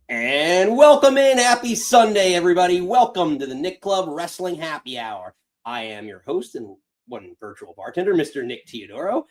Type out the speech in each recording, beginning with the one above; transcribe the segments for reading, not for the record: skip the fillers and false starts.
And welcome in. Happy Sunday, everybody. Welcome to the Nick Club Wrestling Happy Hour. I am your host and one virtual bartender, Mr. Nick Teodoro.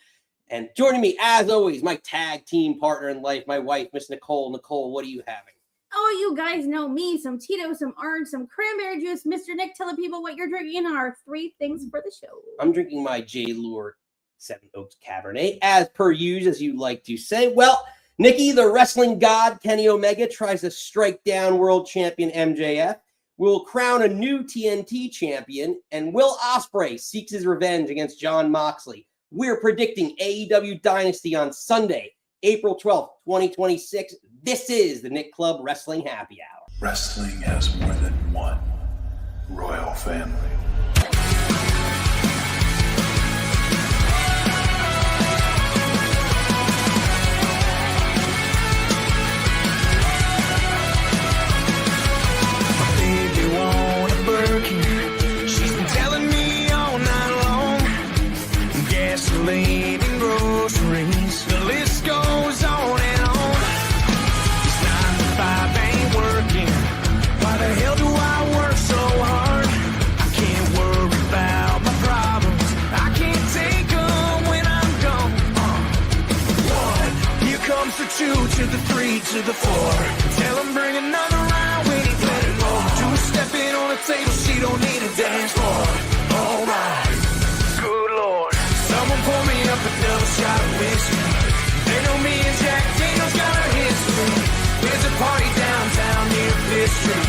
And joining me, as always, my tag team partner in life, my wife, Miss Nicole. Nicole, what are you having? Oh, you guys know me. Some Tito's, some orange, some cranberry juice. Mr. Nick, tell the people what you're drinking and our three things for the show. I'm drinking my J. Lure 7 Oaks Cabernet, as per usual, as you like to say. Well, Nikki, the wrestling god, Kenny Omega, tries to strike down world champion MJF. We'll crown a new TNT champion, and Will Ospreay seeks his revenge against Jon Moxley. We're predicting AEW Dynasty on Sunday, April 12th, 2026. This is the Nick Club Wrestling Happy Hour. Wrestling has more than one royal family. She's been telling me all night long. Gasoline and groceries, the list goes on and on. This 9 to 5 ain't working. Why the hell do I work so hard? I can't worry about my problems. I can't take them when I'm gone. 1, here comes the 2 to the 3 to the 4. Tell him bring another round when he's ready more. 2 stepping on the table, she don't need a dance floor. Oh my, good lord. Someone pour me up a double shot of whiskey. They know me and Jack Daniels got a history. There's a party downtown near Fifth Street.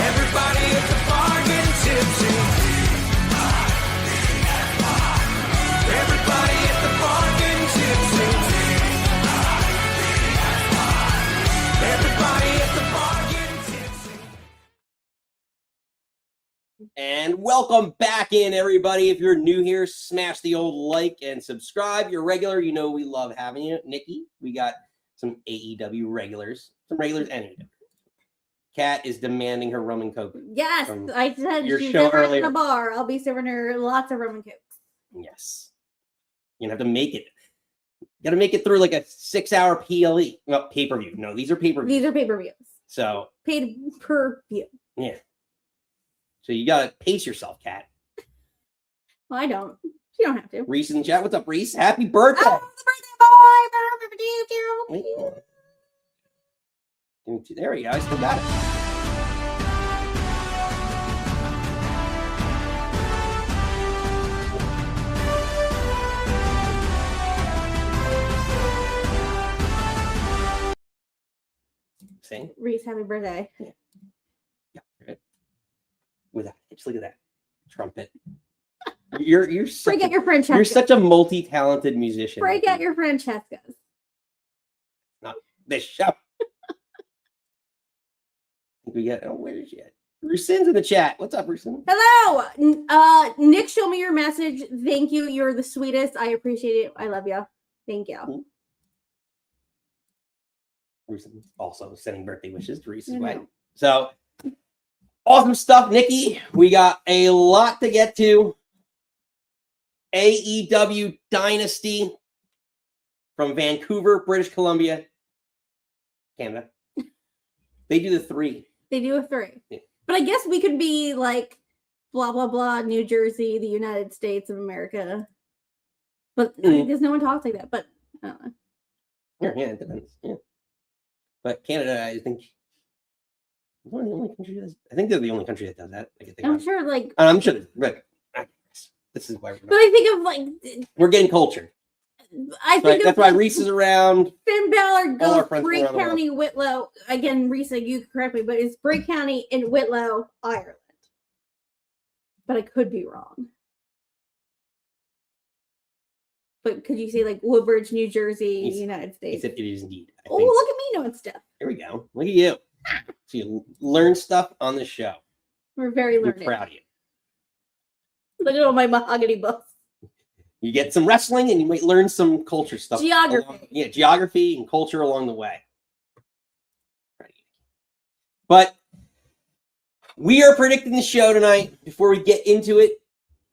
Everybody at the bar getting tipsy. Everybody at the bar getting tipsy. Everybody at the bar getting tipsy. And welcome back in, everybody. If you're new here, smash the old like and subscribe. You're regular, you know we love having you. Nikki, we got some AEW regulars. Some regulars and AEW. Kat is demanding her rum and coke. Yes, I said your she's show never earlier. in a bar. I'll be serving her lots of rum and cokes. Yes. You have to make it. You got to make it through like a 6-hour PLE. Well, pay-per-view. No, these are pay-per-view. These are pay-per-views. So. Paid per view. Yeah. So you got to pace yourself, Kat. Well, I don't. You don't have to. Reese in the chat. What's up, Reese? Happy birthday. Oh, the birthday boy. Wait. There we go. I still got it. Sing. Reese, happy birthday. Yeah. Right. With that, just look at that trumpet. You're such Break out your Francesca. You're such a multi-talented musician. Break out your Francescas. Not this show. We got. Oh, where is she at? Rusin's in the chat. What's up, Rusin? Hello. Nick, show me your message. Thank you. You're the sweetest. I appreciate it. I love you. Thank you. Rusin also sending birthday wishes to Reese's way. So awesome stuff, Nikki. We got a lot to get to. AEW Dynasty from Vancouver, British Columbia, Canada. They do the 3. They do a 3. Yeah. But I guess we could be like blah, blah, blah, New Jersey, the United States of America. But I mean, there's no one talks like that. But I don't know. Yeah, it depends. Yeah. But Canada, I think, is one of the only country that I think they're the only country that does that. I'm sure, like, I'm sure, but this is why but I think of like we're getting cultured. I think that's why Reese is around. Finn Balor All our goes friends Bray around the world. County, Whitlow. Again, Reese, you can correct me, but it's Bray County in Whitlow, Ireland. But I could be wrong. But could you say like Woodbridge, New Jersey, United States? He said it is indeed. Oh, look at me knowing stuff. Here we go. Look at you. So you learn stuff on the show. We're very We're learned. proud of you. Look at all my mahogany books. You get some wrestling and you might learn some culture stuff. Geography. Geography and culture along the way. But we are predicting the show tonight. Before we get into it,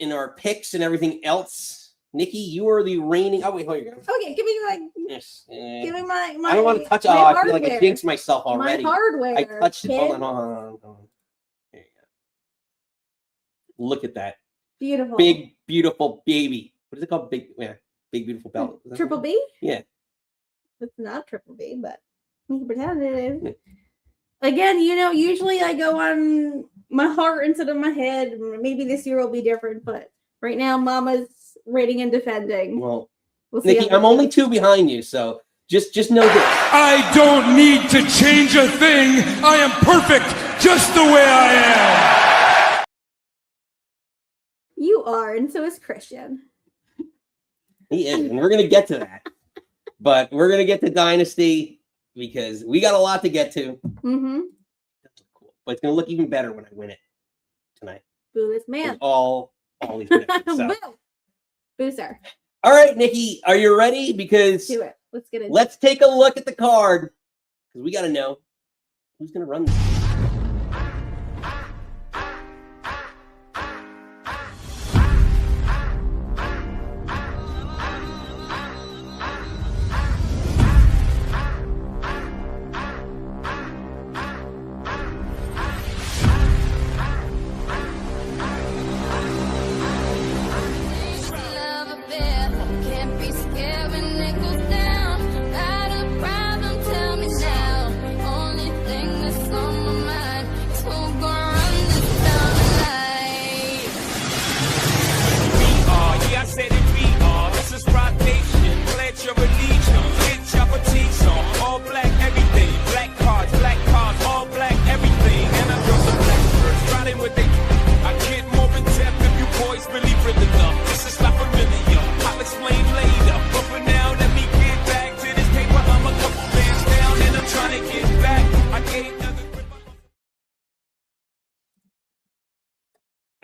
in our picks and everything else, Nikki, you are the reigning. Oh wait, hold on. Okay, give me Yes. give me my. I don't want to touch. Oh, my I feel like I hardware. jinxed myself already. My hardware. I touched it. kid. Hold on. There you go. Look at that Beautiful. big, beautiful baby. What is it called? Big beautiful belt. Triple B? Yeah. It's not triple B, but we can pretend it is. Again, usually I go on my heart instead of my head. Maybe this year will be different, but right now, Mama's rating and defending. Well, we'll see Nikki, I'm only 2 behind you, so just know this. I don't need to change a thing. I am perfect just the way I am. You are, and so is Christian. He is, and we're going to get to that. But we're going to get to Dynasty because we got a lot to get to. Mm-hmm. Cool. But it's going to look even better when I win it tonight. Boo this man. All these predictions. So. Boo, sir. All right, Nikki, are you ready? Because do it. Let's get it. Let's take a look at the card because we got to know who's going to run this.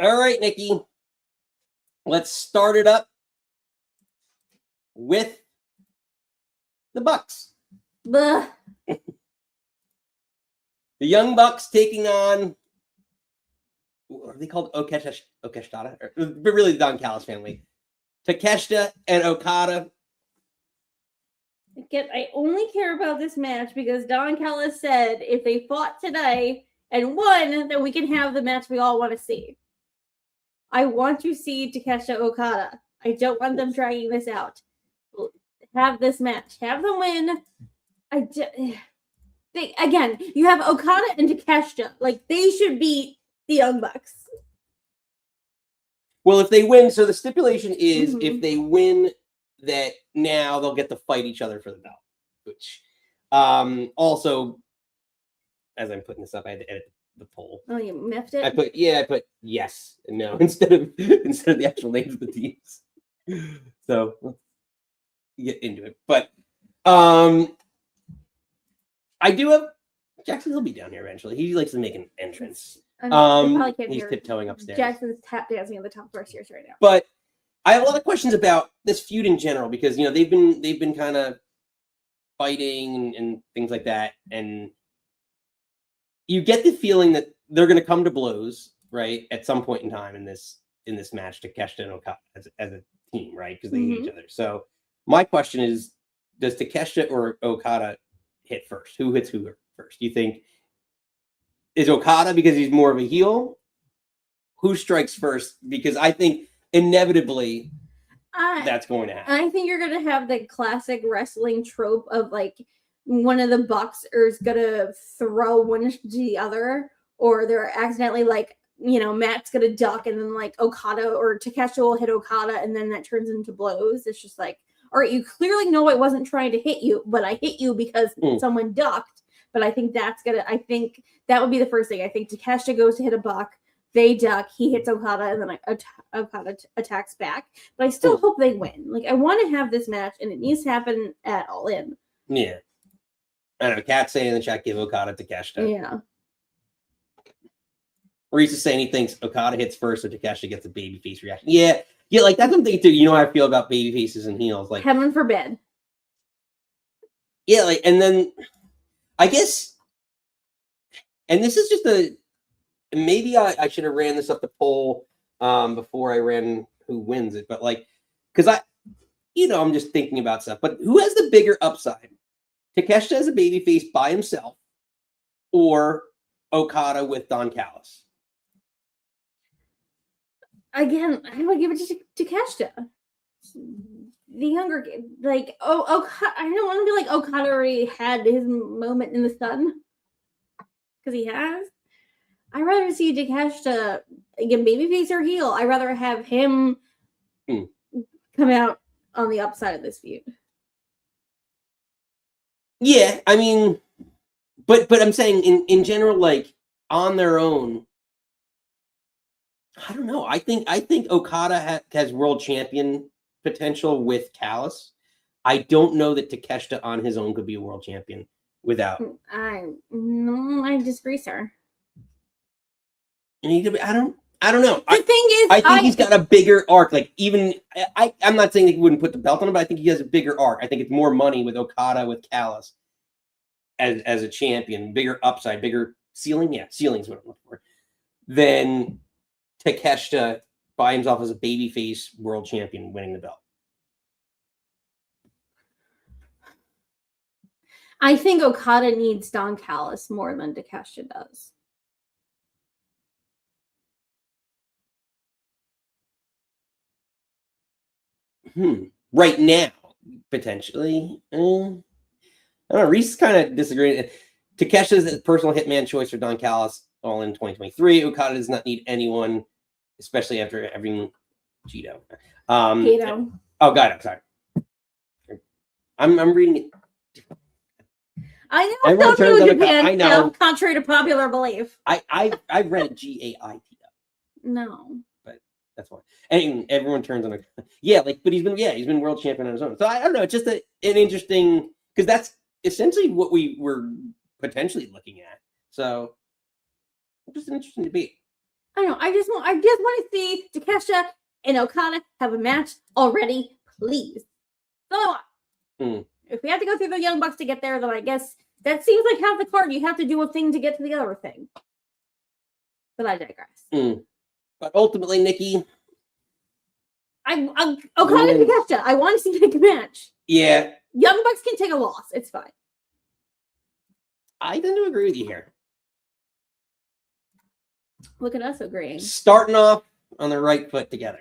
All right, Nikki. Let's start it up with the Bucks. Blah. The Young Bucks taking on, what are they called? Okeshita? But really the Don Callis family. Takeshita and Okada. Again, I only care about this match because Don Callis said if they fought today and won, then we can have the match we all want to see. I want to see Takeshita Okada. I don't want them dragging this out. Have this match. Have them win. Again, you have Okada and Takeshita. Like, they should beat the Young Bucks. Well, if they win, so the stipulation is if they win, that now they'll get to fight each other for the belt. Which, also, as I'm putting this up, I had to edit the poll. Oh, you miffed it? I put yes and no instead of the actual names of the teams. So let's get into it. But I do have Jackson. He'll be down here eventually. He likes to make an entrance. He's tiptoeing upstairs. Jackson's tap dancing in the top floor stairs right now. But I have a lot of questions about this feud in general because they've been kind of fighting and things like that, and you get the feeling that they're going to come to blows, right, at some point in time in this match, Takeshita and Okada as a team, right, because they hate each other. So my question is, does Takeshita or Okada hit first? Who hits who first? Do you think is Okada because he's more of a heel? Who strikes first? Because I think inevitably that's going to happen. I think you're going to have the classic wrestling trope of like one of the Bucks is going to throw one to the other, or they're accidentally like, Matt's going to duck and then like Okada or Takeshita will hit Okada and then that turns into blows. It's just like, all right, you clearly know I wasn't trying to hit you, but I hit you because someone ducked. But I think I think that would be the first thing. I think Takeshita goes to hit a Buck. They duck, he hits Okada, and then Okada attacks back. But I still hope they win. Like, I want to have this match, and it needs to happen at All In. Yeah. I don't know. Kat saying in the chat, give Okada to Takeshita. Yeah. Reese is saying he thinks Okada hits first, so Takeshita gets a babyface reaction. Yeah, like that's something too. You know how I feel about babyfaces and heels. Like, heaven forbid. Yeah, like, and then I guess, and this is just maybe I should have ran this up the poll before I ran who wins it, but like because I'm just thinking about stuff. But who has the bigger upside? Takeshita as a babyface by himself, or Okada with Don Callis? Again, I would give it to Takeshita. The younger kid, like, Okada, I don't want to be like Okada already had his moment in the sun, because he has. I'd rather see Takeshita, again, babyface or heel. I'd rather have him come out on the upside of this feud. Yeah, I mean, but I'm saying in general, like on their own, I don't know. I think Okada has world champion potential with Callis. I don't know that Takeshita on his own could be a world champion without. I disagree, sir. I don't know. The thing is, I think he's got a bigger arc. Like I'm not saying that he wouldn't put the belt on him, but I think he has a bigger arc. I think it's more money with Okada with Callis as a champion, bigger upside, bigger ceiling. Yeah, ceiling's what I'm looking for. Than Takeshita by himself as a babyface world champion winning the belt. I think Okada needs Don Callis more than Takeshita does. Right now, potentially. I don't know. Reese kind of disagreed. Takeshita's a personal hitman choice for Don Callis all in 2023. Okada does not need anyone, especially after having Cheeto. Cheeto. Oh, got it. Sorry. I'm reading it. I know. Don't do Japan. I know. Contrary to popular belief. I read Gaito. No. That's why. And everyone turns on but he's been world champion on his own. So I don't know. It's just an interesting, because that's essentially what we were potentially looking at. So just an interesting debate. I don't know. I just want to see Takeshita and Okada have a match already, please. So if we have to go through the Young Bucks to get there, then I guess that seems like half the card. You have to do a thing to get to the other thing. But I digress. But ultimately, Nikki, Okada and Takeshita. I want to see them make a match. Yeah. Young Bucks can take a loss. It's fine. I tend to agree with you here. Look at us agreeing. Starting off on the right foot together.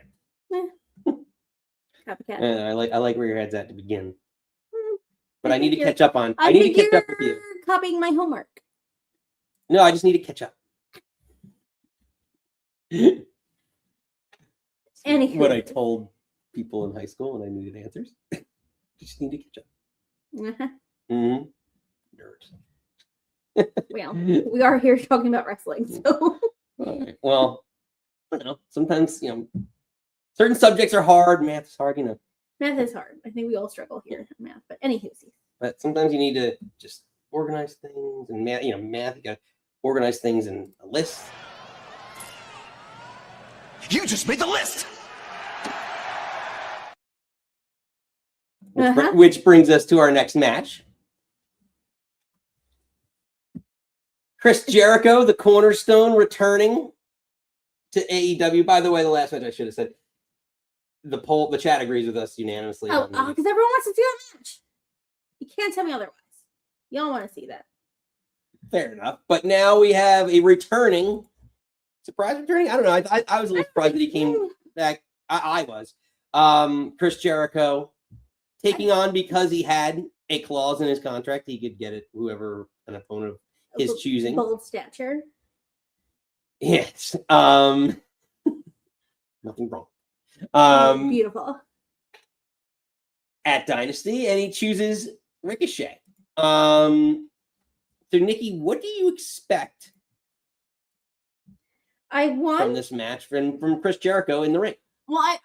Copycat. I like where your head's at to begin. But I need to catch up on. I need to catch up with you. Copying my homework. No, I just need to catch up. Anywho. What I told people in high school when I needed answers. Just need to catch up. Nerds. Well, we are here talking about wrestling, so. Right. Well, I don't know. Sometimes, certain subjects are hard. Math is hard, Math is hard. I think we all struggle here in math. But anywho. But sometimes you need to just organize things. And math, you got to organize things in a list. You just made the list. Which brings us to our next match. Chris Jericho, the cornerstone, returning to AEW. By the way, the last match I should have said. The chat agrees with us unanimously. Because everyone wants to see that match. You can't tell me otherwise. Y'all want to see that. Fair enough. But now we have a returning. Surprise returning? I don't know. I was a little surprised that he came back. I was. Chris Jericho taking on, because he had a clause in his contract, he could get it whoever an opponent of his choosing. Bold stature. Yes. Nothing wrong. Beautiful. At Dynasty, and he chooses Ricochet. So Nikki, what do you expect from this match from Chris Jericho in the ring? Well,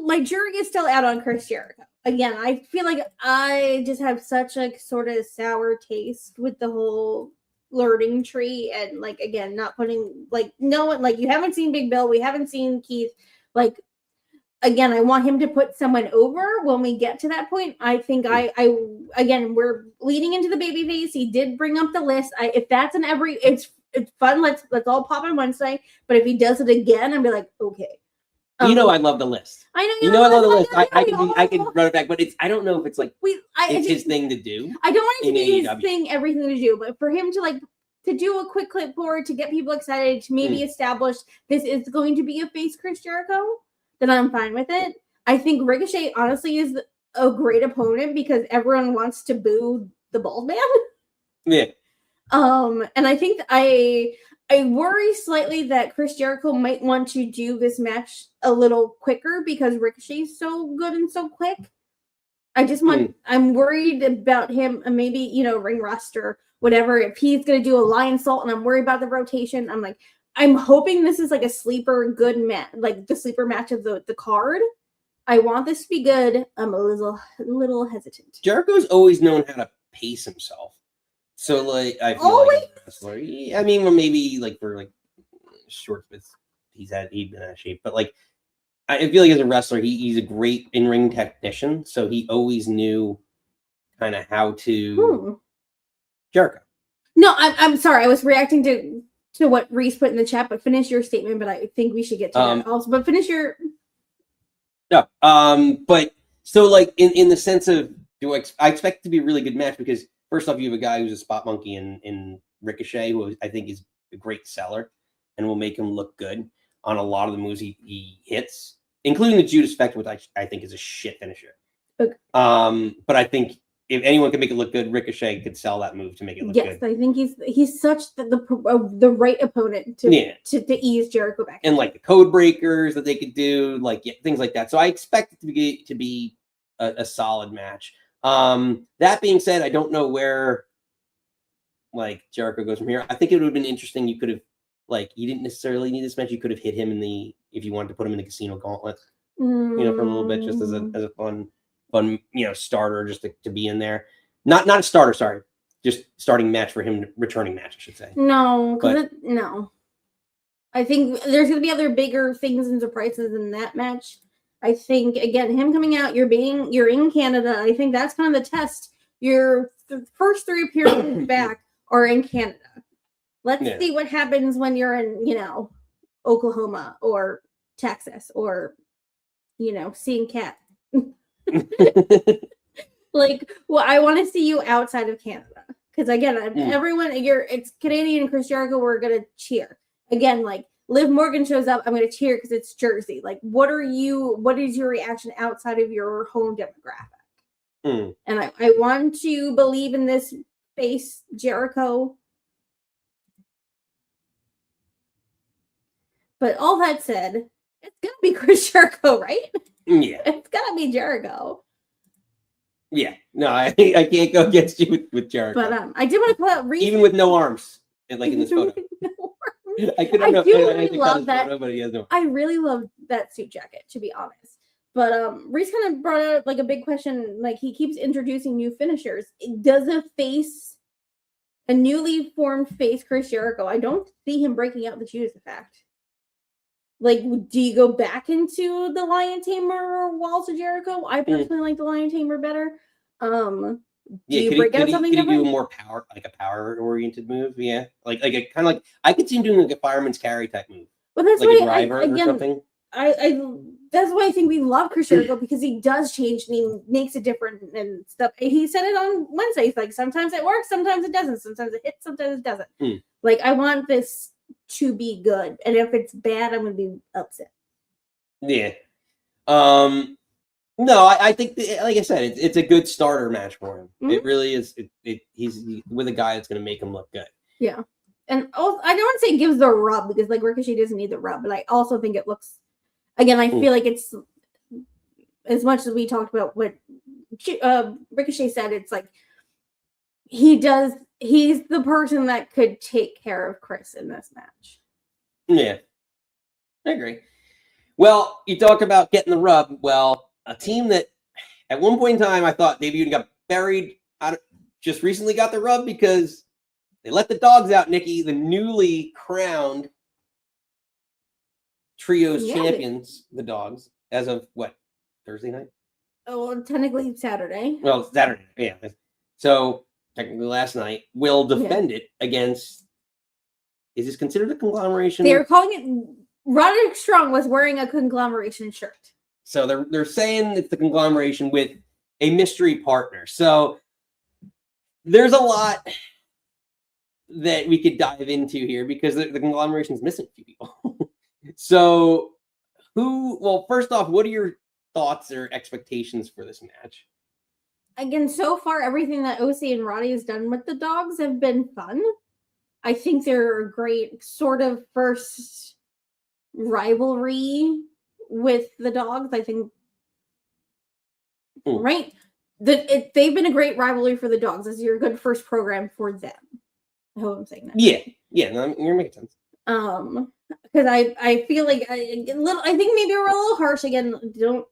my jury is still out on Chris Jericho. Again, I feel like I just have such a sort of sour taste with the whole learning tree, and again, not putting no one, you haven't seen Big Bill, we haven't seen Keith. Again, I want him to put someone over when we get to that point. I think again, we're leading into the babyface. He did bring up the list. If that's it's fun. Let's all pop on Wednesday. But if he does it again, I'd be like, okay. You know I love the list. I know You know I love the list. I can run it back, but I don't know if it's like it's his thing to do. I don't want it to be his AEW. thing, everything to do, but for him to do a quick clipboard to get people excited, to maybe establish this is going to be a face Chris Jericho, then I'm fine with it. I think Ricochet honestly is a great opponent because everyone wants to boo the bald man. Yeah. And I think I worry slightly that Chris Jericho might want to do this match a little quicker because Ricochet's so good and so quick. I just want, I'm worried about him, maybe, ring rust or whatever, if he's going to do a lion salt, and I'm worried about the rotation. I'm hoping this is like a sleeper good match, like the sleeper match of the card. I want this to be good. I'm a little hesitant. Jericho's always known how to pace himself. So, like, I feel like as a wrestler, I mean, well, maybe like for like short bits, he's been out of shape, but like, I feel like as a wrestler, he's a great in-ring technician. So he always knew kind of how to Jericho. No, I'm sorry. I was reacting to what Reese put in the chat, but finish your statement. But I think we should get to that also. But finish your. No, but so like in the sense of, I expect it to be a really good match because first off, you have a guy who's a spot monkey in Ricochet, who I think is a great seller and will make him look good on a lot of the moves he hits, including the Judas Effect, which I think is a shit finisher. Okay. But I think if anyone can make it look good, Ricochet could sell that move to make it look good. Yes, I think he's such the right opponent to ease Jericho back. And like the code breakers that they could do, like things like that. So I expect it to be a solid match. That being said, I don't know where like Jericho goes from here. I think it would have been interesting. You could have you didn't necessarily need this match. You could have hit him if you wanted to put him in the Casino Gauntlet, for a little bit, just as a fun, starter, just to be in there. Not a starter, sorry, just starting match for him, returning match, I should say. No, no. I think there's going to be other bigger things and surprises in that match. I think again, him coming out, you're in Canada. I think that's kind of the test. Your first 3 appearances back are in Canada. Let's see what happens when you're in, Oklahoma or Texas or, seeing Cat. I want to see you outside of Canada. Because again, everyone, it's Canadian and Chris Jericho, we're going to cheer. Again, Liv Morgan shows up, I'm going to cheer because it's Jersey. What is your reaction outside of your home demographic? And I want to believe in this face Jericho. But all that said, it's going to be Chris Jericho, right? Yeah. It's going to be Jericho. Yeah. No, I can't go against you with Jericho. But I did want to pull out Reese. Even with no arms, in this photo. I really love that suit jacket, to be honest. But Reese kind of brought out a big question. He keeps introducing new finishers. Does a newly formed face Chris Jericho? I don't see him breaking out the Judas Effect. Do you go back into the Lion Tamer or Walls of Jericho? I personally like the Lion Tamer better. Do you break out something different? Could he do more power, a power-oriented move? Yeah, I could see him doing a fireman's carry type move. But that's a driver or something. That's why I think we love Chris Jericho because he does change and he makes it different and stuff. He said it on Wednesday. He's sometimes it works, sometimes it doesn't. Sometimes it hits, sometimes it doesn't. I want this to be good, and if it's bad, I'm gonna be upset. Yeah. No, I think like I said, it's a good starter match for him. It really is. He's with a guy that's gonna make him look good. Yeah, and also, I don't want to say gives the rub because Ricochet doesn't need the rub, but I also think it looks. Again, I feel like it's as much as we talked about what Ricochet said. It's he's the person that could take care of Chris in this match. Yeah, I agree. Well, you talk about getting the rub. Well, a team that at one point in time I thought debuted and got buried just recently got the rub because they let the dogs out, Nikki, the newly crowned Trios champions, the dogs, as of what, Thursday night? Oh, well, technically Saturday. Well, Saturday, yeah. So technically last night, will defend it against. Is this considered a conglomeration? They're calling Roderick Strong was wearing a conglomeration shirt. So they're saying it's the conglomeration with a mystery partner. So there's a lot that we could dive into here because the conglomeration is missing a few people. So well, first off, what are your thoughts or expectations for this match? Again, so far, everything that OC and Roddy has done with the dogs have been fun. I think they're a great sort of first rivalry with the dogs. I think, right? They've been a great rivalry for the dogs. This is your good first program for them. I hope I'm saying that. Yeah, no, you're making sense. Because I feel like I think maybe we're a little harsh again. Don't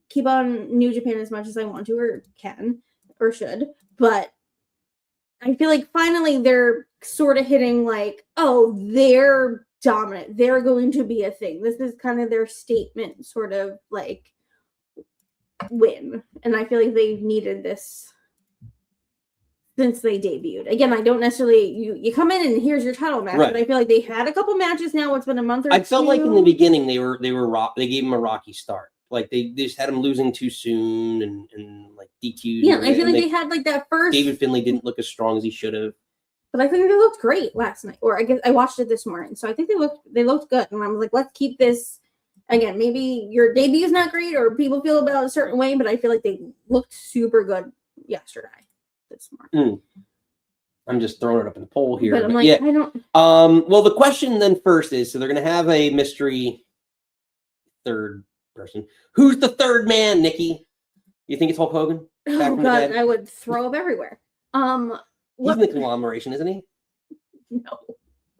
keep on New Japan as much as I want to or can or should, but I feel like finally they're sort of hitting like, oh, they're dominant. They're going to be a thing. This is kind of their statement, sort of like win. And I feel like they've needed this since they debuted. Again, I don't necessarily you come in and here's your title match, right. But I feel like they've had a couple matches now. It's been a month or I felt like in the beginning they gave him a rocky start. Like they just had him losing too soon and like DQ. Yeah, I feel like they had like that first. David Finlay didn't look as strong as he should have. But I think they looked great last night, or I guess I watched it this morning, so I think they looked good, and I was like, let's keep this. Again, maybe your debut is not great, or people feel about it a certain way, but I feel like they looked super good yesterday. This morning. I'm just throwing it up in the poll here. But I'm like, yeah. I don't. Well, the question then first is, so they're going to have a mystery third person. Who's the third man, Nikki? You think it's Hulk Hogan? Oh God, I would throw up everywhere. He's in the conglomeration, isn't he? No,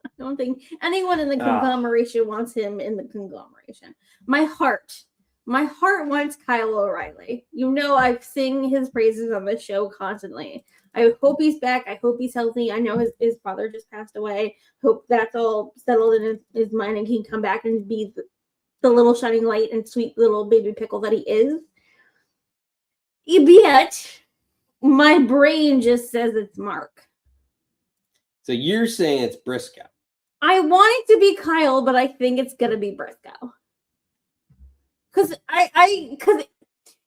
I don't think anyone in the conglomeration wants him in the conglomeration. My heart wants Kyle O'Reilly. You know, I sing his praises on the show constantly. I hope he's back. I hope he's healthy. I know his father just passed away. Hope that's all settled in his mind and he can come back and be the little shining light and sweet little baby pickle that he is. Yet, my brain just says it's Mark. So you're saying it's Briscoe. I want it to be Kyle, but I think it's gonna be Briscoe. Because because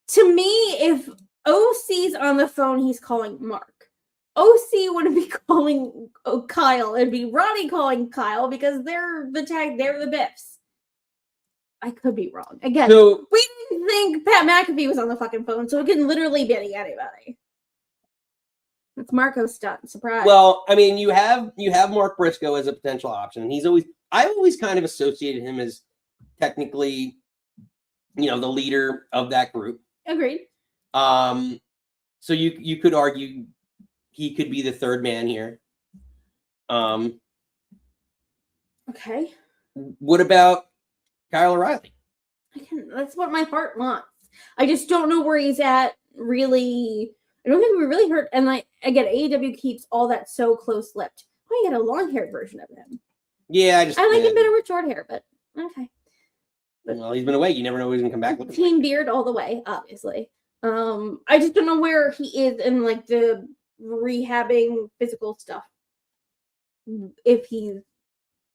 to me, if OC's on the phone, he's calling Mark. OC wouldn't be calling Kyle. It'd be Roddy calling Kyle because they're the Biffs. I could be wrong. Again, So, we didn't think Pat McAfee was on the fucking phone, so it can literally be anybody. It's Marco's stunt. Surprise. well, I mean, you have Mark Briscoe as a potential option. I've always kind of associated him as technically, the leader of that group. Agreed. So you could argue he could be the third man here. Okay. What about Kyle O'Reilly? That's what my heart wants. I just don't know where he's at. Really, I don't think we really heard. And again, AEW keeps all that so close-lipped. I get a long-haired version of him. Yeah, I like him better with short hair, but okay. Well, he's been away. You never know when he's gonna come back. Team beard all the way, obviously. I just don't know where he is in like the rehabbing physical stuff. If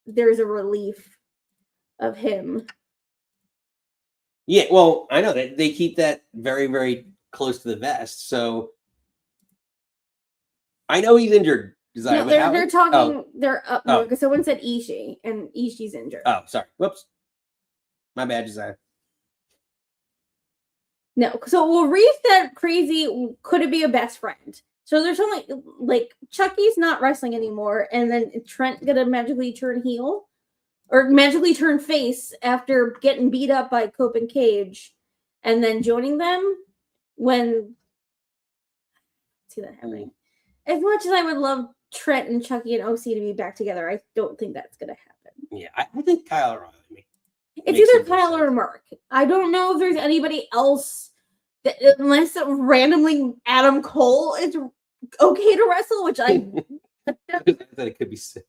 there's a relief of him. Yeah, well, I know that they keep that very, very close to the vest. So I know he's injured. No, they're talking. They're up more because someone said Ishii, and Ishii's injured. Oh, sorry. Whoops. My bad, Desire. No, so Reef that crazy could it be a best friend? So there's only like Chucky's not wrestling anymore, and then Trent gonna magically turn heel or magically turn face after getting beat up by Cope and Cage, and then joining them when see that happening. As much as I would love Trent and Chucky and OC to be back together, I don't think that's gonna happen. Yeah, I think Kyle O'Reilly. It's either Kyle or Mark. I don't know if there's anybody else that, unless randomly Adam Cole is okay to wrestle, which I thought it could be sick.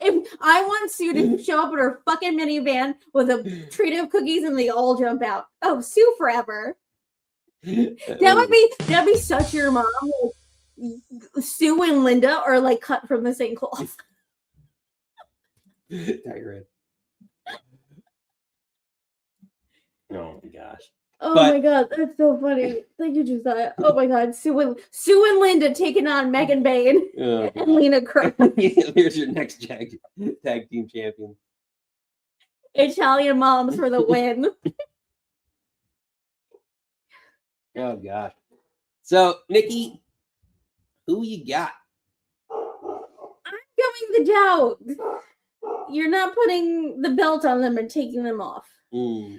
If I want Sue to show up in her fucking minivan with a tray of cookies and they all jump out. Oh, Sue forever. That'd be such your mom. Like, Sue and Linda are like cut from the same cloth. You're right. Oh my gosh. Oh But- my god, that's so funny. Thank you, Josiah. Oh my god, Sue and Linda taking on Megan Bain Oh, and Lena Crow. Here's your next tag team champion. Italian moms for the win. Oh gosh. So Nikki, who you got? I'm going the Dogs. You're not putting the belt on them and taking them off.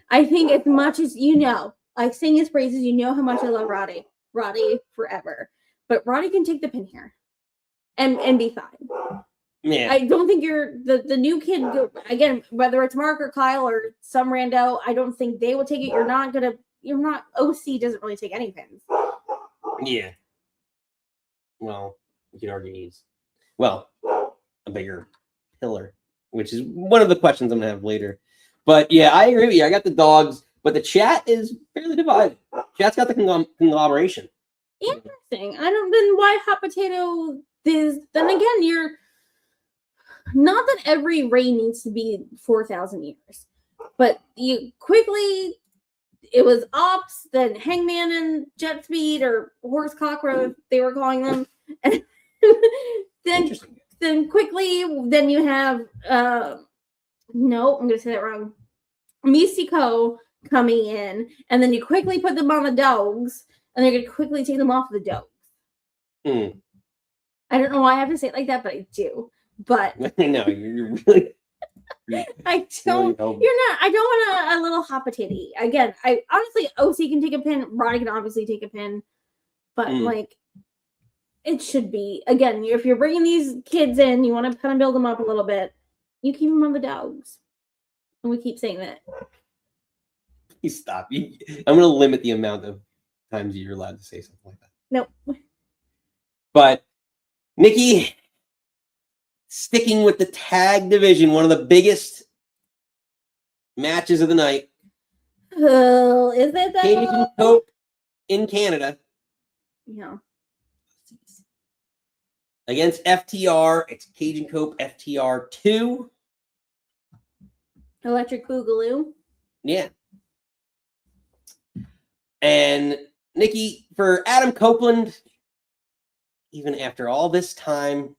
I think as much as I sing his praises, you know how much I love Roddy. Roddy forever. But Roddy can take the pin here and be fine. Yeah. I don't think you're the new kid, again, whether it's Mark or Kyle or some rando, I don't think they will take it. OC doesn't really take any pins. Yeah. Well, you could argue he's a bigger pillar, which is one of the questions I'm gonna have later. But yeah, I agree with you. I got the Dogs, but the chat is fairly divided. Chat's got the conglomeration. Interesting. I don't then why hot potato is then again you're not that every reign needs to be 4,000 years, but you quickly it was Ops, then Hangman and Jet Speed or Horsecock, whatever they were calling them, and then quickly then you have no, I'm gonna say that wrong. Mystico coming in, and then you quickly put them on the Dogs, and they're gonna quickly take them off the Dogs. I don't know why I have to say it like that, but I do. But no, you're really. I don't. Really You're not. I don't want a little hot potato. Again, I honestly OC can take a pin. Roddy can obviously take a pin, but like it should be again. If you're bringing these kids in, you want to kind of build them up a little bit. You keep them on the Dogs, and we keep saying that. Please stop. I'm going to limit the amount of times you're allowed to say something like that. No. But Nikki, sticking with the tag division, one of the biggest matches of the night. Oh, is it that? Cajun Cope in Canada. Yeah. Against FTR. It's Cajun Cope FTR 2. Electric Boogaloo. Yeah. And Nikki, for Adam Copeland, even after all this time,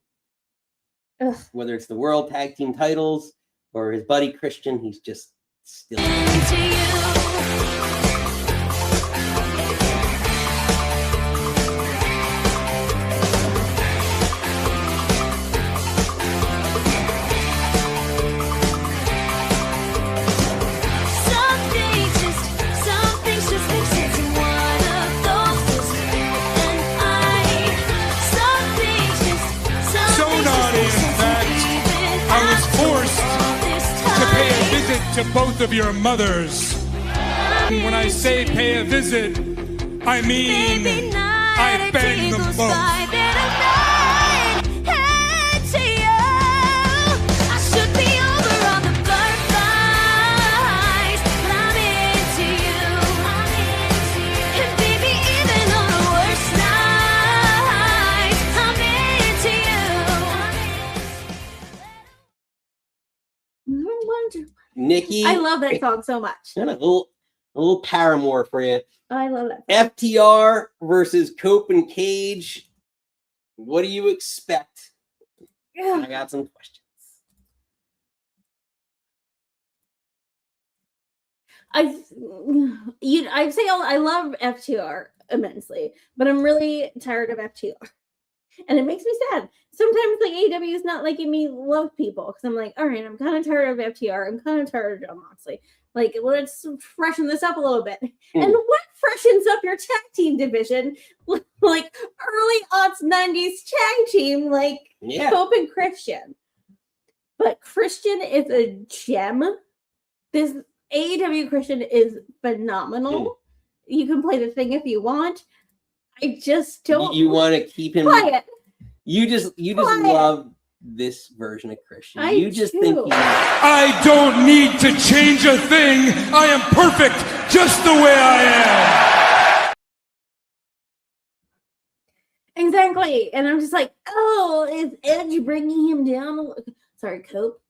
whether it's the World Tag Team titles or his buddy Christian, he's just still. To both of your mothers. When I say pay a visit, I mean I bang them both. Nikki, I love that song so much. And a little Paramore for you. I love that. FTR versus Cope and Cage. What do you expect? Yeah. I got some questions. I say I love FTR immensely, but I'm really tired of FTR. And it makes me sad. Sometimes like AEW is not letting me love people because I'm like, all right, I'm kind of tired of FTR. I'm kind of tired of John Moxley. Like, let's freshen this up a little bit. And what freshens up your tag team division? Like early aughts 90s tag team, like Cope and Christian. But Christian is a gem. This AEW Christian is phenomenal. You can play the thing if you want. I just don't. You want to keep him. Play it. You just love this version of Christian. You just think I don't need to change a thing. I am perfect just the way I am. Exactly. And I'm just like, oh, is Edge bringing him down? Sorry, Cope.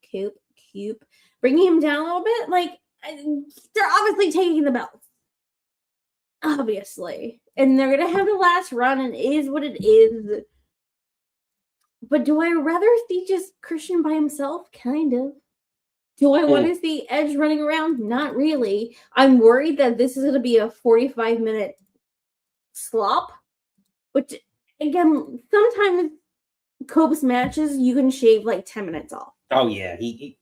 Bringing him down a little bit? Like, they're obviously taking the belts. Obviously. And they're going to have the last run, and it is what it is. But do I rather see just Christian by himself? Kind of. Do I want to see Edge running around? Not really. I'm worried that this is going to be a 45-minute slop. Which, again, sometimes Cope's matches, you can shave like 10 minutes off. Oh, yeah. He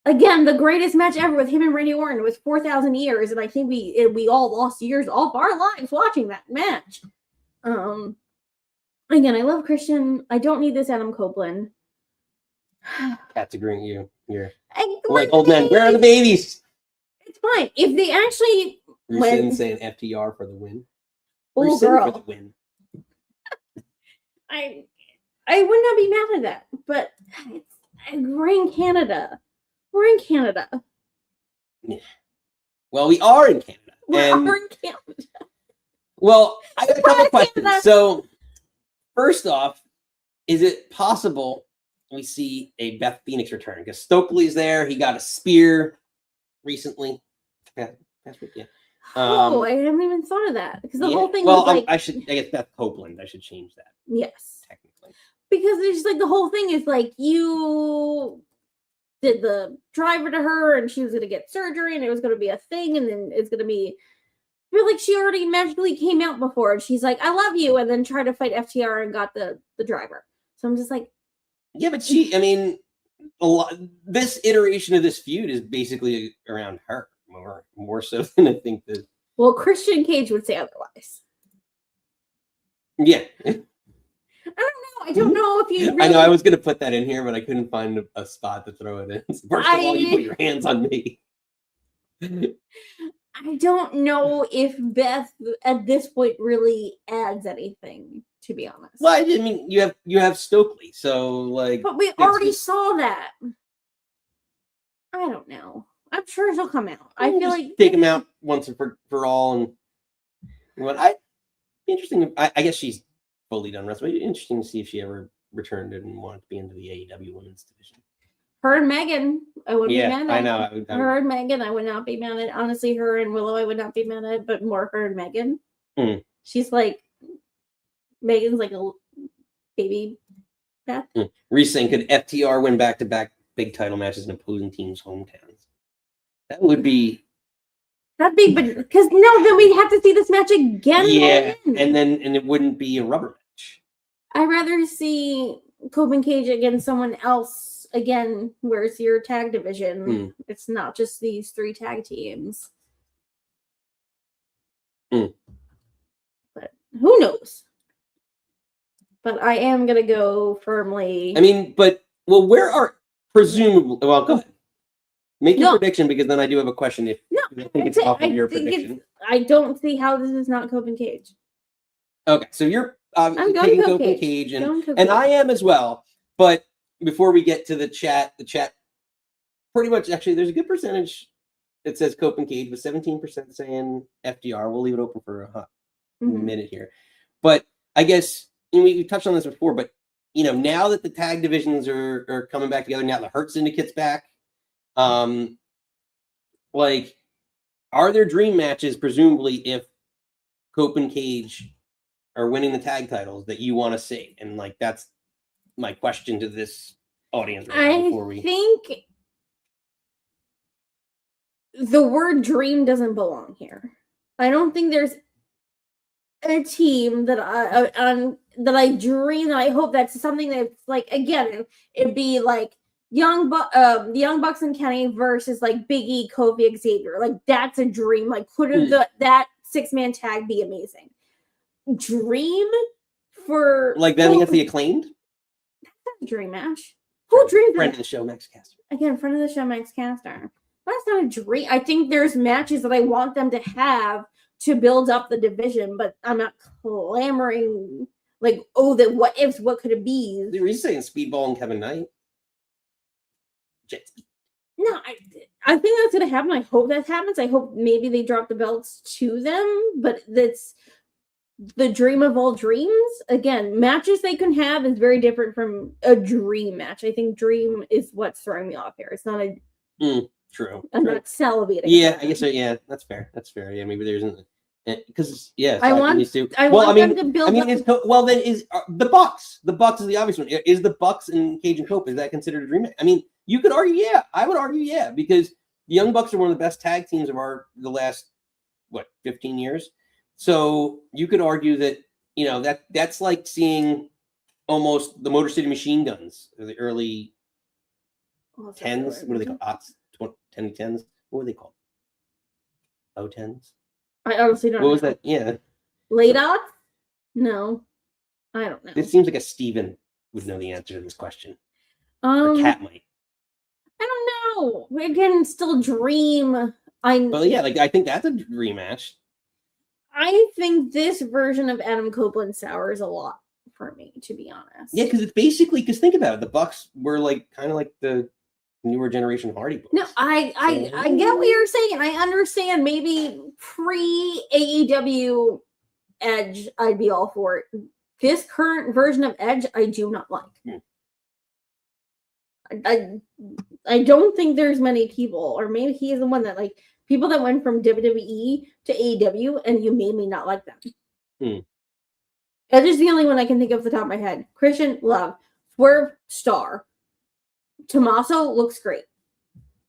Again, the greatest match ever with him and Randy Orton was 4,000 years, and I think we all lost years off our lives watching that match. Again, I love Christian. I don't need this Adam Copeland. Cat's agreeing with you. You're like old man. Where are the babies? It's fine. If they actually Rusin saying FTR for the win. Oh, Rusin girl. for the win. I would not be mad at that, but we're in Canada. We're in Canada. Yeah. Well, we are in Canada. We're in Canada. Well, I have a couple We're questions. Canada. So, first off, is it possible we see a Beth Phoenix return? Because Stokely's there. He got a spear recently. Yeah. I haven't even thought of that because the whole thing was was like. I guess Beth Copeland. I should change that. Yes. Technically. Because it's just like the whole thing is like you did the driver to her and she was going to get surgery and it was going to be a thing and then it's going to be. I feel like she already magically came out before and she's like, I love you, and then tried to fight FTR and got the driver. So I'm just like. Yeah, but this iteration of this feud is basically around her more so than I think that. Well, Christian Cage would say otherwise. Yeah. I don't know if you. Really... I know I was going to put that in here, but I couldn't find a spot to throw it in. First of all, you put your hands on me. I don't know if Beth at this point really adds anything, to be honest. Well, I mean, you have Stokely, so like. But we already saw that. I don't know. I'm sure she'll come out. I feel like take him out once and for all, and what interesting. I guess she's fully done wrestling. Interesting to see if she ever returned and wanted to be into the AEW Women's Division. Her and Megan, I wouldn't be mad at. I know. Her and Megan, I would not be mad at. Honestly, her and Willow, I would not be mad at, but more her and Megan. She's like, Megan's like a baby Beth. Reese saying, could FTR win back-to-back big title matches in opposing teams' hometowns? That would be. That'd be, but because no, then we'd have to see this match again. Yeah, and it wouldn't be a rubber match. I'd rather see Cope Cage against someone else again. Where's your tag division? It's not just these 3 tag teams. But who knows? But I am gonna go firmly. I mean, where are presumably? Well, go ahead. Make your prediction, because then I do have a question. If I think it's off of your prediction, I don't see how this is not Cope Cage. Okay, so you're I'm taking Cope Cope Cage, and Cage. I am as well. But before we get to the chat pretty much actually there's a good percentage that says Cope Cage, with 17% saying FDR. We'll leave it open for a minute here, but I guess we touched on this before. But now that the tag divisions are coming back together, now the Hurt Syndicate's back. Like, are there dream matches, presumably, if Cope and Cage are winning the tag titles, that you want to see? And like, that's my question to this audience. I think the word dream doesn't belong here. I don't think there's a team that I dream, that I hope that's something that's like, again, it'd be like the Young Bucks and Kenny versus like Big E, Kofi, Xavier. Like, that's a dream. Like, couldn't that 6-man tag be amazing? Dream for like them against the Acclaimed? That's not a dream match. Who dreamed friend of the show, Max Caster. Again, friend of the show, Max Caster. That's not a dream. I think there's matches that I want them to have to build up the division, but I'm not clamoring like, oh, the what ifs, what could it be? Were you saying Speedball and Kevin Knight? No, I think that's gonna happen. I hope that happens. I hope maybe they drop the belts to them, but that's the dream of all dreams. Again, matches they can have is very different from a dream match. I think dream is what's throwing me off here. It's not a True. I'm not salivating. Yeah, I guess so. Yeah, that's fair. That's fair. Yeah, maybe there isn't because I want them to build up. Then is the Bucks? The Bucks is the obvious one. Is the Bucks and Cage and Cope, is that considered a dream match? I mean, you could argue, yeah. I would argue, yeah, because the Young Bucks are one of the best tag teams of the last 15 years. So you could argue that that's like seeing almost the Motor City Machine Guns, the early 10s. What are they called? 10s. What were they called? O10s. I honestly don't know. What was that? Yeah. Late odds? No. I don't know. It seems like a Steven would know the answer to this question. Or Cat might. I don't know. We can still dream. Well, yeah, I think that's a rematch. I think this version of Adam Copeland sours a lot for me, to be honest. Yeah, because it's basically, think about it, the Bucks were kind of like the newer generation Hardy Boys. No, I get what you're saying. I understand maybe pre-AEW Edge, I'd be all for it. This current version of Edge, I do not like. I don't think there's many people, or maybe he is the one that people that went from WWE to AEW, and you made me not like them. Edge is the only one I can think of off the top of my head. Christian, love. Swerve, star. Tommaso looks great.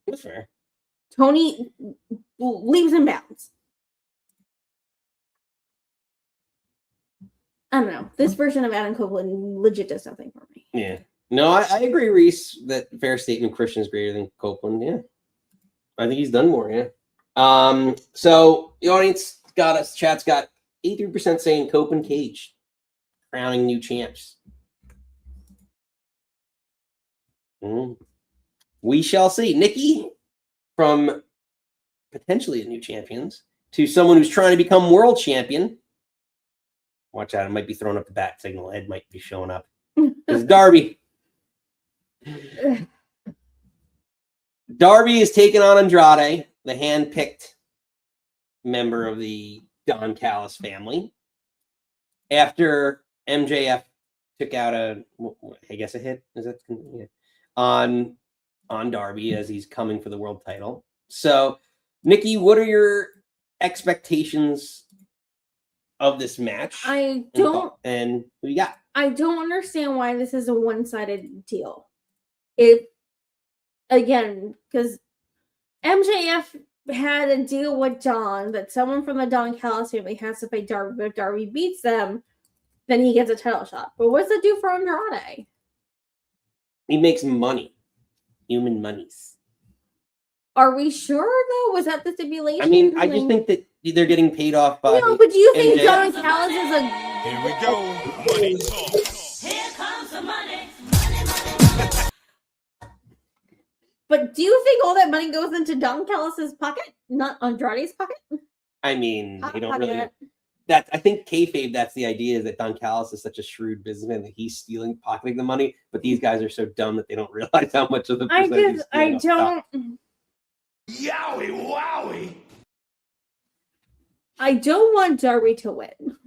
That's fair. Tony leaves in bounds. I don't know. This version of Adam Copeland legit does nothing for me. Yeah. No, I agree, Reese, that fair statement. Christian is greater than Copeland. Yeah. I think he's done more. Yeah. So the audience got us. Chat's got 83% saying Copeland Cage crowning new champs. We shall see. Nikki, from potentially a new champions to someone who's trying to become world champion. Watch out, it might be throwing up the bat signal. Ed might be showing up. It's Darby. Darby is taking on Andrade, the hand-picked member of the Don Callis family. After MJF took out a hit. Is that on Darby as he's coming for the world title. So, Nikki, what are your expectations of this match? I don't. And who you got? I don't understand why this is a one-sided deal. Because MJF had a deal with Don that someone from the Don Callis family has to fight Darby. But if Darby beats them, then he gets a title shot. But what's it do for Andrade? He makes money. Human monies. Are we sure, though? Was that the stipulation? I mean, I just think that they're getting paid off by... No, but do you think Don Callis is a... Here we go. Money talk. Here comes the money. But do you think all that money goes into Don Callis' pocket, not Andrade's pocket? I mean, you don't really... I think kayfabe, that's the idea, is that Don Callis is such a shrewd businessman that he's pocketing the money, but these guys are so dumb that they don't realize how much of the percentage I don't... Yowie wowie. I don't want Darby to win.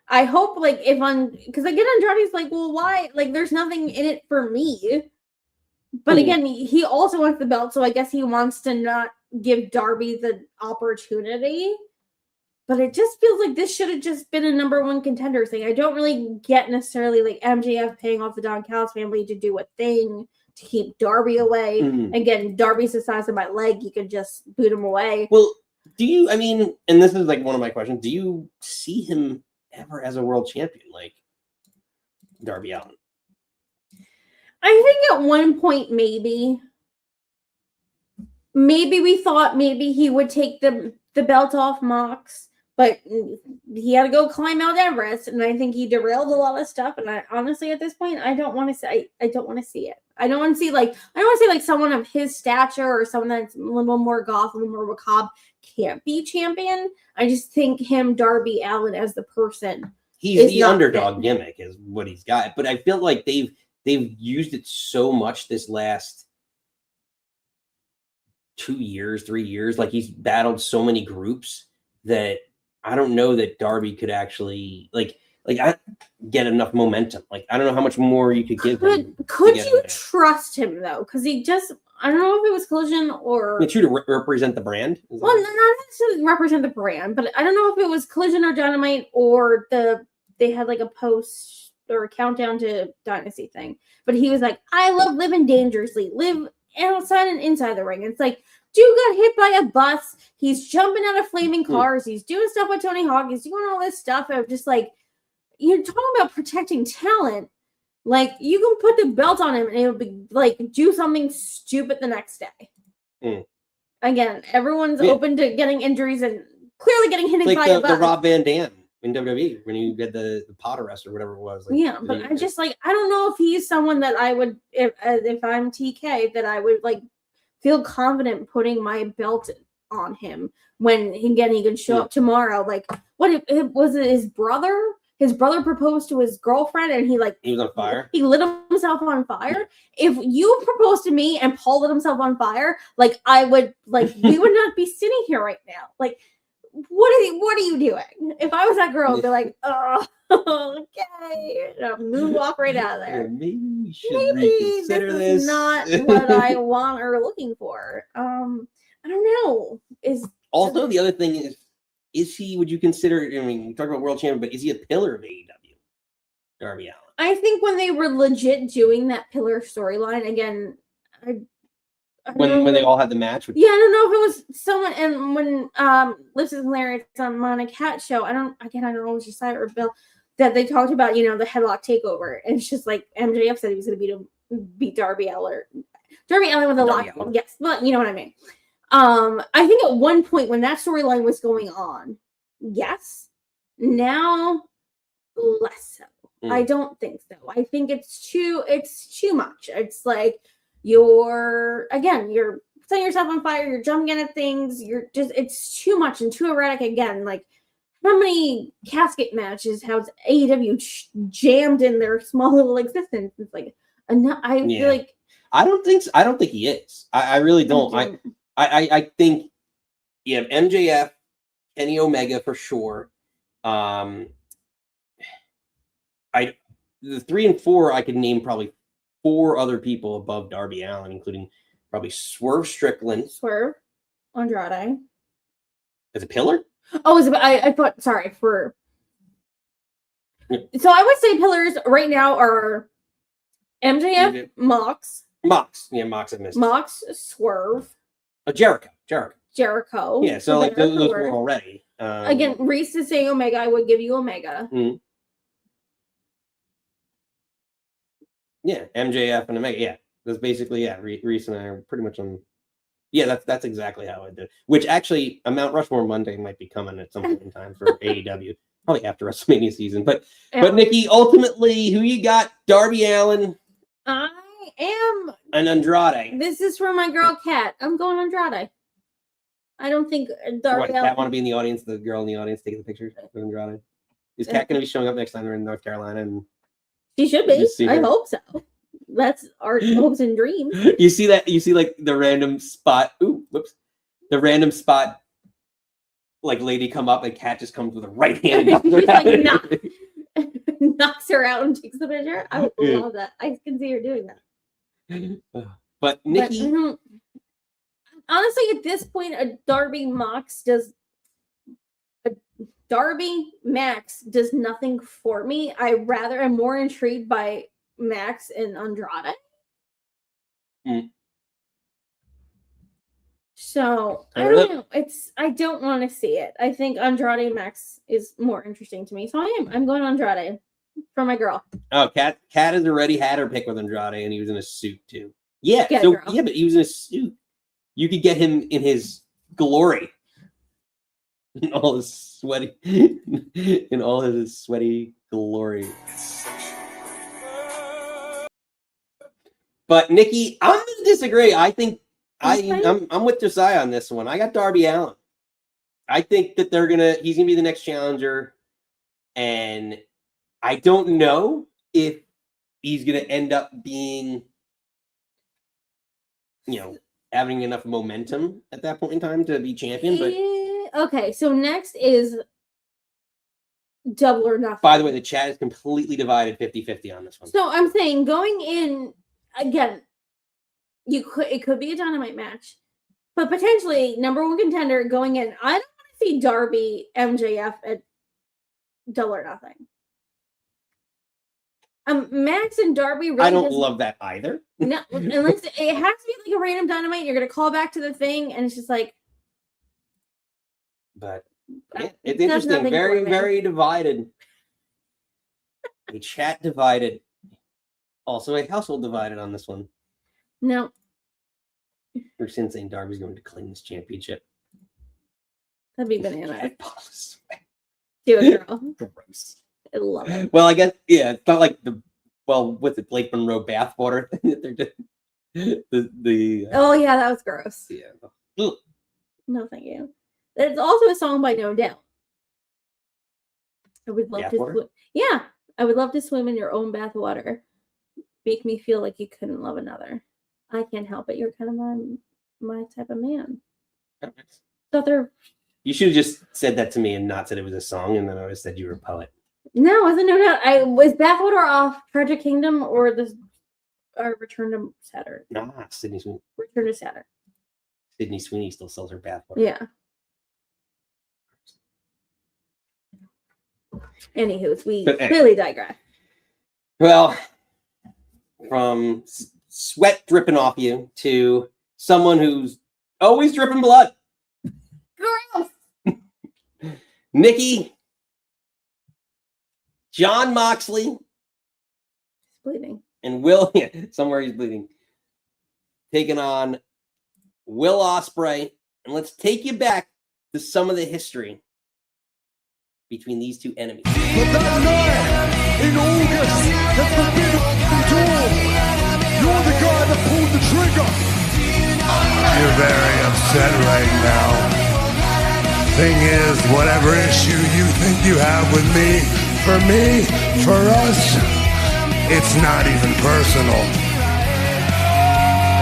I hope, because again, Andrade's well, why? There's nothing in it for me. But again, he also wants the belt, so I guess he wants to not give Darby the opportunity. But it just feels like this should have just been a number one contender thing. I don't really get necessarily MJF paying off the Don Callis family to do a thing to keep Darby away. Again, Darby's the size of my leg. You could just boot him away. Well, and this is one of my questions, do you see him ever as a world champion like Darby Allin? I think at one point, maybe we thought maybe he would take the belt off Mox, but he had to go climb Mount Everest, and I think he derailed a lot of stuff. And I honestly, at this point, I don't want to see. I don't want to see it. I don't want to see someone of his stature or someone that's a little more goth, a little more macabre can't be champion. I just think Darby Allin as the person, he's the underdog gimmick is what he's got. But I feel like they've used it so much this last 2 years, 3 years. He's battled so many groups that I don't know that Darby could actually I get enough momentum. I don't know how much more you could give him. Could you trust him though? Because he just I don't know if it was Collision or. It's true to represent the brand. Well, not necessarily represent the brand, but I don't know if it was Collision or Dynamite or they had like a post or a countdown to Dynasty thing. But he was like, I love living dangerously, live outside and inside the ring. It's like, dude got hit by a bus. He's jumping out of flaming cars. He's doing stuff with Tony Hawk. He's doing all this stuff. I'm just like, you're talking about protecting talent. Like, you can put the belt on him and it'll be like, do something stupid the next day. Again, everyone's open to getting injuries and clearly getting hit by a bus. The Rob Van Dam in WWE when you did the pot arrest or whatever it was. Like, yeah, but I'm just like, I don't know if he's someone that I would, if I'm TK, that I would like feel confident putting my belt on him when he can show up tomorrow. Like, what if was it his brother? His brother proposed to his girlfriend and he was on fire. He lit himself on fire. If you proposed to me and Paul lit himself on fire, like I would, like we would not be sitting here right now. Like, what are you doing? If I was that girl, I'd be like, oh, okay, moonwalk right out of there. Maybe we should Maybe reconsider this is not what I want or looking for. I don't know. Also the other thing is he? Would you consider? I mean, we talk about world champion, but is he a pillar of AEW? Darby Allin. I think when they were legit doing that pillar storyline again, when they all had the match. I don't know if it was someone. And when Lips is Hilarious on Monica Cat show, I don't know if it was Josiah or Bill that they talked about. You know, the headlock takeover, and it's just like MJF said he was going to beat Darby Allin. Darby Allin with a lock. Yes, but you know what I mean. I think at one point when that storyline was going on, yes. Now, less so. I don't think so. I think it's too much. It's like you're setting yourself on fire. You're jumping at things. It's too much and too erratic. Again, like how many casket matches has AEW jammed in their small little existence? It's like I feel like I don't think he is. I really don't. I think you have MJF, Kenny Omega for sure. The 3 and 4, I could name probably 4 other people above Darby Allin, including probably Swerve Strickland. Swerve, Andrade. As a pillar? Oh, I thought, sorry, for... So I would say pillars right now are MJF, Mox. Yeah, Mox I missed. Mox, Swerve. Jericho. Yeah, so like those were already. Again, Reese to say Omega, I would give you Omega. Mm-hmm. Yeah, MJF and Omega. Yeah, that's basically Reese and I are pretty much on. Yeah, that's exactly how I did. Which actually, a Mount Rushmore Monday might be coming at some point in time for AEW, probably after WrestleMania season. But Nikki, ultimately, who you got? Darby Allin. I am an Andrade. This is for my girl Kat. I'm going Andrade. I don't think Darby Allin. Kat want to be in the audience? The girl in the audience taking the pictures of Andrade. Is Kat going to be showing up next time they're in North Carolina? And she should be. I hope so. That's our hopes and dreams. You see that? You see like the random spot. Ooh, whoops! The random spot, like lady come up and Kat just comes with a right hand. Knocks her out and takes the picture. I would love that. I can see her doing that. But Nikki, honestly, at this point, a Darby Max does nothing for me. I'm more intrigued by Max and Andrade. So I don't know. I don't want to see it. I think Andrade Max is more interesting to me. So I'm going Andrade for my girl. Oh, Kat has already had her pick with Andrade, and he was in a suit too. Yeah, but he was in a suit. You could get him in his glory, in all his sweaty, glory. But Nikki, I'm going to disagree. I think I'm with Josiah on this one. I got Darby Allin. I think that he's gonna be the next challenger, and I don't know if he's gonna end up being, having enough momentum at that point in time to be champion. But okay, so next is Double or Nothing. By the way, the chat is completely divided 50-50 on this one. So I'm saying going in again, It could be a Dynamite match, but potentially number one contender going in. I don't want to see Darby MJF at Double or Nothing. Max and Darby really I don't love that either. No, unless it has to be like a random Dynamite. You're gonna call back to the thing, and it's just like. But yeah, it's interesting. Very, very divided. A chat divided. Also a household divided on this one. No. We're saying Darby's going to claim this championship. That'd be bananas. Do it, girl. Gross. I love it. Well, I guess, yeah, it's not like with the Blake Monroe bathwater thing that they're doing. Oh, yeah, that was gross. Yeah. Ugh. No, thank you. It's also a song by No Doubt. I would love to swim. Yeah, I would love to swim in your own bathwater. Make me feel like you couldn't love another. I can't help it. You're kind of my type of man. So you should have just said that to me and not said it was a song, and then I would have said you were a poet. No, wasn't No Doubt. Was Bathwater off Tragic Kingdom or Return to Saturn? Nah, Sydney Sweeney. Return to Saturn. Sydney Sweeney still sells her bathwater. Yeah. Anywho, we clearly digress. Well, from sweat dripping off you to someone who's always dripping blood. Gross. Nikki, John Moxley. He's bleeding. And somewhere he's bleeding. Taking on Will Ospreay. And let's take you back to some of the history between these two enemies. But that night in August, at the Forbidden Door, you're the guy that pulled the trigger. You're very upset right now. Thing is, whatever issue you think you have with me, for us, it's not even personal.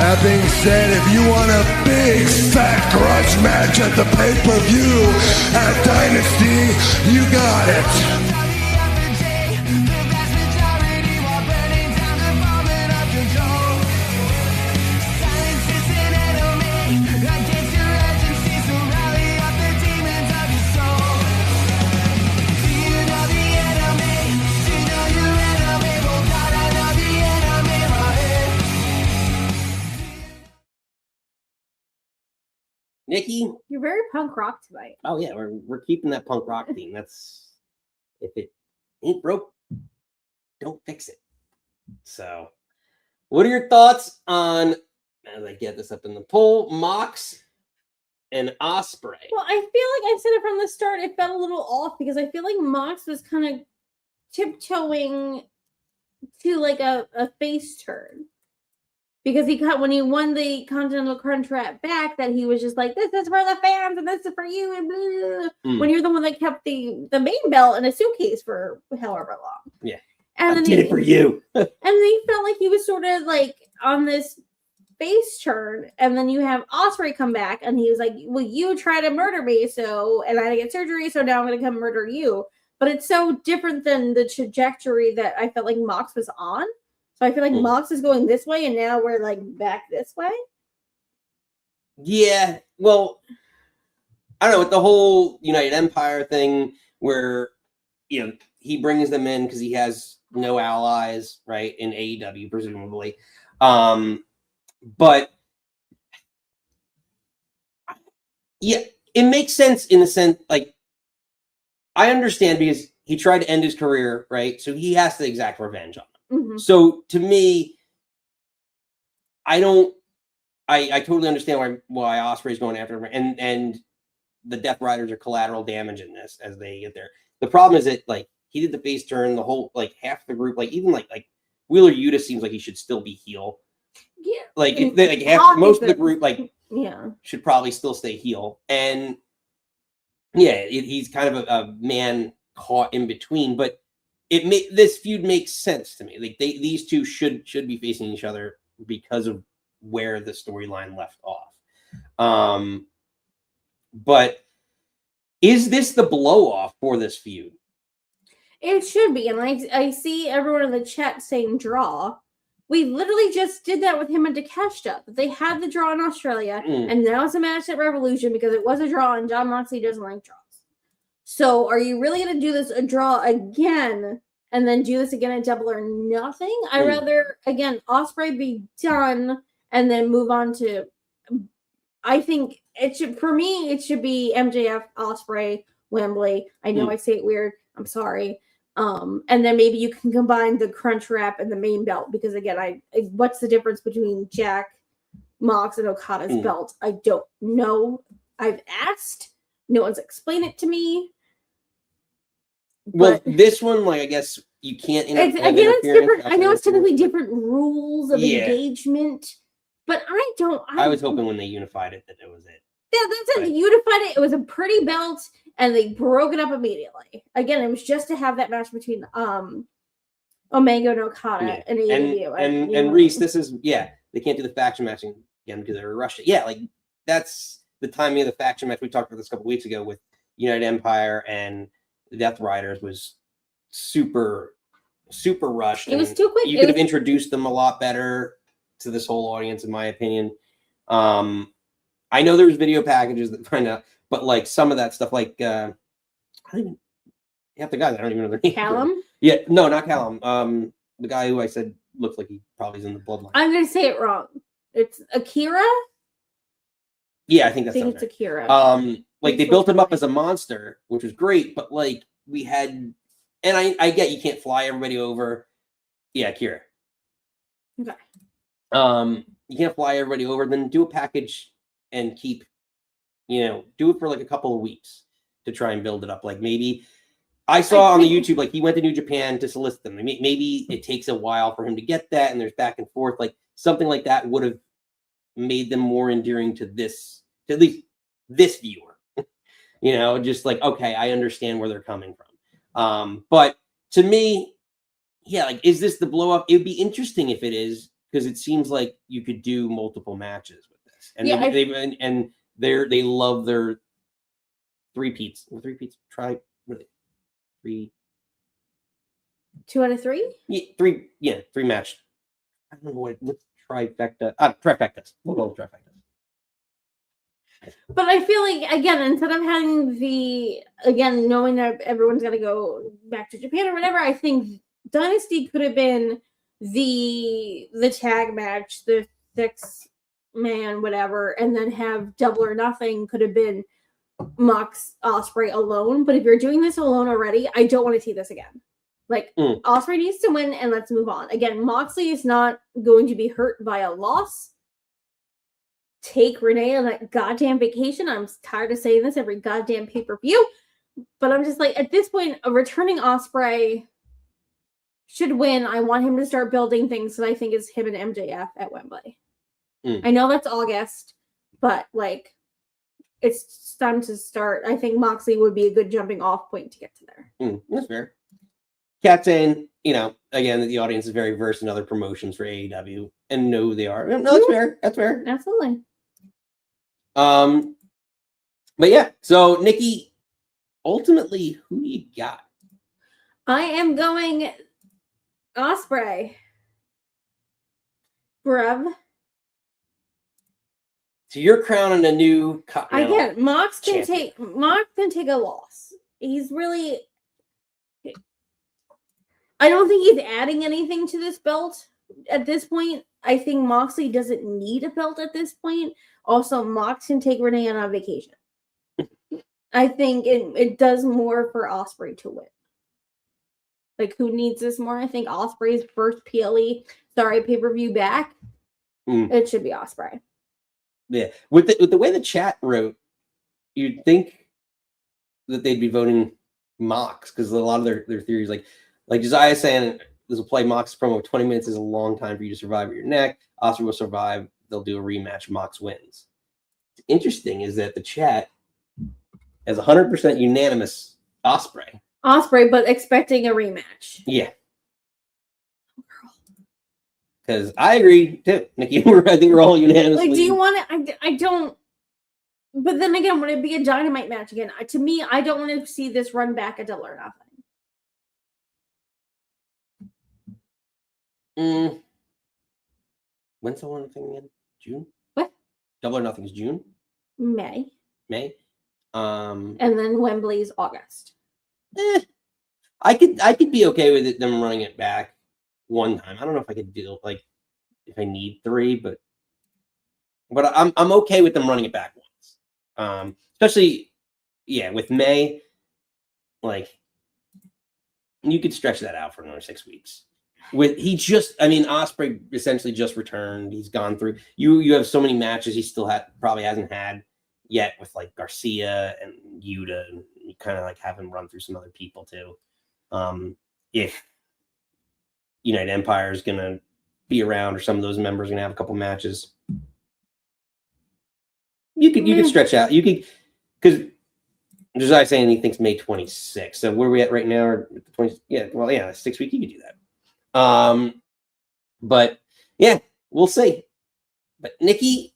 That being said, if you want a big fat grudge match at the pay-per-view at Dynasty, you got it. Nikki, you're very punk rock tonight. Oh yeah, we're keeping that punk rock theme. That's if it ain't broke, don't fix it. So, what are your thoughts on, as I get this up in the poll, Mox and Ospreay? Well, I feel like I said it from the start. It felt a little off because I feel like Mox was kind of tiptoeing to like a face turn. Because when he won the Continental contract back, that he was just like, this is for the fans and this is for you. And blah, blah. When you're the one that kept the main belt in a suitcase for however long. Yeah. And I did it for you. And they felt like he was sort of like on this face turn. And then you have Ospreay come back and he was like, well, you tried to murder me. And I had to get surgery. So now I'm going to come murder you. But it's so different than the trajectory that I felt like Mox was on. So I feel like Mox is going this way, and now we're like back this way. Yeah, well, I don't know, with the whole United Empire thing, where he brings them in because he has no allies, right, in AEW presumably. But yeah, it makes sense in the sense, like, I understand because he tried to end his career, right? So he has to exact revenge on him. Mm-hmm. So to me, I totally understand why Ospreay's going after him, and the Death Riders are collateral damage in this as they get there. The problem is that like he did the face turn, the whole like half the group, like even like Wheeler Yuta seems like he should still be heel. Yeah, like most of the group should probably still stay heel, and yeah, he's kind of a man caught in between, but. This feud makes sense to me. Like these two should be facing each other because of where the storyline left off. But is this the blow off for this feud? It should be, and I see everyone in the chat saying draw. We literally just did that with him and Takeshita. They had the draw in Australia, and now it's a match at Revolution because it was a draw, and John Moxley doesn't like draws. So are you really going to do this a draw again and then do this again at Double or Nothing? I'd rather, again, Ospreay be done and then move on to... I think it should, for me, it should be MJF, Ospreay, Wembley. I know I say it weird. I'm sorry. And then maybe you can combine the crunch wrap and the main belt because again, what's the difference between Jack, Mox, and Okada's belt? I don't know. I've asked. No one's explained it to me. Well, this one, like I guess you can't. It's different. I know it's typically different rules of engagement, but I was hoping when they unified it that it was it. Yeah, that's it. They unified it. It was a pretty belt, and they broke it up immediately. Again, it was just to have that match between Omega and Okada and AEW. And Reese, this is they can't do the faction matching again because they were rushed it. Yeah, like that's the timing of the faction match. We talked about this a couple weeks ago with United Empire and the Death Riders was super rushed. It was too quick. You could have introduced them a lot better to this whole audience, in my opinion. I know there's video packages that find out, but like some of that stuff, like I don't even half the guys I don't even know their name. Callum? Yeah, no, not Callum. The guy who I said looks like he probably is in the bloodline. I'm gonna say it wrong. It's Akira. Yeah, I think that's it's Akira. Like they built him up as a monster, which was great, but like we had, and I get you can't fly everybody over. Yeah, Akira. Okay. You can't fly everybody over. Then do a package and keep, do it for like a couple of weeks to try and build it up. Like maybe I saw on the YouTube, like he went to New Japan to solicit them. Maybe it takes a while for him to get that, and there's back and forth. Like something like that would have made them more endearing to at least this viewer. Just like, okay, I understand where they're coming from. But to me, like, is this the blow up? It would be interesting if it is, because it seems like you could do multiple matches with this, and they love their three-peats. Try what are they? 3. 2 out of 3. Yeah, 3. Yeah, 3 match. I don't know what's trifecta. Trifectas. We'll go with trifectas. But I feel like, again, instead of having knowing that everyone's got to go back to Japan or whatever, I think Dynasty could have been the tag match, the 6-man, whatever, and then have Double or Nothing could have been Mox Ospreay alone. But if you're doing this alone already, I don't want to see this again. Like, Ospreay needs to win, and let's move on. Again, Moxley is not going to be hurt by a loss. Take Renee on that goddamn vacation. I'm tired of saying this every goddamn pay-per-view. But I'm just like, at this point, a returning Ospreay should win. I want him to start building things that I think is him and MJF at Wembley. I know that's August, but like, it's time to start. I think Moxley would be a good jumping off point to get to there. That's fair. Kat saying, again, that the audience is very versed in other promotions for AEW and know who they are. No, that's fair. That's fair. Absolutely. But yeah, so Nikki, ultimately, who do you got? I am going Ospreay. Bruv. So you're crowning a new Again, Mox can take a loss. He's really, I don't think he's adding anything to this belt at this point. I think Moxley doesn't need a belt at this point. Also, Mox can take Renee on vacation. I think it does more for Ospreay to win. Like, who needs this more? I think Ospreay's first pay-per-view back. It should be Ospreay. Yeah, with the way the chat wrote, you'd think that they'd be voting Mox because a lot of their theories, like Josiah saying, this will play Mox promo. 20 minutes is a long time for you to survive at your neck. Ospreay will survive. They'll do a rematch. Mox wins. What's interesting is that the chat has 100% unanimous Ospreay. Ospreay, but expecting a rematch. Yeah. Because I agree too, Nikki. I think we're all unanimous. Like, do you want it? I don't. But then again, would it be a Dynamite match again? To me, I don't want to see this run back a Double or Nothing. When's Double or Nothing again? June? What? Double or Nothing is June? May. And then Wembley's August. I could be okay with them running it back one time. I don't know if I could do like if I need 3, but I'm okay with them running it back once. Especially with May, like you could stretch that out for another 6 weeks. Ospreay essentially just returned. He's gone through. You have so many matches he still probably hasn't had yet with like Garcia and Yuta, and you kind of like have him run through some other people too. If United Empire is gonna be around, or some of those members are gonna have a couple matches, you could stretch out. You could, because Josiah's saying he thinks May 26th. So where are we at right now? Or 20? Yeah, well, 6 weeks. You could do that. But yeah, we'll see. But Nikki,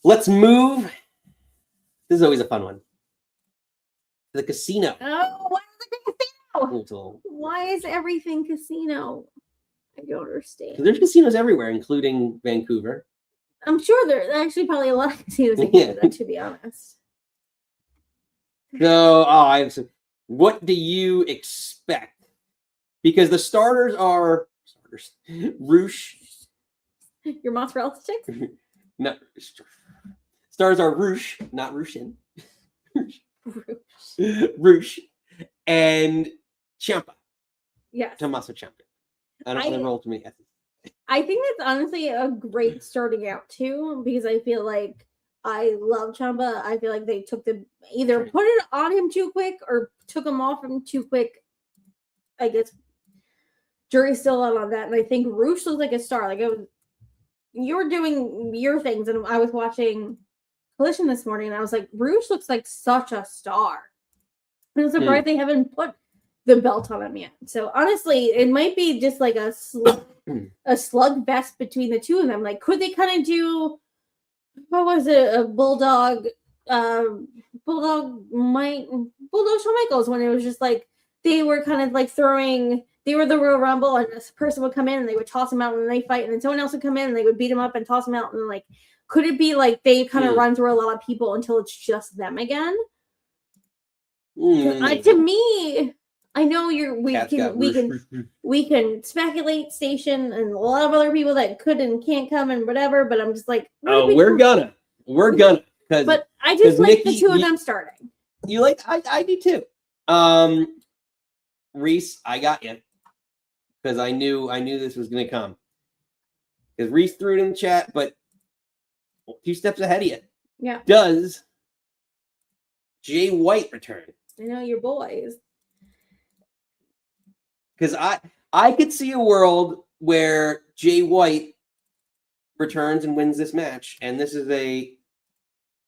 let's move. This is always a fun one. The casino. Oh, why is it casino? Little, Why is everything casino? I don't understand. there's casinos everywhere, including Vancouver. I'm sure there's actually probably a lot of casinos in Canada, to be honest. So, what do you expect? Because the starters are Roosh. Your mozzarella sticks? Not stars are Roosh, not Rushin. Roosh and Ciampa. Yes. Tommaso Ciampa. I don't know roll to me. I think that's honestly a great starting out too, because I feel like I love Ciampa. I feel like they took either put it on him too quick or took him off him too quick. I guess jury's still out on that. And I think Roosh looks like a star. Like you were doing your things, and I was watching Collision this morning, and I was like, Roosh looks like such a star. I'm surprised they haven't put the belt on him yet. So honestly, it might be just like a slugfest between the two of them. Like, could they kind of do, what was it, a Bulldog Shawn Michaels, when it was just like they were kind of like they were the Royal Rumble, and this person would come in and they would toss him out and then they fight, and then someone else would come in and they would beat him up and toss him out, and like, could it be like they kind of run through a lot of people until it's just them again? To me, I know we can speculate Station and a lot of other people that could and can't come and whatever, but I'm just like, we're gonna. But I just like Nikki, the two of them starting. You like? I do too. Reese, I got you, because I knew this was gonna come. Because Reese threw it in the chat, but 2 steps ahead of you. Yeah. Does Jay White return? I know your boys. Because I could see a world where Jay White returns and wins this match, and this is a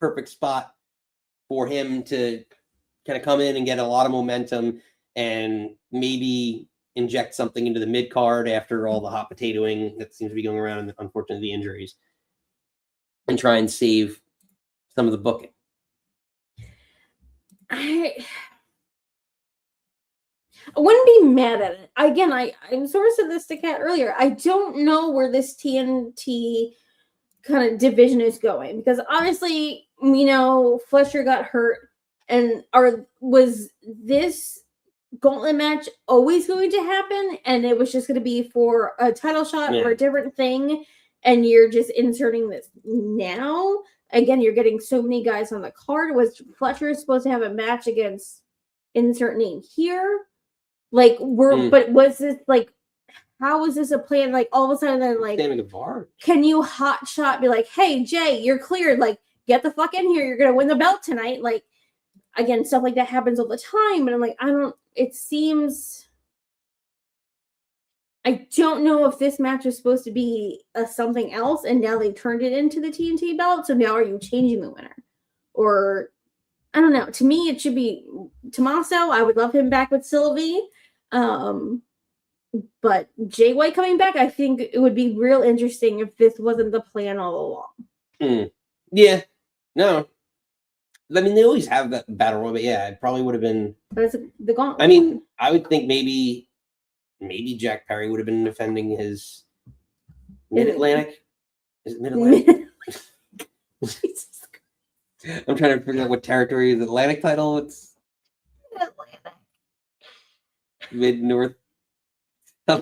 perfect spot for him to kind of come in and get a lot of momentum and maybe inject something into the mid card after all the hot potatoing that seems to be going around, and unfortunately the injuries, and try and save some of the booking. I wouldn't be mad at it. Again, I sort of said this to Kat earlier. I don't know where this TNT kind of division is going, because obviously, Fletcher got hurt, and was this gauntlet match always going to happen, and it was just going to be for a title shot or a different thing, and you're just inserting this now? Again, you're getting so many guys on the card. Was Fletcher supposed to have a match against insert name here? Like, but was this like, how was this a plan? Like, all of a sudden, then, like, can you hot shot be like, hey, Jay, you're cleared. Like, get the fuck in here. You're going to win the belt tonight. Like, again, stuff like that happens all the time. But I'm like, I don't know if this match was supposed to be something else, and now they've turned it into the TNT belt. So now are you changing the winner? Or, I don't know. To me, it should be Tommaso. I would love him back with Sylvie. But Jay White coming back, I think it would be real interesting if this wasn't the plan all along. Yeah. No. I mean, they always have that battle royal, but yeah, it probably would have been. But it's the gauntlet. I mean, I would think maybe Jack Perry would have been defending his Mid-Atlantic? Is it Mid-Atlantic? Jesus I'm trying to figure out what territory is the Atlantic title. It's Atlantic. Mid-North.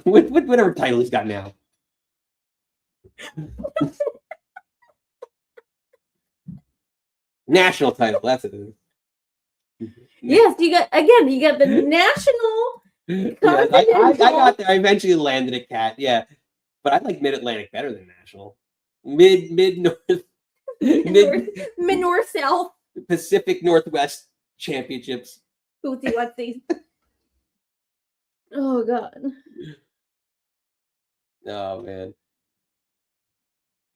Whatever title he's got now. National title. That's it. Yes, you got the national. Yeah, I got there. I eventually landed a cat. Yeah, but I like Mid-Atlantic better than National. Mid-North. North South. Pacific Northwest Championships. Whoopsie. Oh God. Oh man.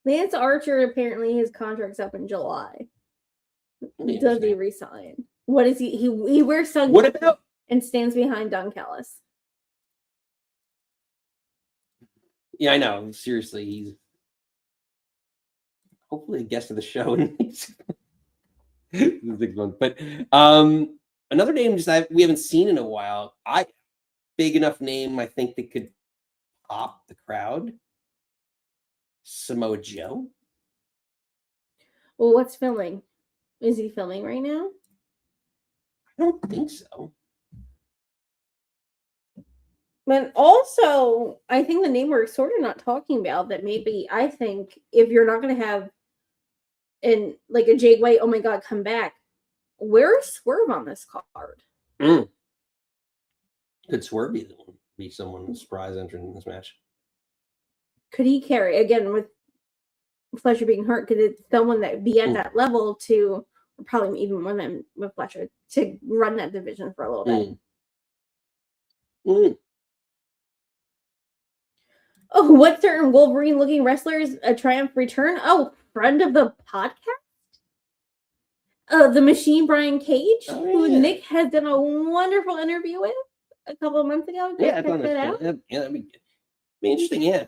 Lance Archer, apparently his contract's up in July. Does he resign? What is he? He wears sunglasses. What about? And stands behind Don Callis. Yeah, I know. Seriously, he's hopefully a guest of the show in the next month. But another name we haven't seen in a while. Big enough name, I think, that could pop the crowd. Samoa Joe. Well, what's filming? Is he filming right now? I don't think so. But also, I think the name we're sort of not talking about that maybe I think if you're not going to have a Jay White, oh my God, come back, where's Swerve on this card? Could Swerve be someone surprise entrant in this match? Could he carry, again, with Fletcher being hurt, could it someone that be at that level to, probably even more than with Fletcher, to run that division for a little bit? Oh, what certain Wolverine-looking wrestlers a triumph return? Oh, friend of the podcast? The Machine Brian Cage, who Nick has done a wonderful interview with a couple of months ago. Yeah, check that out. Yeah, that'd be interesting. Yeah,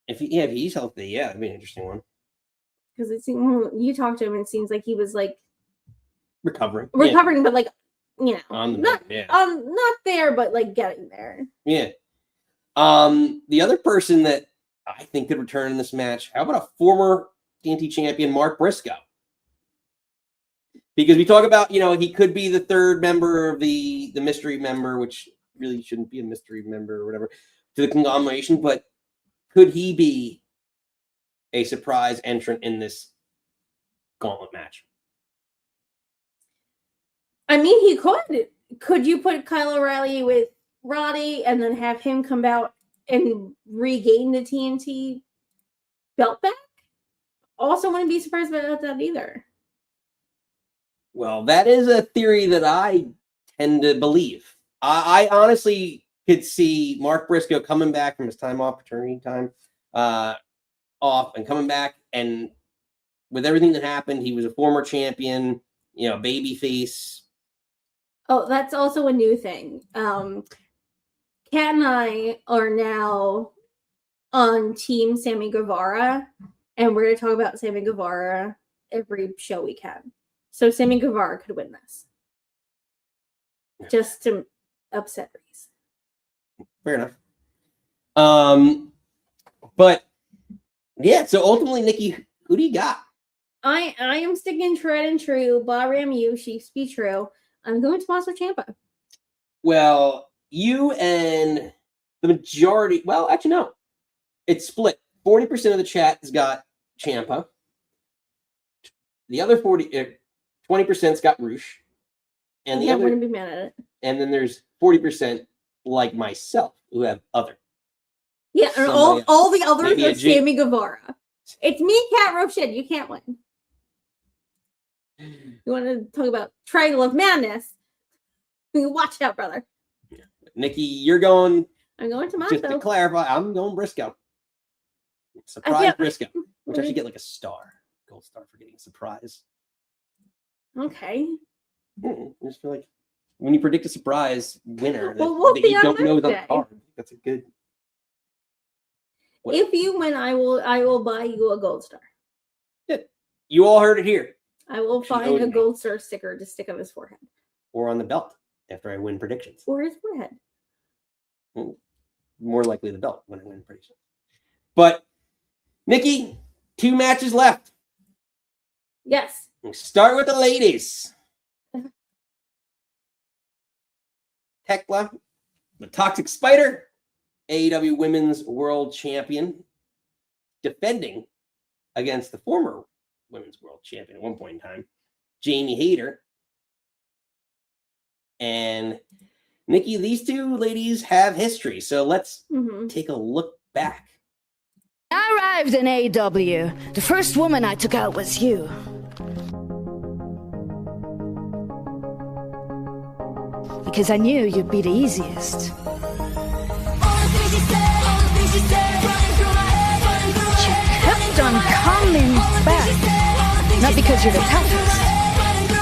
if he's healthy, yeah, it'd be an interesting one. Because it seems you talked to him, and it seems like he was like recovering, but like not there, but like getting there. Yeah. The other person that I think could return in this match, how about a former TNT champion, Mark Briscoe? Because we talk about, he could be the third member of the mystery member, which really shouldn't be a mystery member or whatever, to the conglomeration, but could he be a surprise entrant in this gauntlet match? I mean, he could. Could you put Kyle O'Reilly with Roddy and then have him come out and regain the TNT belt back? Also wouldn't be surprised about that either. Well, that is a theory that I tend to believe. I honestly could see Mark Briscoe coming back from his time off, paternity time off, and coming back, and with everything that happened, he was a former champion, babyface. Oh, that's also a new thing. Kat and I are now on Team Sammy Guevara, and we're going to talk about Sammy Guevara every show we can. So Sammy Guevara could win this. Just to upset Reese. Fair enough. But yeah, so ultimately, Nikki, who do you got? I am sticking tried and true. Bahram you, Chiefs be true. I'm going to Tommaso Ciampa. Well, you and the majority, well, actually, no. It's split. 40% of the chat has got Ciampa. The other 20%'s got Roosh. And the other wouldn't be mad at it. And then there's 40% like myself who have other. Yeah, and all the others are Sammy Guevara. It's me, Kat Roshan. You can't win. You want to talk about Triangle of Madness? Watch out, brother. Nikki, you're going. I'm going to Just to clarify, I'm going Briscoe. Surprise Briscoe. Which I should get like a star. Gold star for getting a surprise. Okay. I just feel like when you predict a surprise winner that you don't know the card, that's a good. If you win, I will buy you a gold star. Yeah. You all heard it here. I will find a gold star sticker to stick on his forehead. Or on the belt after I win predictions. Or his forehead. More likely the belt when I win predictions. But Nikki, 2 matches left. Yes. We'll start with the ladies. Thekla, the Toxic Spider, AEW Women's World Champion, defending against the former Women's World Champion at one point in time, Jamie Hayter. And Nikki, these 2 ladies have history. So let's take a look back. I arrived in AEW. The first woman I took out was you. Because I knew you'd be the easiest. You kept on coming back. Not because you're the toughest,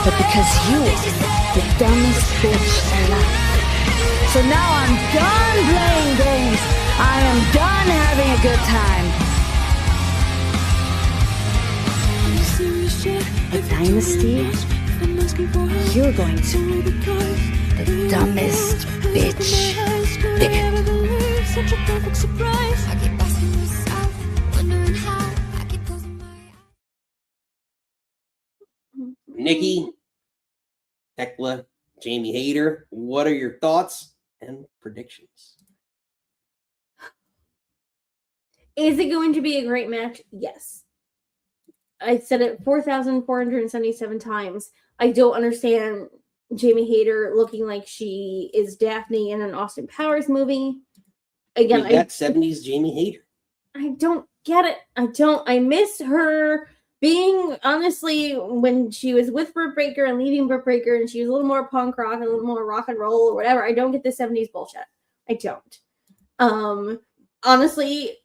but because you are the dumbest bitch alive. So now I'm done playing games. I am done having a good time. A dynasty? You're going to be the dumbest bitch there. Nikki, Thekla, Jamie Hayter, what are your thoughts and predictions? Is it going to be a great match? Yes. I said it 4,477 times. I don't understand Jamie Hayter looking like she is Daphne in an Austin Powers movie. Again, that 70s Jamie Hayter. I don't get it. I miss her being, honestly, when she was with Britt Baker and leaving Britt Baker, and she was a little more punk rock and a little more rock and roll or whatever. I don't get the 70s bullshit. I don't. Honestly,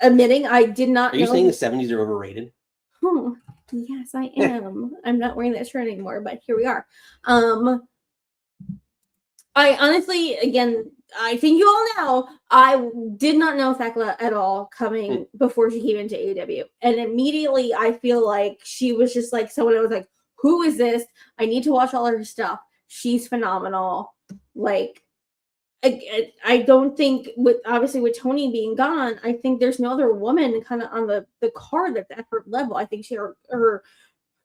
admitting I did not know. Are you saying the 70s are overrated? Oh, yes, I am. I'm not wearing that shirt anymore, but here we are. I honestly, again, I think you all know, I did not know Thekla at all coming before she came into AEW. And immediately I feel like she was just like someone that was like, who is this? I need to watch all her stuff. She's phenomenal. Like, I don't think, with Tony being gone, I think there's no other woman kind of on the card that's at her level. I think her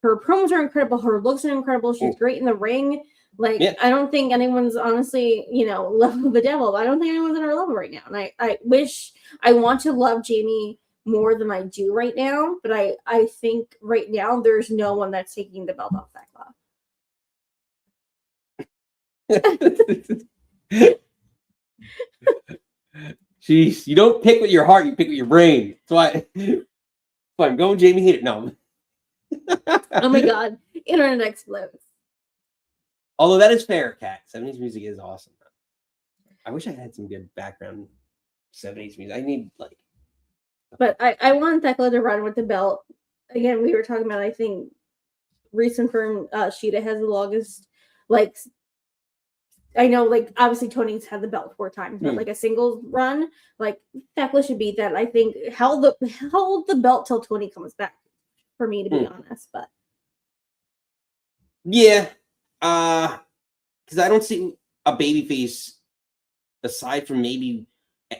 promos are incredible. Her looks are incredible. She's great in the ring. Like, yeah. I don't think anyone's honestly, level of the devil. I don't think anyone's on her level right now. And I want to love Jamie more than I do right now. But I think right now there's no one that's taking the belt off Thekla. Jeez, you don't pick with your heart, you pick with your brain. That's why I'm going Jamie Hayter. No. Oh my god. Internet explodes. Although that is fair, Kat. 70s music is awesome. I wish I had some good background 70s music. I need But I want Thekla to run with the belt. Again, we were talking about, I think, recent firm Sheeta has the longest, I know, obviously Tony's had the belt 4 times, but a singles run, Thekla should beat that. I think held the belt till Tony comes back, for me to be honest. But yeah, because I don't see a babyface aside from maybe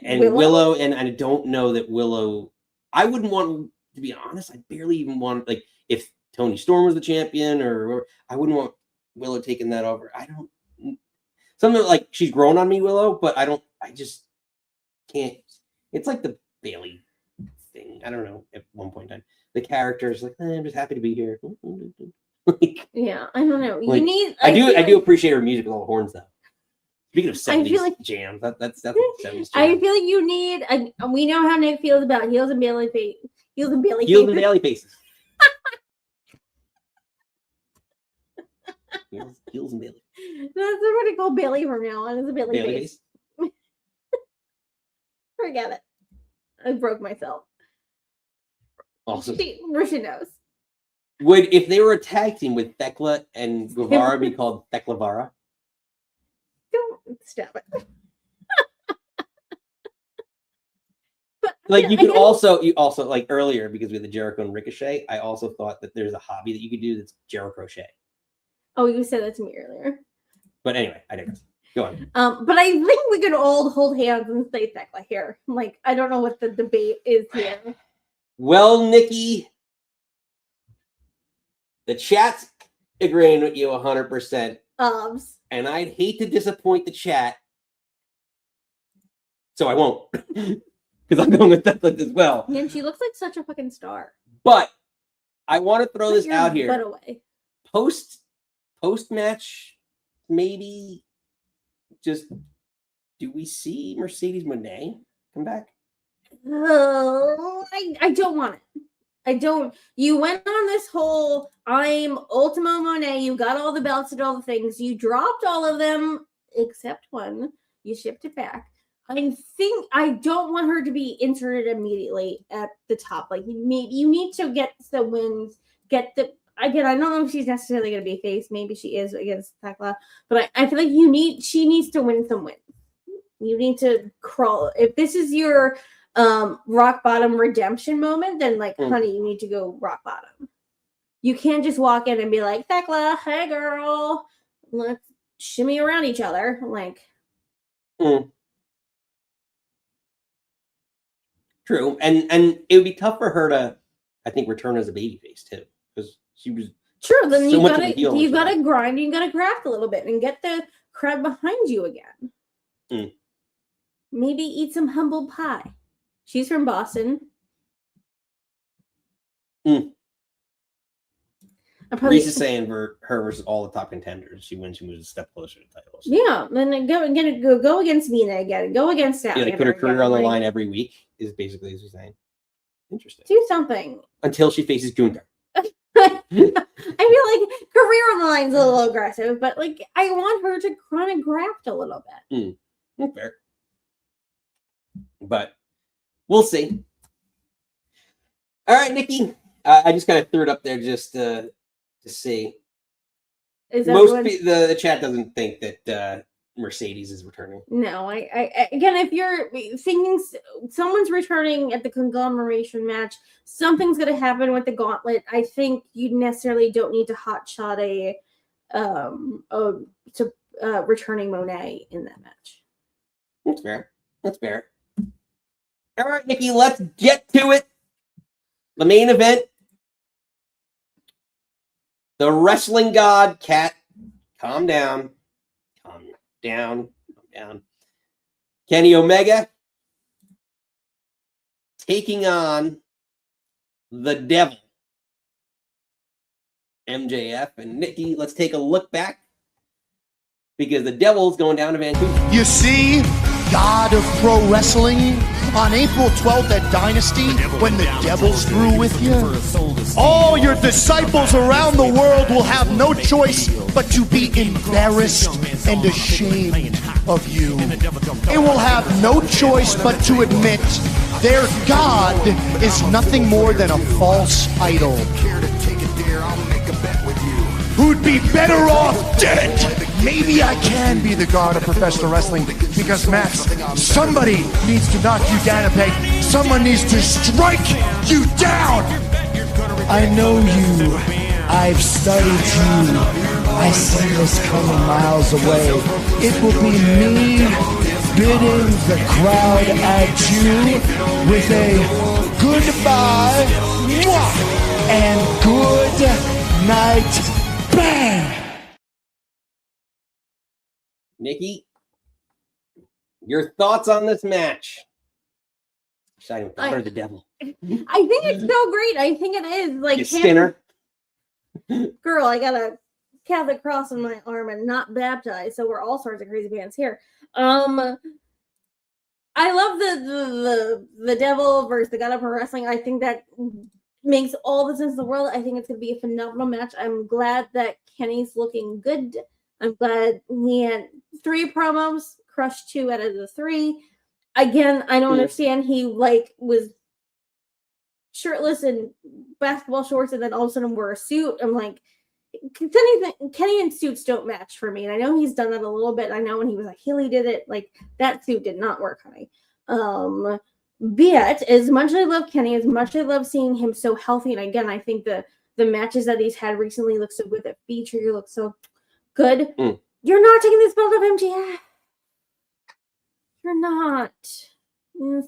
Willow, and I don't know that Willow. I wouldn't want, to be honest. I barely even want, if Tony Storm was the champion, or I wouldn't want Willow taking that over. I don't. Something she's grown on me, Willow, but I just can't. It's like the Bailey thing. I don't know. At one point in time, the character's I'm just happy to be here. Yeah, I don't know. You need. I do appreciate her music with all the horns, though. Speaking of 70s jams, that's 70s jam. I feel like you need. We know how Nick feels about heels and Bailey faces. Heels and Bailey faces. Heels and Bailey. That's what I call Bailey from now on. It's a Bailey face. Forget it. I broke myself. Awesome. She knows. Would, if they were a tag team, with Thekla and Guevara, be called Theklavara? Don't stop it. But you also earlier, because we had the Jericho and Ricochet, I also thought that there's a hobby that you could do that's Jericho crochet. Oh, you said that to me earlier. But anyway, I digress. Go on. But I think we could all hold hands and say Thekla here. I don't know what the debate is here. Well, Nikki, the chat's agreeing with you 100%. And I'd hate to disappoint the chat, so I won't. Because I'm going with Thekla as well. And she looks like such a fucking star. But I want to throw Put this your out here. butt away. Post-match, maybe just do we see Mercedes Moné come back? I don't want it. I don't. You went on this whole I'm Ultimo Moné. You got all the belts and all the things. You dropped all of them except one. You shipped it back. I don't want her to be inserted immediately at the top. Like you need to get the wins. Again, I don't know if she's necessarily going to be face. Maybe she is against Thekla, but I feel like she needs to win some wins. You need to crawl. If this is your rock bottom redemption moment, then honey, you need to go rock bottom. You can't just walk in and be like, Thekla, hey girl, let's shimmy around each other. True, and it would be tough for her to, I think, return as a babyface too, because she was true. Then so you gotta grind, you gotta graft a little bit, and get the crowd behind you again. Maybe eat some humble pie. She's from Boston. Reese is saying for her versus all the top contenders, she moves a step closer to titles. Yeah, then go against Mina again. Go against that. Yeah, put her career on the line every week is basically what she's saying. Interesting. Do something until she faces Gunther. I feel like career on the line's a little aggressive, but I want her to kind of graft a little bit. Fair. But we'll see. All right, Nikki. I just kind of threw it up there just to see. The chat doesn't think that Mercedes is returning. No, I again, if you're thinking someone's returning at the conglomeration match, something's going to happen with the gauntlet. I think you necessarily don't need to hotshot returning Moné in that match. That's fair. That's fair. All right, Nikki, let's get to it. The main event. The wrestling god, Cat. Calm down. Calm down. Calm down. Kenny Omega taking on the devil, MJF. And Nikki, let's take a look back because the devil's going down to Vancouver. You see, God of Pro Wrestling, on April 12th at Dynasty, when the devil's through with you, all your disciples around the world will have no choice but to be embarrassed and ashamed of you. They will have no choice but to admit their God is nothing more than a false idol. Who'd be better off dead? Maybe I can be the god of professional wrestling because, Max, somebody needs to knock you down a peg. Someone needs to strike you down. I know you. I've studied you. I see this coming miles away. It will be me bidding the crowd at you with a goodbye and good night. Bang! Nikki, your thoughts on this match? Shining daughter of the devil. I think it's so great. I think it is you spinner. Girl, I got a Catholic cross on my arm and not baptized, so we're all sorts of crazy pants here. I love the devil versus the god of pro wrestling. I think that makes all the sense in the world. I think it's going to be a phenomenal match. I'm glad that Kenny's looking good. I'm glad he had 3 promos, crushed 2 out of the 3. Again, I don't understand. He was shirtless and basketball shorts, and then all of a sudden wore a suit. I'm like, Kenny and suits don't match for me. And I know he's done that a little bit. I know when he was a heel, he did it. That suit did not work, honey. But as much as I love Kenny, as much as I love seeing him so healthy, and again, I think the matches that he's had recently look so good. That feature looks so good. You're not taking this belt of MJF. You're not.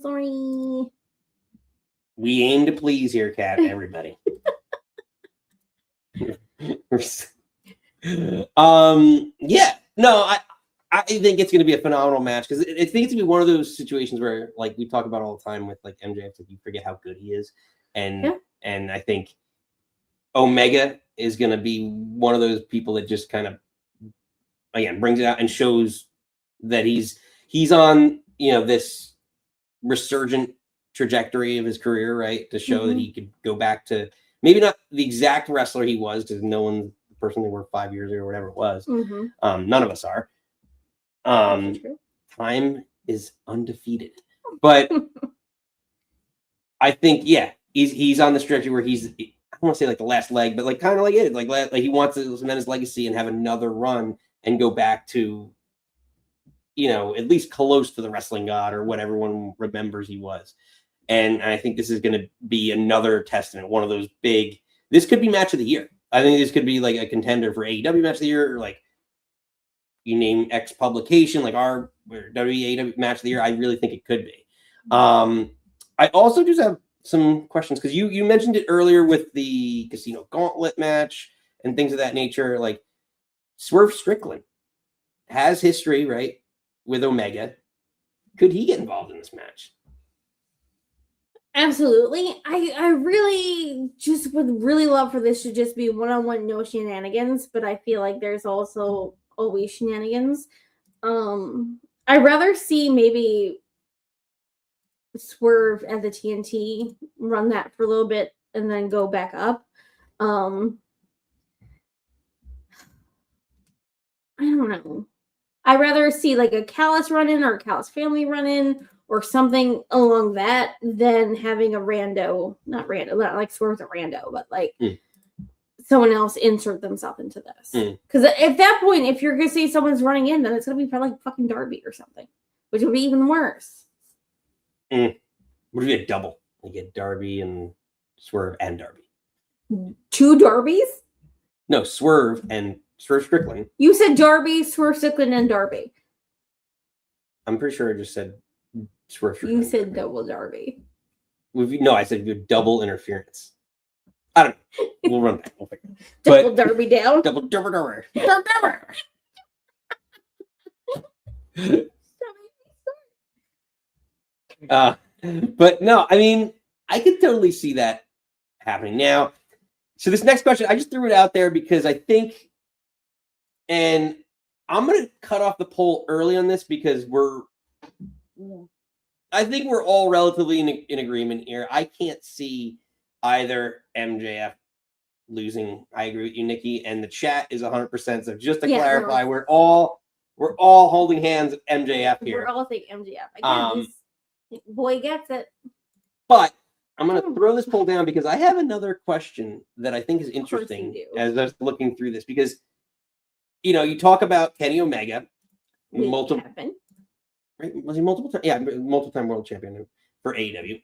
Sorry. We aim to please here, Kat, everybody. Yeah. No, I think it's going to be a phenomenal match because I think it's going to be one of those situations where, like, we talk about all the time with like MJF, like you forget how good he is, and I think Omega is going to be one of those people that just kind of, again, brings it out and shows that he's on, you know, this resurgent trajectory of his career, right? To show that he could go back to maybe not the exact wrestler he was, because no one, the person they were 5 years ago or whatever it was. None of us are. Time is undefeated, but I think he's on this trajectory where he's, I don't want to say like the last leg, but like kind of like it, like he wants to cement his legacy and have another run and go back to, you know, at least close to the wrestling god or what everyone remembers he was. And I think this is going to be another testament, one of those big. This could be match of the year. I think this could be like a contender for AEW match of the year, or like you name X publication, like our AEW match of the year. I really think it could be. I also just have some questions because you mentioned it earlier with the Casino Gauntlet match and things of that nature. Like Swerve Strickland has history, right, with Omega. Could he get involved in this match? Absolutely. I really just would really love for this to just be one-on-one, no shenanigans, but I feel like there's also always shenanigans. I'd rather see maybe Swerve at the TNT, run that for a little bit, and then go back up. I don't know. I'd rather see like a Callis run in or a Callis family run in or something along that than having a not like Swerve's a rando, but like someone else insert themselves into this. Because at that point, if you're going to say someone's running in, then it's going to be probably like fucking Darby or something, which would be even worse. Would it be a double? Like get Darby and Swerve and Darby. 2 Darbys? No, Swerve and Swerve Strickland. You said Darby, Swerve Strickland, and Darby. I'm pretty sure I just said Swerve Strickland. You said double Darby. No, I said good double interference. I don't know. We'll run back. We'll figure it out. Double Darby down. Double Darby. But no, I mean, I could totally see that happening now. So this next question, I just threw it out there because I think, and I'm going to cut off the poll early on this because I think we're all relatively in agreement here. I can't see either MJF losing. I agree with you, Nikki, and the chat is 100%. So just to clarify, we're all holding hands with MJF here. We're all thinking MJF. Again, boy gets it. But I'm going to throw this poll down because I have another question that I think is interesting as I was looking through this. Because, you know, you talk about Kenny Omega. Multiple, right? Was he multiple time? Yeah, multiple time world champion for AEW.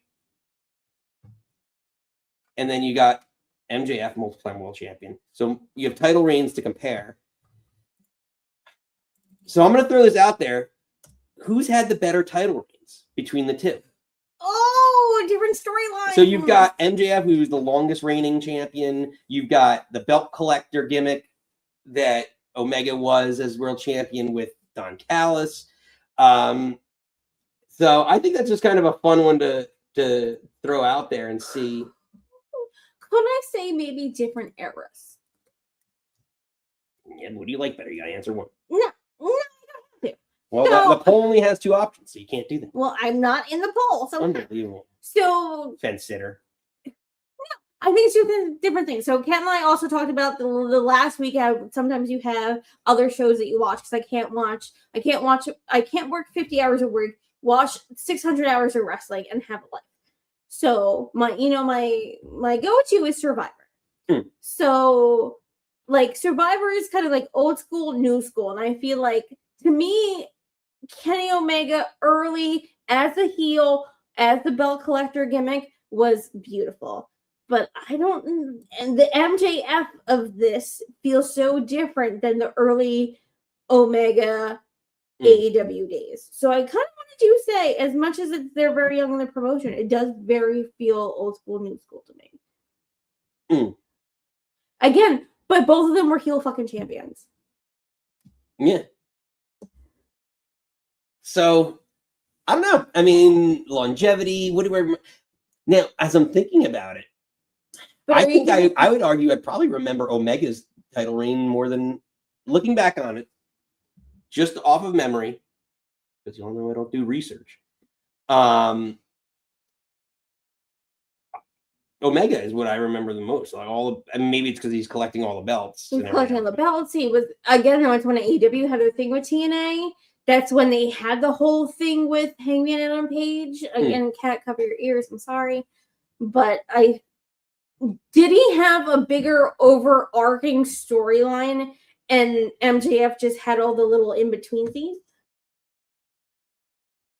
And then you got MJF, multiple time world champion. So you have title reigns to compare. So I'm going to throw this out there. Who's had the better title reigns between the two? Oh, a different storyline. So you've got MJF, who's the longest reigning champion. You've got the belt collector gimmick that Omega was as world champion with Don Callis. So I think that's just kind of a fun one to throw out there and see. Could I say maybe different eras? Yeah, what do you like better? You got to answer one. No, I don't have to. Well, the poll only has 2 options, so you can't do that. Well, I'm not in the poll, so unbelievable. So fence sitter. No, I think it's 2 different things. So Ken and I also talked about the last week. Sometimes you have other shows that you watch because I can't work 50 hours of work, watch 600 hours of wrestling, and have a life. So my go-to is Survivor. So like Survivor is kind of like old school, new school, and I feel like to me, Kenny Omega early as the heel, as the belt collector gimmick was beautiful. But and the MJF of this feels so different than the early Omega AEW days. So I kind of wanted to say, as much as they're very young in the promotion, it does very feel old school, new school to me. Again, but both of them were heel fucking champions. Yeah. So, I don't know. I mean, longevity, what do I... Now, as I'm thinking about it, But I think I would argue I'd probably remember Omega's title reign more than... Looking back on it, just off of memory, because you all know I don't do research. Omega is what I remember the most. Like maybe it's because he's collecting all the belts. He's collecting all the belts. He was, again, I went to when AEW had their thing with TNA. That's when they had the whole thing with Hangman and on Page. Again, Cat, cover your ears. I'm sorry. But did he have a bigger overarching storyline and MJF just had all the little in-between things?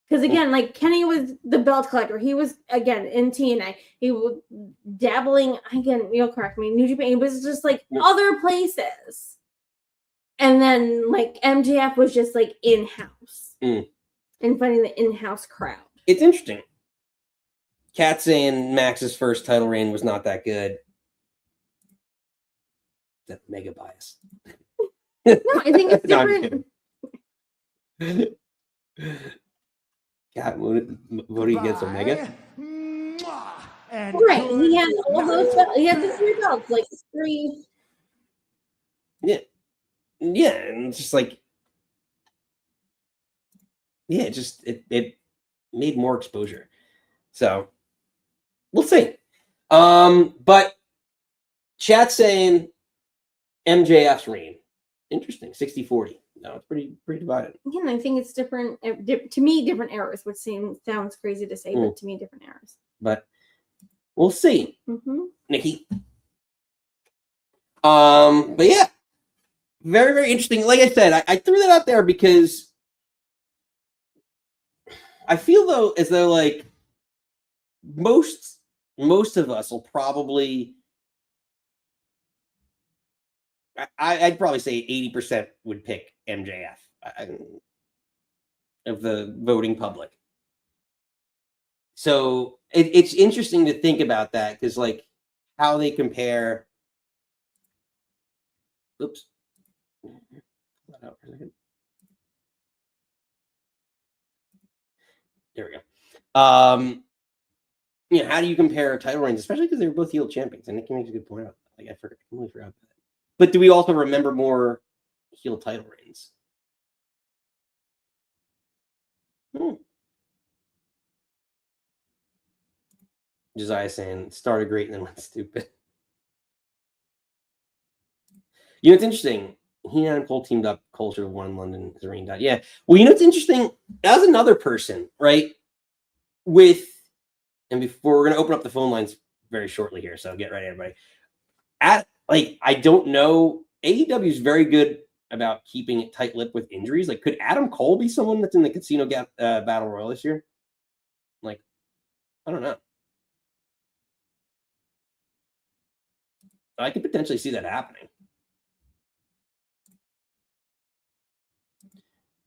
Because again, like Kenny was the belt collector. He was, again, in TNA. He was dabbling, again, you'll correct me, New Japan. He was just like other places. And then like MJF was just like in-house. And finding the in-house crowd. It's interesting. Kat saying Max's first title reign was not that good. That's mega bias. No, I think it's different. God, voting against Omega? Right. He had all those, he had the 3 belts, like 3. Yeah. Yeah, and it's just like, yeah, it made more exposure. So we'll see. But chat saying MJF's reign. Interesting. 60-40. No, it's pretty divided. Again, I think it's different to me, different eras, which sounds crazy to say, but to me, different eras. But we'll see. Nikki. But yeah. Very, very interesting. Like I said, I threw that out there because I feel though as though like most of us will probably, I'd probably say 80% would pick MJF of the voting public. So it's interesting to think about that because like how they compare. Oops. There we go. How do you compare title reigns, especially because they were both heel champions? And Nikki makes a good point about that. Like I completely forgot about that. But do we also remember more heel title reigns? Josiah saying started great and then went stupid. You know, it's interesting. He and Cole teamed up. Cole should have won London. His reign died. Yeah. Well, you know, it's interesting. That was another person, right? And before we're going to open up the phone lines very shortly here. So get ready, everybody. I don't know. AEW is very good about keeping it tight-lipped with injuries. Like, could Adam Cole be someone that's in the Casino Battle Royal this year? Like, I don't know. I could potentially see that happening.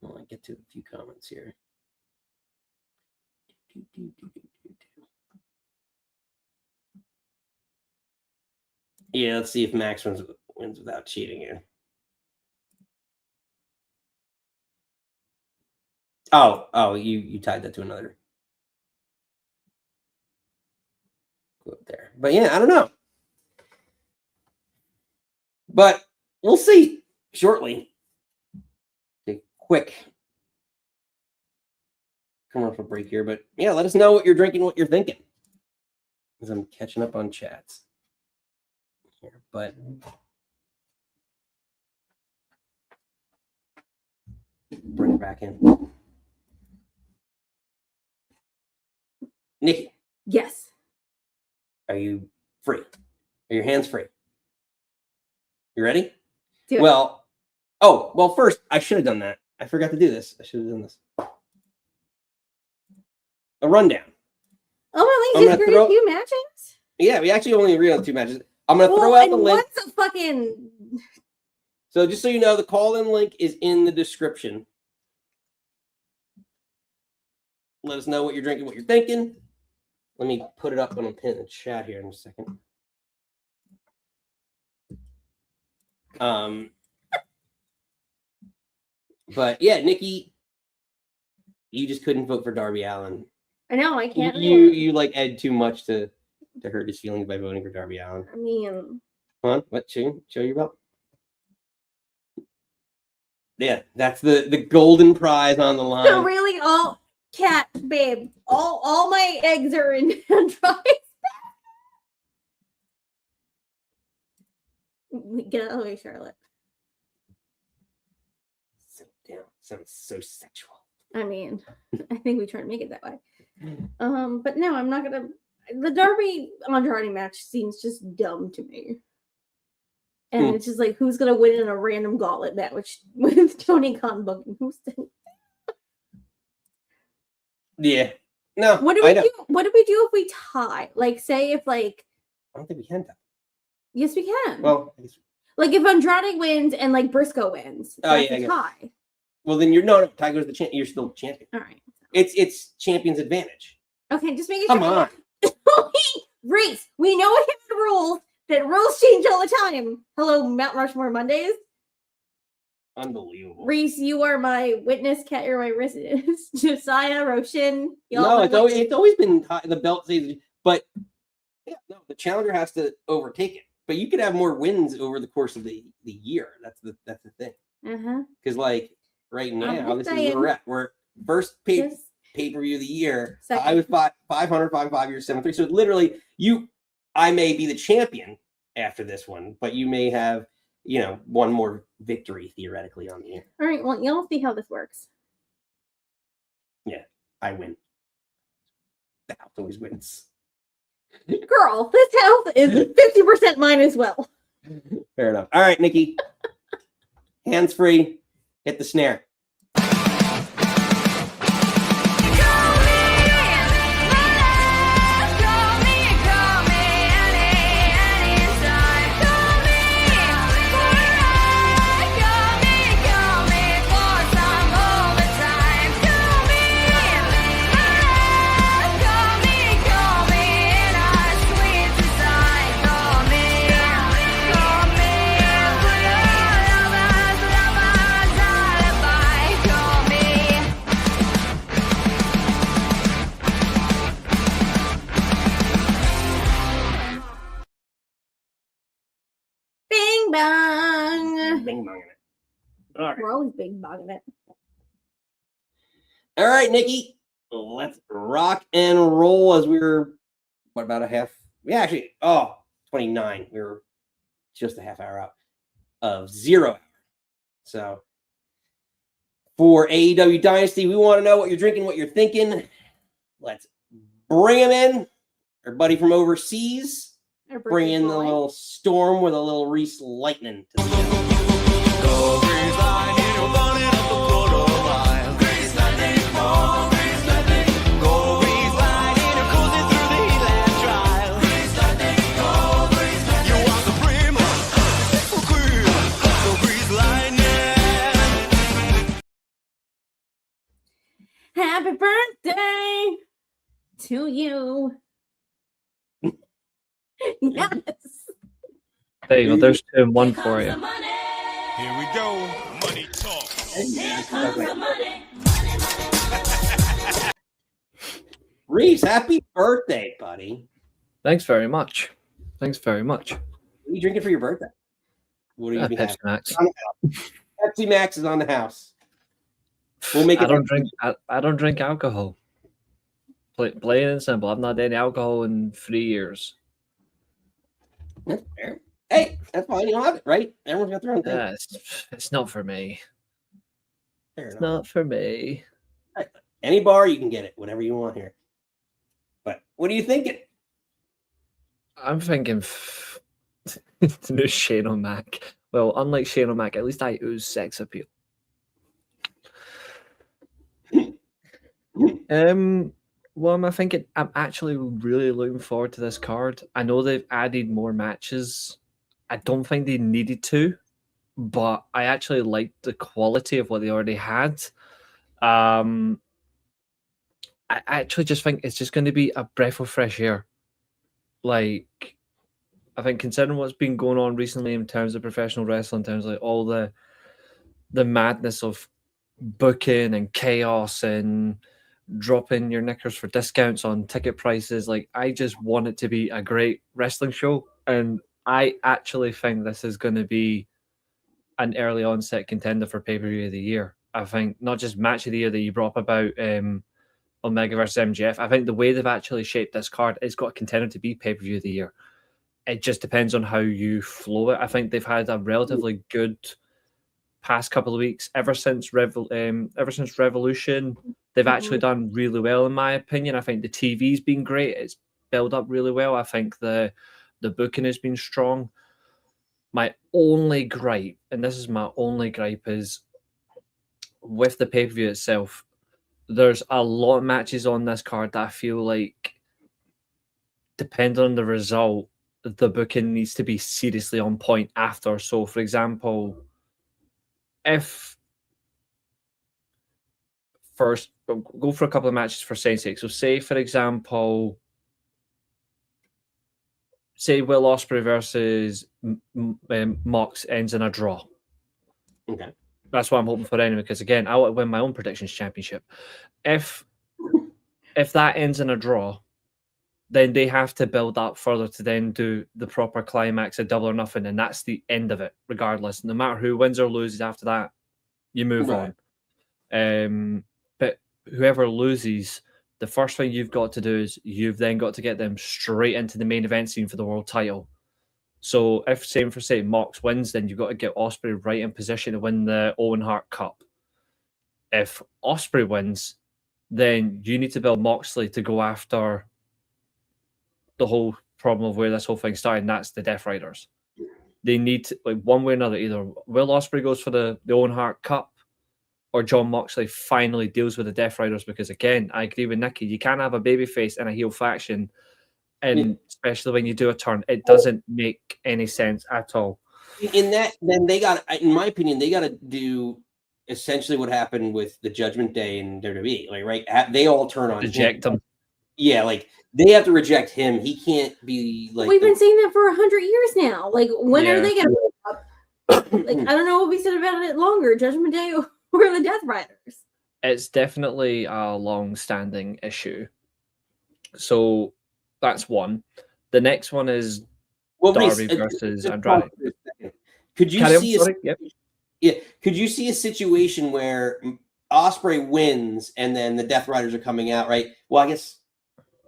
Well, I get to a few comments here. Yeah, let's see if Max wins without cheating here. Oh, you tied that to another quote there. But yeah, I don't know. But we'll see shortly. A quick commercial break here. But yeah, let us know what you're drinking, what you're thinking. As I'm catching up on chats here. But bring it back in. Nikki. Yes. Are you free? Are your hands free? You ready? Do it. Well, first, I should have done that. I forgot to do this. I should have done this. A rundown. Oh, my legs, just a few matches? Yeah, we actually only agreed on 2 matches. I'm going to throw out the link. What's a fucking... So just so you know, the call-in link is in the description. Let us know what you're drinking, what you're thinking. Let me put it up on a pin in the chat here in a second. But yeah, Nikki, you just couldn't vote for Darby Allin. I know, I can't. You like Ed too much to hurt his feelings by voting for Darby Allin. I mean, come on, what? Show your belt. Yeah, that's the golden prize on the line. so really, all cat babe, all my eggs are in Andrade's. Get out of the way, Charlotte. Sit down. Sounds so sexual. I mean, I think we try to make it that way. But no, I'm not gonna. The Darby Andrade match seems just dumb to me. And it's just like, who's gonna win in a random gauntlet match with Tony Khan booking? Yeah. No. What do we do? What do we do if we tie? Like, say if like. I don't think we can tie. Yes, we can. Well, I guess... like if Andrade wins and like Briscoe wins, that's a tie. Well, then you're no. Ty goes the champ. You're still champion. All right. It's champion's advantage. Okay, just making sure. Come on. Reese, we know what his rules. That rules change all the time. Hello, Mount Rushmore Mondays. Unbelievable. Reese, you are my witness. Cat, you're my witness. Josiah, Roshin. No, it's always been the belt season, but yeah, no, the challenger has to overtake it. But you could have more wins over the course of the year. That's the thing. Because like right now, this is where we're at. We're first pay-per-view of the year. I was 500, 5 years, 7-3. So literally, I may be the champion after this one, but you may have, one more victory theoretically on the year. All right. Well, you'll see how this works. Yeah, I win. The house always wins. Girl, this house is 50% mine as well. Fair enough. All right, Nikki. Hands free. Hit the snare. Bing bonging it. All right. We're always bing bonging it. All right, Nikki. Let's rock and roll as we're about a half? Yeah, actually, 29. We were just a half hour out of 0 hour. So for AEW Dynasty, we want to know what you're drinking, what you're thinking. Let's bring him in. Our buddy from overseas. Bring in the little storm with a little Reese lightning to the end. Go Grease lightning, you're burning up the quarter mile. Grease lightning, oh, Grease lightning. Go Grease lightning, you're cruising through the heat trial. Grease lightning, oh, Grease lightning. You are supreme, so Grease lightning. Happy birthday to you. Yes. There you go. There's 2 and 1 for you. Here we go. Money talk. Here comes the money. Reese, happy birthday, buddy. Thanks very much. Thanks very much. What are you drinking for your birthday? What are you Pepsi Max. Pepsi Max is on the house. We'll make it. I don't drink alcohol. Plain and simple. I've not had any alcohol in 3 years. That's fair. Hey, that's fine. You don't have it, right? Everyone's got their own thing. Yeah, it's not for me. Fair it's enough. not for me. Any bar, you can get it. Whatever you want here. But what are you thinking? I'm thinking the new Shane O'Mac. Well, unlike Shane O'Mac, at least I ooze sex appeal. What am I thinking? I'm actually really looking forward to this card. I know they've added more matches. I don't think they needed to, but I actually liked the quality of what they already had. I actually just think it's just going to be a breath of fresh air. Like, I think considering what's been going on recently in terms of professional wrestling, in terms of like all the madness of booking and chaos and dropping your knickers for discounts on ticket prices, like I just want it to be a great wrestling show, and I actually think this is going to be an early onset contender for pay-per-view of the year. I think not just match of the year that you brought up about Omega versus MJF. I think the way they've actually shaped this card, it's got a contender to be pay-per-view of the year. It just depends on how you flow it. I think they've had a relatively good past couple of weeks. Ever since Revolution, they've actually done really well, in my opinion. I think the TV's been great. It's built up really well. I think the booking has been strong. My only gripe, and this is my only gripe, is with the pay-per-view itself. There's a lot of matches on this card that I feel like, depending on the result, the booking needs to be seriously on point after. So, for example, if first go for a couple of matches for saying sake. So, say for example, say Will Ospreay versus Mox ends in a draw. Okay. That's what I'm hoping for anyway, because again, I want to win my own predictions championship. If that ends in a draw, then they have to build up further to then do the proper climax of Double or Nothing, and that's the end of it, regardless. No matter who wins or loses after that, you move on. But whoever loses, the first thing you've got to do is you've then got to get them straight into the main event scene for the world title. So if, say, Mox wins, then you've got to get Ospreay right in position to win the Owen Hart Cup. If Ospreay wins, then you need to build Moxley to go after the whole problem of where this whole thing started, and that's the Death Riders. They need to, like, one way or another, either Will Ospreay goes for the Owen Hart Cup, or John Moxley finally deals with the Death Riders, because again, I agree with Nikki, you can't have a babyface and a heel faction, and especially when you do a turn, it doesn't make any sense at all. In that, then they got, in my opinion, they got to do essentially what happened with the Judgment Day in WWE, like, right? They all turn on Reject him. Yeah, like they have to reject him. He can't be like. We've been saying that for 100 years now. Like, when are they going to up? Like, I don't know what we said about it longer. Judgment Day or the Death Riders. It's definitely a long-standing issue. So that's one. The next one is Darby versus Andrade. Could you see? Could you see a situation where Ospreay wins and then the Death Riders are coming out? Right. Well, I guess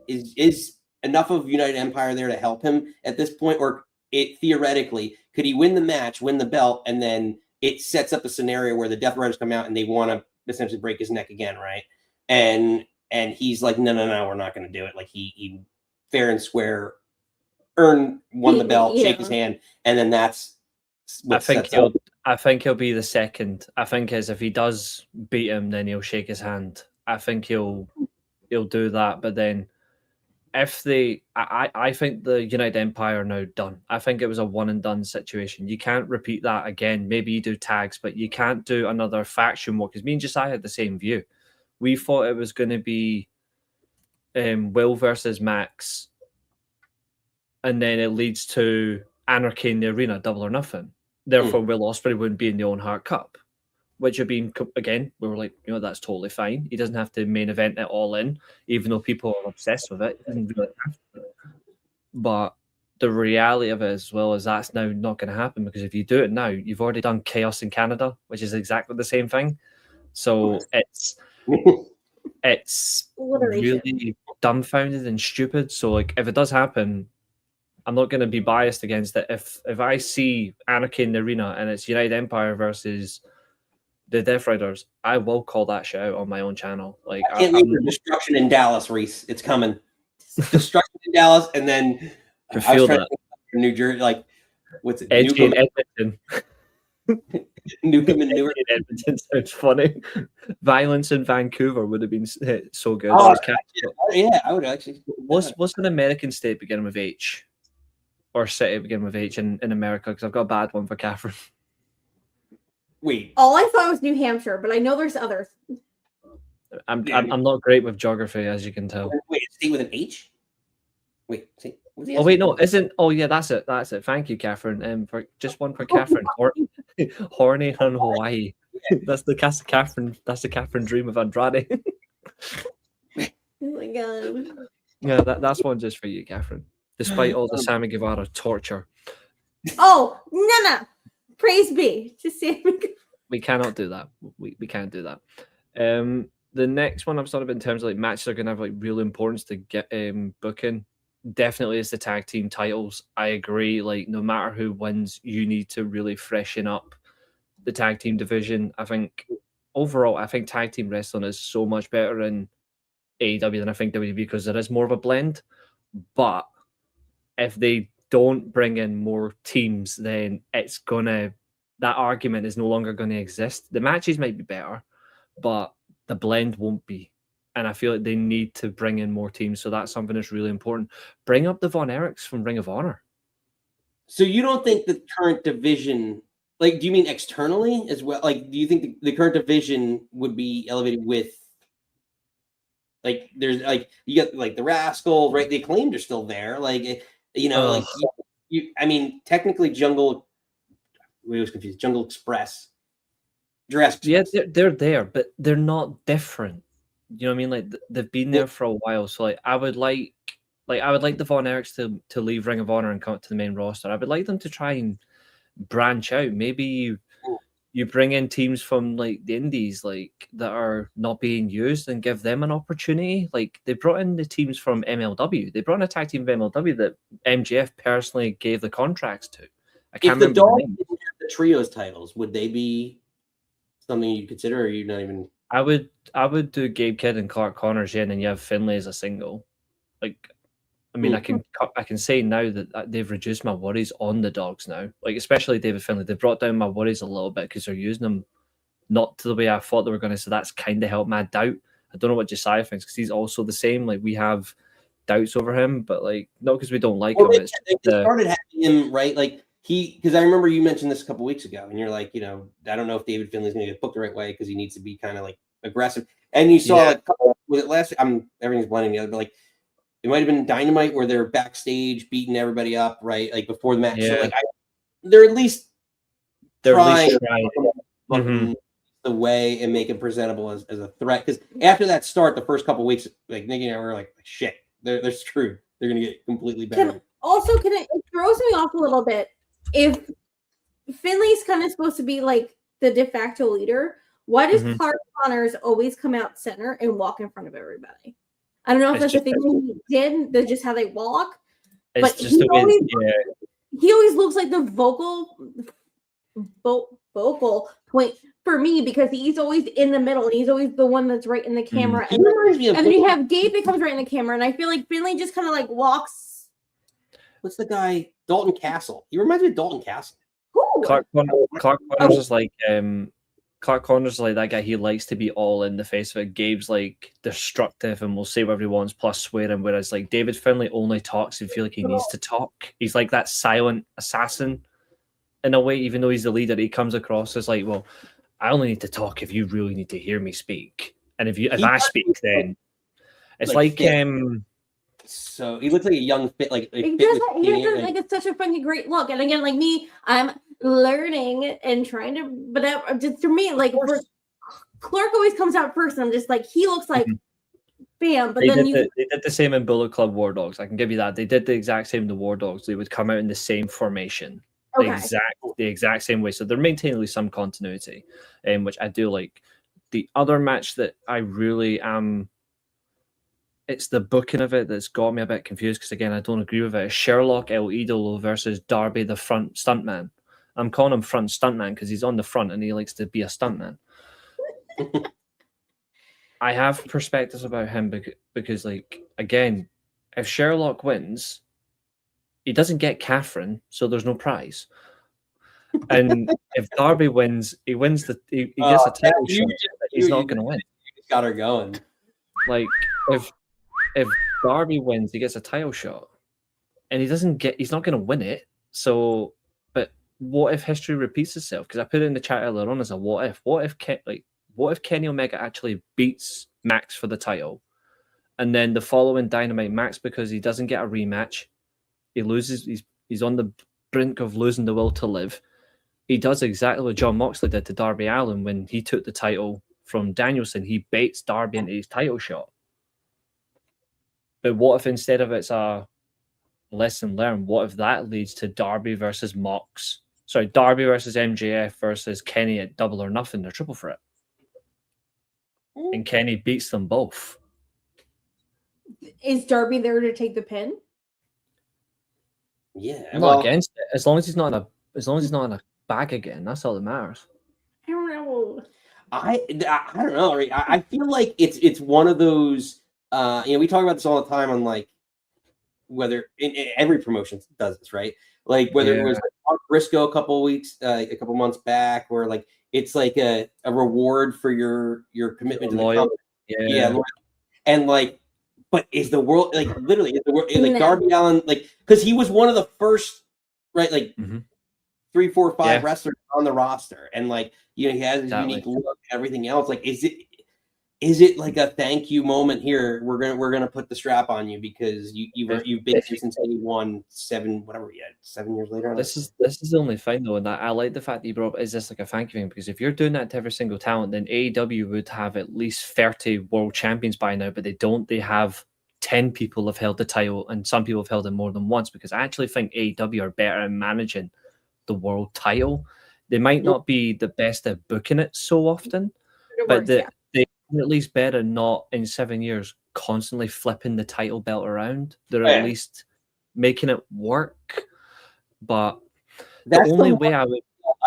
is enough of United Empire there to help him at this point, or theoretically could he win the match, win the belt, and then it sets up a scenario where the Death Riders come out and they want to essentially break his neck again, right? And he's like, no, we're not going to do it. Like he fair and square won the belt, shake his hand, and then that's what I think he'll be the second. I think as if he does beat him, then he'll shake his hand. I think he'll do that, but then if I think the United Empire are now done. I think it was a one and done situation. You can't repeat that again. Maybe you do tags, but you can't do another faction war, because me and Josiah had the same view. We thought it was going to be Will versus Max, and then it leads to Anarchy in the Arena, Double or Nothing. Therefore, Will Ospreay wouldn't be in the Owen Hart Cup, which would be, again, we were like, that's totally fine. He doesn't have to main event it all in, even though people are obsessed with it. He doesn't really have to. But the reality of it as well is that's now not going to happen, because if you do it now, you've already done Chaos in Canada, which is exactly the same thing. So it's really dumbfounded and stupid. So like, if it does happen, I'm not going to be biased against it. If I see Anarchy in the Arena and it's United Empire versus the Death Riders, I will call that shit out on my own channel. Like, I can't wait for Destruction in Dallas, Reese. It's coming. Destruction in Dallas, and then I was trying to think of New Jersey, like, what's it? Edgy in Edmonton. Newcomb and Newark. Edmonton sounds funny. Violence in Vancouver would have been so good. Oh, yeah, I would actually. What's an American state beginning with H? Or city beginning with H in America? Because I've got a bad one for Catherine. Wait. All I thought was New Hampshire, but I know there's others. I'm not great with geography, as you can tell. Wait, state with an H? Wait, Oh wait, no, isn't? Oh yeah, that's it. That's it. Thank you, Catherine. For just one for Catherine. Horny on Hawaii. That's the Catherine. That's the Catherine dream of Andrade. Oh my god. Yeah, that's one just for you, Catherine. Despite all the Sammy Guevara torture. Oh no! Praise be to Sammy. We cannot do that. We can't do that. The next one I've sort of in terms of like matches are going to have like real importance to get booking. Definitely is the tag team titles. I agree. Like no matter who wins, you need to really freshen up the tag team division. I think overall, I think tag team wrestling is so much better in AEW than I think WWE because there is more of a blend. But if they don't bring in more teams, then that argument is no longer going to exist. The matches might be better, but the blend won't be. And I feel like they need to bring in more teams. So that's something that's really important. Bring up the Von Erichs from Ring of Honor. So you don't think the current division, like, do you mean externally as well? Like, do you think the current division would be elevated with, like, there's, like, you got, like, the Rascals, right? The Acclaimed are still there. Like, you know, like, I mean, technically Jungle Express. Jurassic Express. Yeah, they're there, but they're not different. You know what I mean? Like they've been there for a while. So like I would like the Von Erichs to leave Ring of Honor and come up to the main roster. I would like them to try and branch out. Maybe you bring in teams from like the indies like that are not being used and give them an opportunity. Like they brought in the teams from MLW. They brought in a tag team of MLW that MJF personally gave the contracts to. I can't remember. If the Dog didn't have the trios titles, would they be something you consider, or are you not even? I would do Gabe Kidd and Clark Connors, yeah, and then you have Finlay as a single. Like, I mean, I can say now that they've reduced my worries on the Dogs now. Like, especially David Finlay, they've brought down my worries a little bit because they're using them not to the way I thought they were going to. So that's kind of helped my doubt. I don't know what Josiah thinks because he's also the same. Like, we have doubts over him, but like not because we don't like him. They started having him right, like. Because I remember you mentioned this a couple weeks ago, and you're like, you know, I don't know if David Finlay's going to get booked the right way because he needs to be kind of like aggressive. And you saw like was it last? Everything's blending together, but like it might have been Dynamite where they're backstage beating everybody up, right? Like before the match. Yeah. So like they're at least trying the way and make it presentable as a threat. Because after that start, the first couple weeks, like Nikki and I were like, shit, they're screwed. They're going to get completely better. It throws me off a little bit. If Finley's kind of supposed to be like the de facto leader, why does Clark Connors always come out center and walk in front of everybody? I don't know if that's the thing he did. That's just how they walk. But he always looks like the vocal point for me because he's always in the middle and he's always the one that's right in the camera. And then you have Gabe that comes right in the camera, and I feel like Finley just kind of like walks. What's the guy? Dalton Castle. He reminds me of Dalton Castle. Clark Connors is like Clark Connors is like that guy. He likes to be all in the face of it. Gabe's like destructive and will say whatever he wants plus swearing. Whereas like David Finlay only talks and feel like he needs to talk. He's like that silent assassin in a way. Even though he's the leader, he comes across as like, well, I only need to talk if you really need to hear me speak. And if I speak, then it's like So he looks like a young fit, like he does like it's such a fucking great look. And again, like me, I'm learning and trying to, but just for me, like Clark always comes out first. And I'm just like he looks like, bam. But they did the same in Bullet Club War Dogs. I can give you that. They did the exact same in the War Dogs. They would come out in the same formation, the exact same way. So they're maintaining at least some continuity, which I do like. The other match that I really am. It's the booking of it that's got me a bit confused because, again, I don't agree with it. It's Sherlock El Idolo versus Darby, the front stuntman. I'm calling him front stuntman because he's on the front and he likes to be a stuntman. I have perspectives about him because, like, again, if Sherlock wins, he doesn't get Catherine, so there's no prize. And if Darby wins, he gets a title shot that he's not going to win. You just got her going. Like, if Darby wins, he gets a title shot, and he's not going to win it. So, but what if history repeats itself? Because I put it in the chat earlier on as a what if. What if Kenny Omega actually beats Max for the title. And then the following Dynamite, Max, because he doesn't get a rematch, he loses. He's on the brink of losing the will to live. He does exactly what John Moxley did to Darby Allin when he took the title from Danielson. He baits Darby into his title shot. But what if instead of it's a lesson learned, what if that leads to Darby versus Darby versus MJF versus Kenny at Double or Nothing, the triple threat? And Kenny beats them both. Is Darby there to take the pin? Yeah, I'm not against it. As long as he's not in a bag again, that's all that matters. I don't know. I don't know. I feel like it's one of those. We talk about this all the time on like whether in every promotion does this, right? Like whether it was like Mark Briscoe a couple months back, or like it's like a reward for your commitment to the company. Yeah, and like. But is the world like literally? Is the world like Darby Allin like because he was one of the first, right? Like 3, 4, 5 wrestlers on the roster, and like he has his unique look, everything else. Like, is it like a thank you moment here? We're gonna put the strap on you because you've been here since he won 7 years later. This is the only thing though, and I like the fact that you brought up, is this like a thank you thing? Because if you're doing that to every single talent, then AEW would have at least 30 world champions by now, but they don't. They have 10 people have held the title, and some people have held it more than once, because I actually think AEW are better at managing the world title. They might not be the best at booking it so often, but they're at least better not in 7 years constantly flipping the title belt around. They're at least making it work. But that's the only way I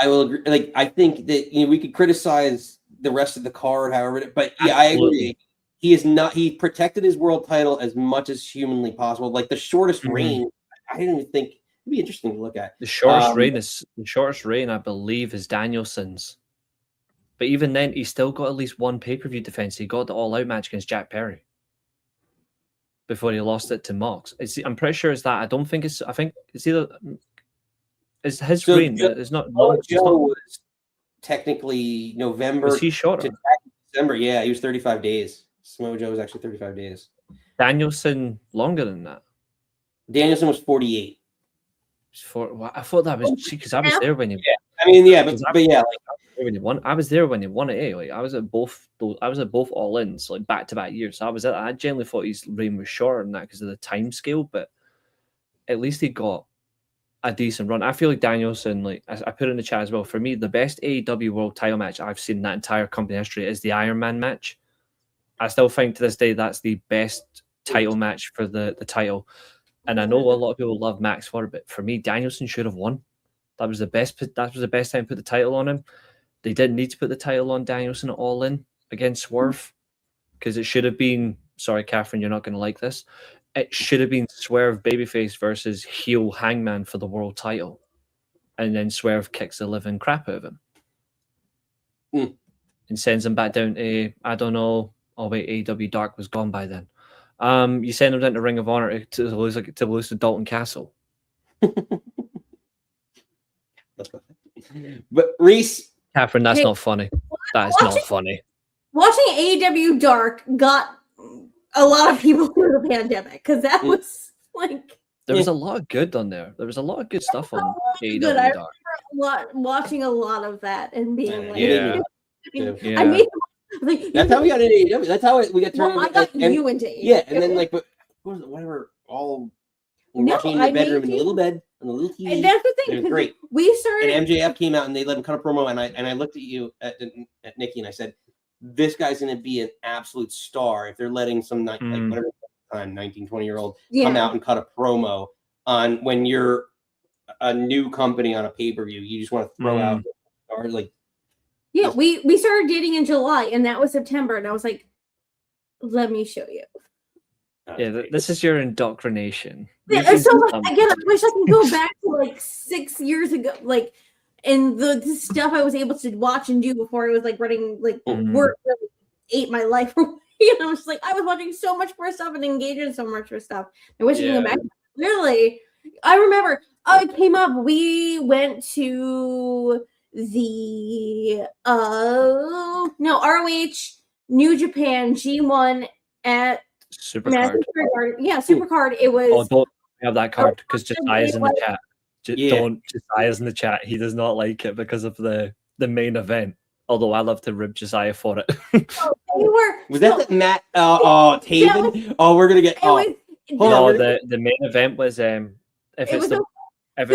will agree. Like, I think that we could criticize the rest of the card, however, but yeah, I agree. He protected his world title as much as humanly possible. Like the shortest reign, I didn't even think it'd be interesting to look at. The shortest reign, I believe, is Danielson's. But even then, he still got at least one pay-per-view defense. He got the all-out match against Jack Perry before he lost it to Mox. I'm pretty sure it's that. I don't think it's. I think it's either. It's his reign. It's not. Joe was technically November. Was he shorter? To December. Yeah, he was 35 days. Samoa Joe was actually 35 days. Danielson longer than that. Danielson was 48. I thought that was because I was there when he. Yeah, I mean, yeah, but yeah, like I was there when he won it. Like I was at both All Ins, like back to back years. So I generally thought his reign was shorter than that because of the time scale, but at least he got a decent run. I feel like Danielson, like I put it in the chat as well. For me, the best AEW World Title match I've seen in that entire company history is the Iron Man match. I still think to this day that's the best title match for the title. And I know a lot of people love Max for it, but for me, Danielson should have won. That was the best time to put the title on him. They didn't need to put the title on Danielson at All In against Swerve, because it should have been, sorry, Catherine, you're not going to like this. It should have been Swerve babyface versus heel Hangman for the world title. And then Swerve kicks the living crap out of him. And sends him back down to, I don't know. Oh, wait, AEW Dark was gone by then. You send him down to Ring of Honor to lose to Dalton Castle. But Reese, Catherine, that's not funny. That is not funny. Watching AEW Dark got a lot of people through the pandemic, because that was like there was a lot of good on there. There was a lot of good stuff on AEW I Dark. remember watching a lot of that and being like, yeah. I made. That's how we got into AEW. That's how we got turned. I got you into AEW. Yeah, and then like, but whatever. All watching in the bedroom in the little bed on the little TV. And that's the thing. It was great. We started. And MJF came out and they let him cut a promo, and I looked at you at Nikki and I said, "This guy's going to be an absolute star if they're letting some like whatever time 19, 20-year-old come out and cut a promo on when you're a new company on a pay-per-view. You just want to throw out or like." Yeah, we started dating in July, and that was September, and I was like, "Let me show you." Yeah, this is your indoctrination. Yeah, so again, I wish I could go back to like 6 years ago, like, and the stuff I was able to watch and do before I was like running like work really ate my life away. You know, it's like I was watching so much more stuff and engaging in so much more stuff. I wish I could go back. Really, I remember. It came up. We went to the ROH New Japan G1 at Supercard. Yeah, Supercard. It was. Oh, don't have that card because Josiah's in the chat. Yeah. Don't. Josiah's in the chat. He does not like it because of the main event. Although I love to rib Josiah for it. Was that the Matt? Taven? We're gonna get. The main event was if it's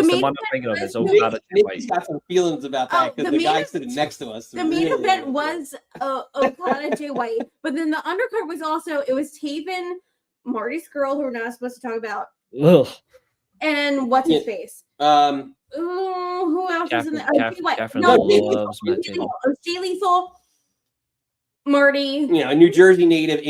the one I'm thinking of, it's Okada. Nick's got some feelings about that because the guy sitting next to us. The main event was Okada Jay White, but then the undercard was also it was Taven, Marty Skrull, who we're not supposed to talk about, and what's his face. Who else was in the? Jay Lethal, Marty. A New Jersey native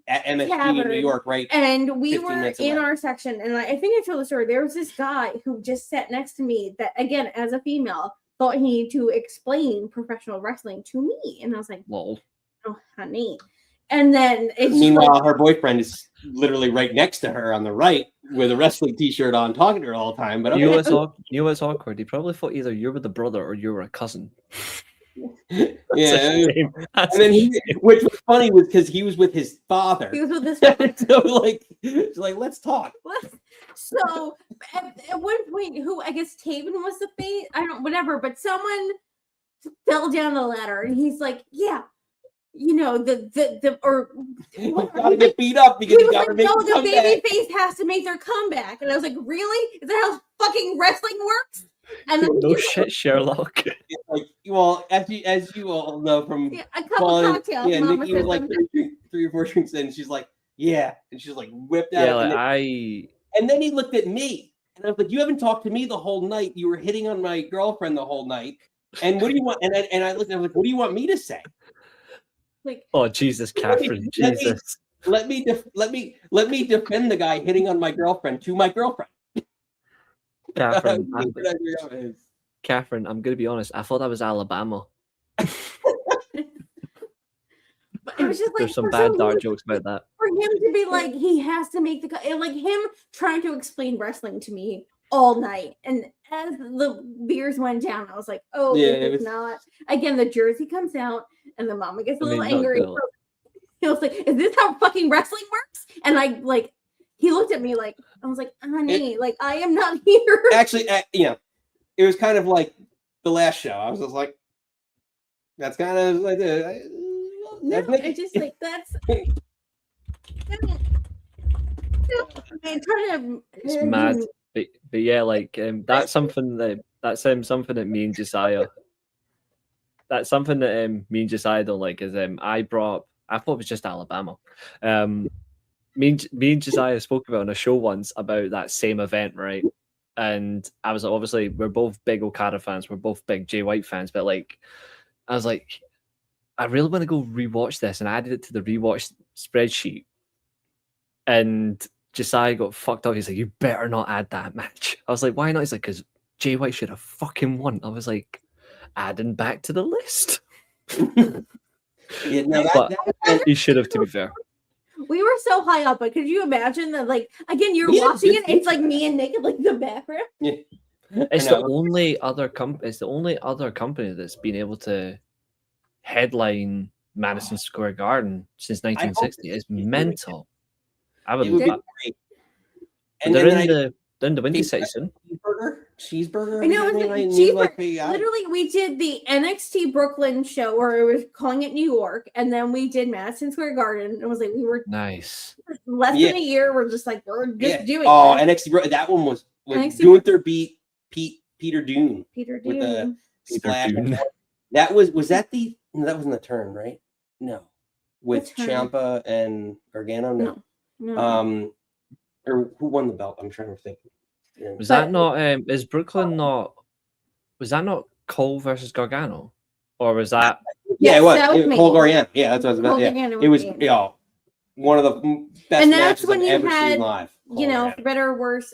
at MSG in New York, right? And we were in our section, and I think I told the story. There was this guy who just sat next to me that, again, as a female, thought he needed to explain professional wrestling to me, and I was like, "Whoa, oh, honey." And then meanwhile, her boyfriend is literally right next to her on the right with a wrestling T-shirt on, talking to her all the time. But you know what's awkward? He probably thought either you were the brother or you were a cousin. Yeah, and then which was funny was because he was with his father. He was with his father. So let's talk. So at one point, who I guess Taven was the face. I don't whatever, but someone fell down the ladder, and he's like, "Yeah, the gotta get beat up because you gotta make the baby face has to make their comeback." And I was like, "Really? Is that how fucking wrestling works?" And then no shit, Sherlock. As you all know from a couple cocktails. Yeah, Nikki was like 3 or 4 drinks in. She's like, "Yeah," and she's like whipped out. And then he looked at me, and I was like, "You haven't talked to me the whole night. You were hitting on my girlfriend the whole night. And what do you want?" And I looked at him like, "What do you want me to say?" Like, oh Jesus, Catherine, Jesus. Let me defend the guy hitting on my girlfriend to my girlfriend. Catherine, I'm gonna be honest. I thought that was Alabama. But it was just like there's some bad dark jokes about that. For him to be like, he has to make like him trying to explain wrestling to me all night, and as the beers went down, I was like, "Oh, yeah, it's not." Again, the jersey comes out, and the mama gets a little angry. He was like, "Is this how fucking wrestling works?" And he looked at me like, I was like, "Honey, I am not here." Actually, it was kind of like the last show. I was just like, "That's kind of like it's just like that's." It's mad, but yeah, that's something that me and Josiah. That's something that me and Josiah don't like. Is I thought it was just Alabama. Me and Josiah spoke about on a show once about that same event, right? And I was like, obviously, we're both big Okada fans, we're both big Jay White fans, but I was like, I really want to go rewatch this, and I added it to the rewatch spreadsheet. And Josiah got fucked up. He's like, "You better not add that match." I was like, "Why not?" He's like, "Because Jay White should have fucking won." I was like, adding back to the list. He should have, to be fair. We were so high up, but could you imagine that? Again, you're watching it. It's like me and Nick in the background. Yeah, it's the only other company that's been able to headline Madison Square Garden since 1960. It's mental. I would love that. And they're in the windy season. Cheeseburger. I know. Literally, we did the NXT Brooklyn show where we were calling it New York, and then we did Madison Square Garden. It was like we were nice. Less than a year. We're just doing. Oh, NXT. That one was Gunther beat Peter Dune. With a splash. That was that wasn't the turn, right? No, with Ciampa and Gargano. No. Or who won the belt? I'm trying to think. Was that not? Is Brooklyn not? Was that not Cole versus Gargano, or was that? Yeah, it was. Cole Gargano. Yeah, that's what I was about. Yeah, it was. One of the best matches I've ever seen live. For better or worse,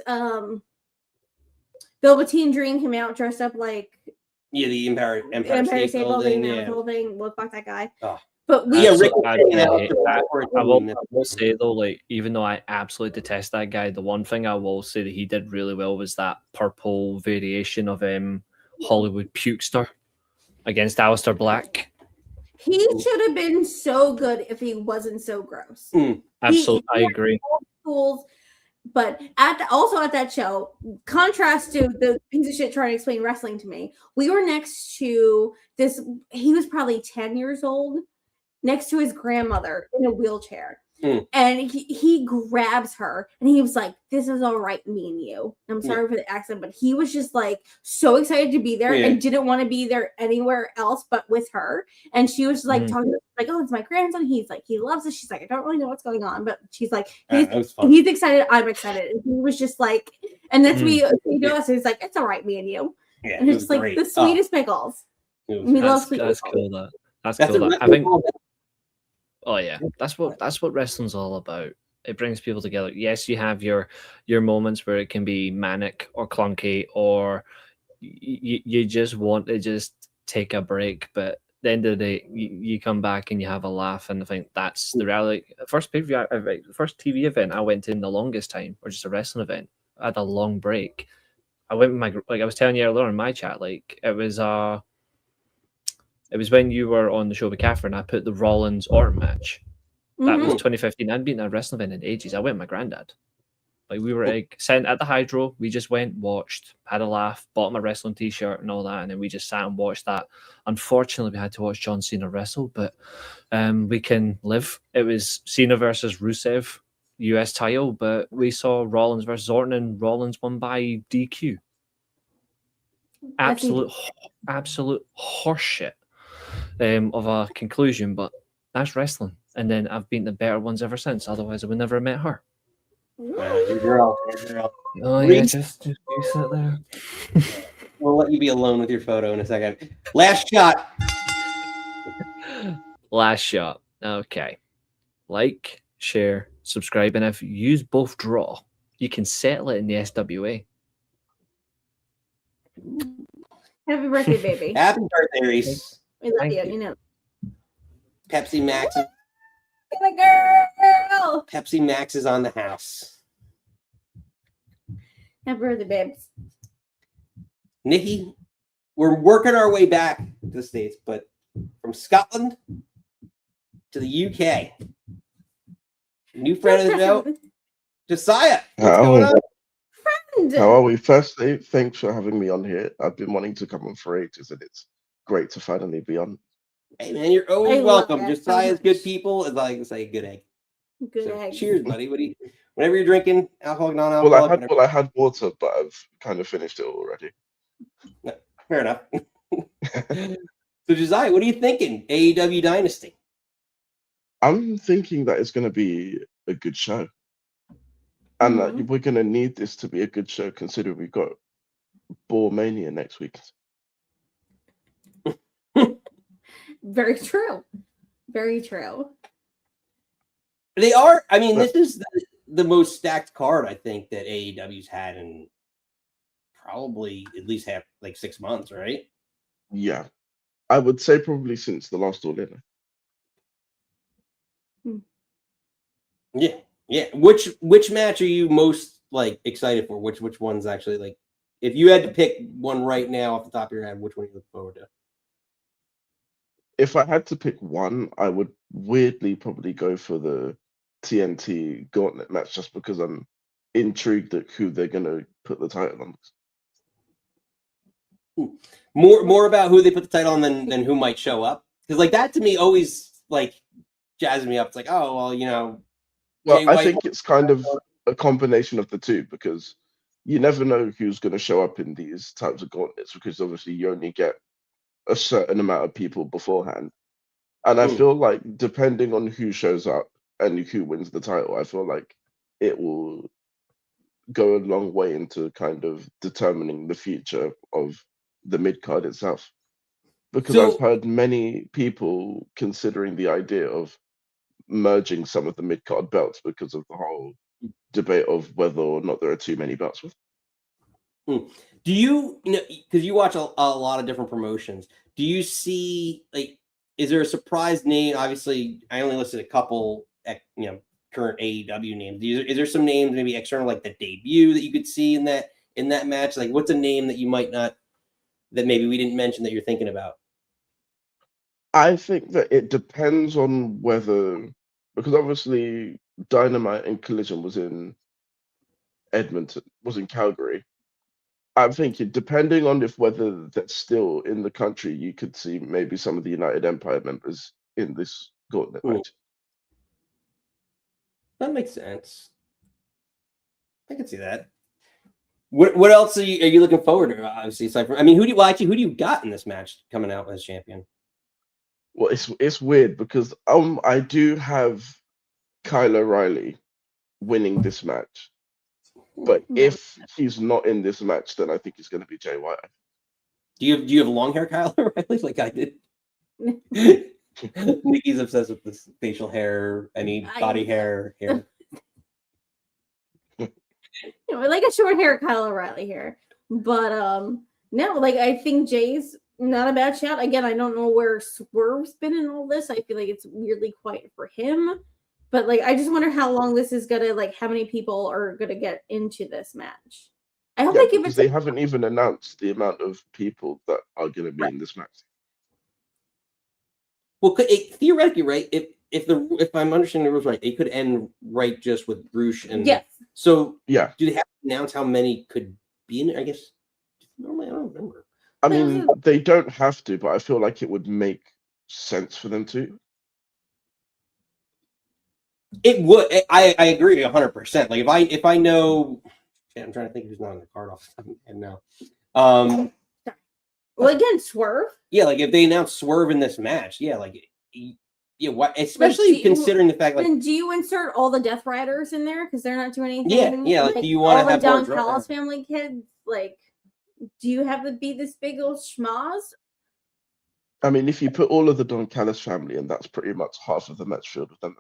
Velveteen Dream came out dressed up like. Yeah, the Empire State Building. The whole thing. Look like that guy. Oh. But I will say though, even though I absolutely detest that guy, the one thing I will say that he did really well was that purple variation of Hollywood Pukester against Aleister Black. He should have been so good if he wasn't so gross. Absolutely, I agree. Schools, but also at that show, contrast to the piece of shit trying to explain wrestling to me, we were next to this. He was probably 10 years old, next to his grandmother in a wheelchair. And he grabs her and he was like, "This is all right, me and you." I'm sorry for the accent, but he was just like so excited to be there and didn't want to be there anywhere else but with her. And she was like talking like, "Oh, it's my grandson." He's like, he loves it. She's like, "I don't really know what's going on," but she's like, he's excited. I'm excited. And he was just like, and that's we do us. He's like, "It's all right, me and you." Yeah, and it's just like the sweetest pickles. We love sweet pickles. Cool. That's cool. I think. Oh yeah, that's what wrestling's all about. It brings people together. Yes, you have your moments where it can be manic or clunky, or you just want to just take a break. But at the end of the day, you come back and you have a laugh, and I think that's the reality. First pay-per-view, first TV event I went to in the longest time, or just a wrestling event. I had a long break. I went with I was telling you earlier in my chat, it was when you were on the show with Catherine, I put the Rollins Orton match. That was 2015. I'd been at a wrestling event in ages. I went with my granddad. Like, we were sent at the Hydro. We just went, watched, had a laugh, bought my wrestling t-shirt and all that, and then we just sat and watched that. Unfortunately, we had to watch John Cena wrestle, but we can live. It was Cena versus Rusev, US title, but we saw Rollins versus Orton, and Rollins won by DQ. Absolute horseshit. Of a conclusion, but that's wrestling. And then I've been the better ones ever since. Otherwise, I would never have met her. Your girl. Oh yeah, just you sit there. We'll let you be alone with your photo in a second. Last shot. Last shot. Okay. Like, share, subscribe, and if you use both draw, you can settle it in the SWA. Happy birthday, baby. Happy birthday, Reese. We love you, you know. Pepsi Max. My girl. Pepsi Max is on the house. Happy birthday, babes. Nikki, we're working our way back to the States, but from Scotland to the UK. New friend of the show, Josiah. What's going on? How are we? Firstly, thanks for having me on here. I've been wanting to come on for ages, and it's great to finally be on. Hey man, you're always welcome. Josiah's good people, as I like to say, good egg. Good egg. Cheers, buddy. Whenever you're drinking, alcoholic, non-alcoholic. Well, I had water, but I've kind of finished it already. No, fair enough. So Josiah, what are you thinking? AEW Dynasty. I'm thinking that it's going to be a good show. And that we're going to need this to be a good show, considering we've got Ball Mania next week. Very true. Very true. They are. I mean, this is the most stacked card I think that AEW's had in probably at least 6 months, right? Yeah. I would say probably since the last All In. Yeah. Which match are you most excited for? Which one's actually if you had to pick one right now off the top of your head, which one you look forward to? If I had to pick one, I would weirdly probably go for the TNT Gauntlet match, just because I'm intrigued at who they're going to put the title on. More about who they put the title on than who might show up, because that to me always jazzes me up. It's Well, I think it's kind of a combination of the two, because you never know who's going to show up in these types of gauntlets, because obviously you only get a certain amount of people beforehand. And I feel like depending on who shows up and who wins the title, I feel like it will go a long way into kind of determining the future of the mid-card itself. Because I've heard many people considering the idea of merging some of the mid-card belts because of the whole debate of whether or not there are too many belts with. Do you because you watch a lot of different promotions, do you see is there a surprise name? Obviously, I only listed a couple current AEW names. Is there some names maybe external, the debut, that you could see in that match? What's a name that you might not, that maybe we didn't mention that you're thinking about? I think that it depends on whether, because obviously Dynamite and Collision was in Calgary. I'm thinking, depending on whether that's still in the country, you could see maybe some of the United Empire members in this gauntlet match. That makes sense. I can see that. What else are you looking forward to? Obviously, aside from, I mean, who do you got in this match coming out as champion? Well, it's weird because I do have Kyle O'Reilly winning this match. But if he's not in this match, then I think it's going to be Jay White. Do you have long hair, Kyle O'Reilly, like I did? Nikki's obsessed with this facial hair, any body hair. Like a short hair Kyle O'Reilly here. But no, like I think Jay's not a bad shout. Again, I don't know where Swerve's been in all this. I feel like it's weirdly quiet for him. But like, I just wonder how long this is gonna, like, how many people are gonna get into this match. I hope they give it. They haven't even announced the amount of people that are gonna be in this match. Well, theoretically, right? If I'm understanding the rules right, it could end right just with Bruce and yes. So yeah, do they have to announce how many could be in it? I guess normally I don't remember. I mean, they don't have to, but I feel like it would make sense for them to. It would. I agree 100%. Like if I know, I'm trying to think who's not on the card off and now. Well, again, Swerve. Yeah, like if they announce Swerve in this match, yeah, like what? Especially like, considering the fact, like, then do you insert all the Death Riders in there because they're not doing anything? Yeah. Like, do you want to have all the Don Callis family kids? Like, do you have to be this big old schmoz? I mean, if you put all of the Don Callis family in, that's pretty much half of the match filled with them.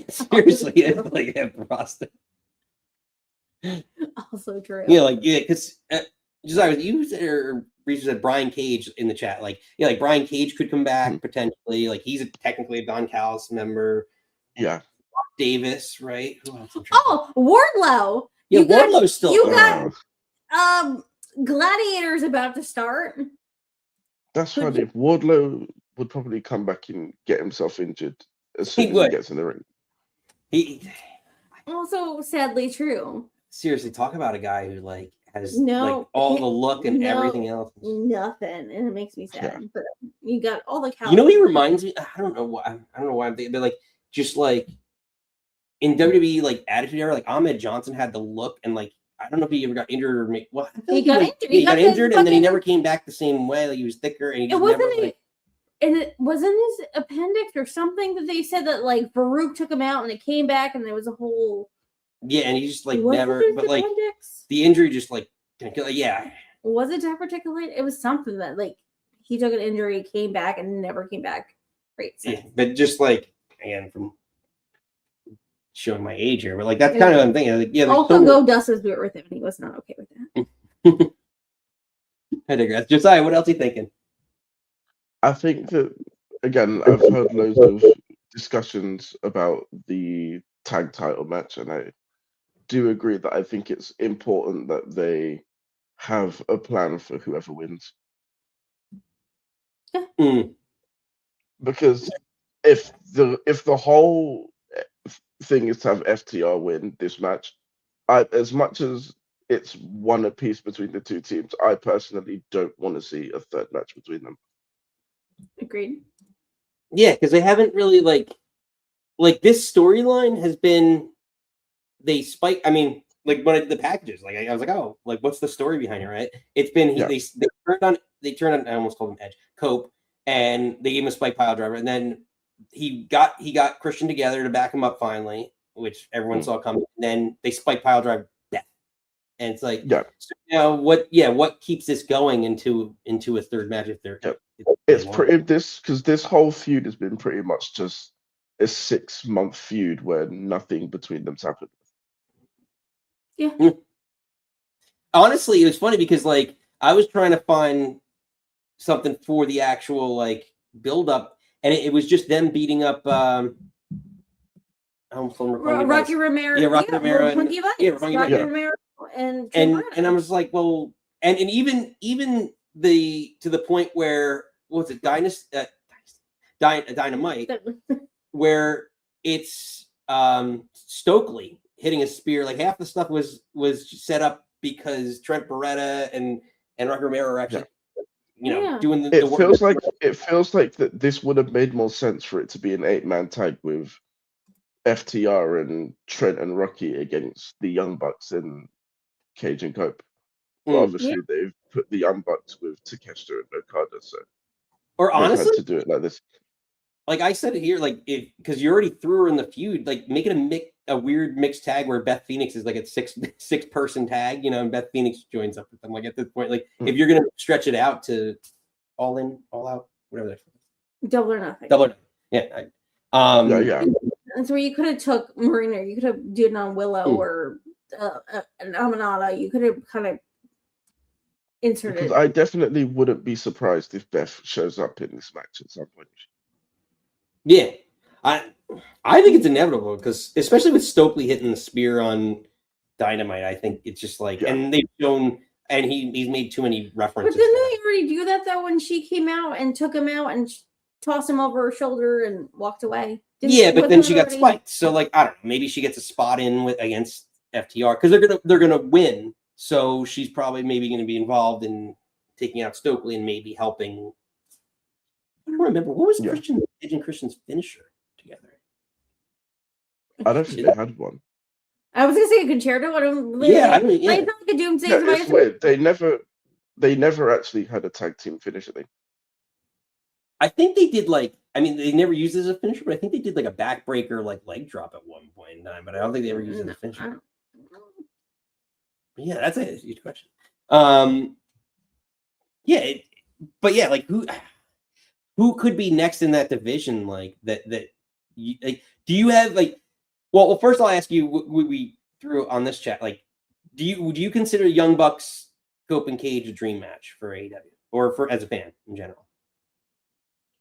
Seriously, it's like a roster. Also true. Yeah, because just you said Brian Cage in the chat. Like Brian Cage could come back potentially. Like he's technically a Don Callis member. Yeah. Davis, right? Wardlow. Yeah, Wardlow's still. You got Gladiator's about to start. That's funny. If Wardlow would probably come back and get himself injured as soon as he gets in the ring. He also sadly true. Seriously, talk about a guy who like has like all the look and everything else. Nothing, and it makes me sad. Yeah. But you got all the. You know what he reminds me? I don't know why I'm thinking, but like just like in WWE, like Attitude Era, like Ahmed Johnson had the look, and like I don't know if he ever got injured or he got injured. He got injured, and then he never came back the same way. Like he was thicker, and he just and it wasn't his appendix or something that they said that like Farouk took him out and it came back and there was a whole. Yeah, and he just like never, but like the injury just like yeah. Was it diverticulate? It was something that like he took an injury, came back, and never came back. Great. Yeah, but just like again from showing my age here, but like that's kind of what I'm thinking. Like, yeah. Also, go dust his boot with him, and he was not okay with that. I digress. Josiah, what else are you thinking? I think that again, I've heard loads of discussions about the tag title match, and I do agree that I think it's important that they have a plan for whoever wins. Because if the whole thing is to have FTR win this match, as much as it's one apiece between the two teams, I personally don't want to see a third match between them. Agreed. Yeah, because they haven't really like this storyline has been I mean, like when I did the packages, like I was like, oh, like what's the story behind it, right? It's been they turned on I almost called him Edge, Cope, and they gave him a spike pile driver, and then he got Christian together to back him up finally, which everyone saw coming. And then they spike pile drive Beth, and it's like, so now what keeps this going into a third match if they're it's pretty because this whole feud has been pretty much just a 6-month feud where nothing between them's happened. Yeah. Honestly, it was funny because like I was trying to find something for the actual like build up, and it was just them beating up Rocky Romero. Yeah, Rocky Romero. Rocky Romero and I was like, well, and even to the point where what was it, Dynasty? Dynamite, where it's Stokely hitting a spear. Like half the stuff was set up because Trent Beretta and Rocky Romero are actually, doing the It work. feels like that this would have made more sense for it to be an 8-man tag with FTR and Trent and Rocky against the Young Bucks and Cage and Cope. But obviously they've put the Young Bucks with Takeshita and Okada, so or honestly, they've had to do it like this. Like I said it here, like because you already threw her in the feud, like make it a weird mixed tag where Beth Phoenix is like a six person tag, and Beth Phoenix joins up with them. Like at this point, like if you're gonna stretch it out to all in, all out, whatever that's Double or Nothing. Double or Nothing. Yeah. Yeah. That's where you could have took Marina, you could have done on Willow or an Aminata. You could have kind of inserted. Because I definitely wouldn't be surprised if Beth shows up in this match at some point. Yeah, I think it's inevitable because especially with Stokely hitting the spear on Dynamite, I think it's just like, and they've shown, and he's made too many references. But didn't they already do that though when she came out and took him out and tossed him over her shoulder and walked away? But then she got spiked. So like I don't know, maybe she gets a spot in against FTR because they're gonna win. So she's probably maybe going to be involved in taking out Stokely and maybe helping. I don't remember what was Edge and Christian's finisher together. I don't think they had one. I was gonna say a concerto. I don't. I mean, it's not like a Doomsday. It's weird. They never actually had a tag team finisher thing. I think they did they never used it as a finisher, but I think they did like a backbreaker leg drop at one point in time. But I don't think they ever used it as a finisher. Yeah, that's a huge question. Who could be next in that division? Like that you, like, do you have like? Well, first I'll ask you. We threw on this chat. Like, do you consider Young Bucks, Cope and Cage a dream match for AEW or for as a fan in general?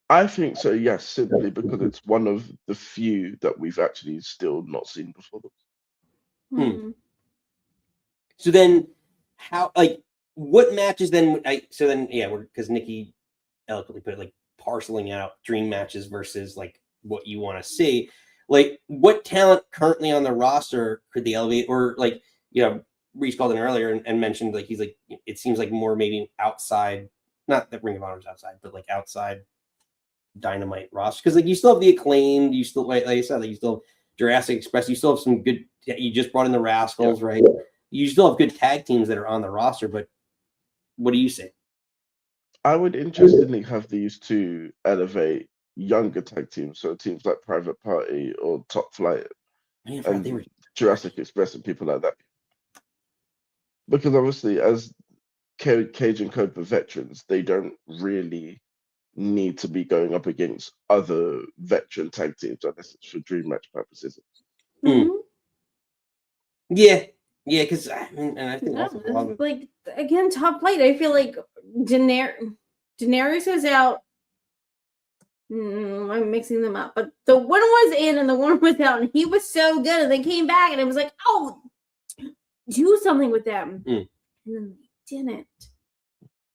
I think so. Yes, simply because it's one of the few that we've actually still not seen before. So then, what matches then? Because Nikki eloquently put it, like parceling out dream matches versus like what you want to see. Like, what talent currently on the roster could they elevate? Or like, Reese called in earlier and mentioned like he's like it seems like more maybe outside, not that Ring of Honor's outside, but like outside Dynamite roster because like you still have the Acclaimed, you still like I said, like you still have Jurassic Express, you still have some good. You just brought in the Rascals, right? You still have good tag teams that are on the roster, but what do you say? I would interestingly have these to elevate younger tag teams, so teams like Private Party or Top Flight and Jurassic Express and people like that. Because obviously, as Cage and Cope are veterans, they don't really need to be going up against other veteran tag teams unless it's for dream match purposes. Yeah, because I think like again, Top Flight. I feel like Daenerys was out. I'm mixing them up, but the one was in and the one was out, and he was so good. And they came back, and it was like, oh, do something with them, and then they didn't.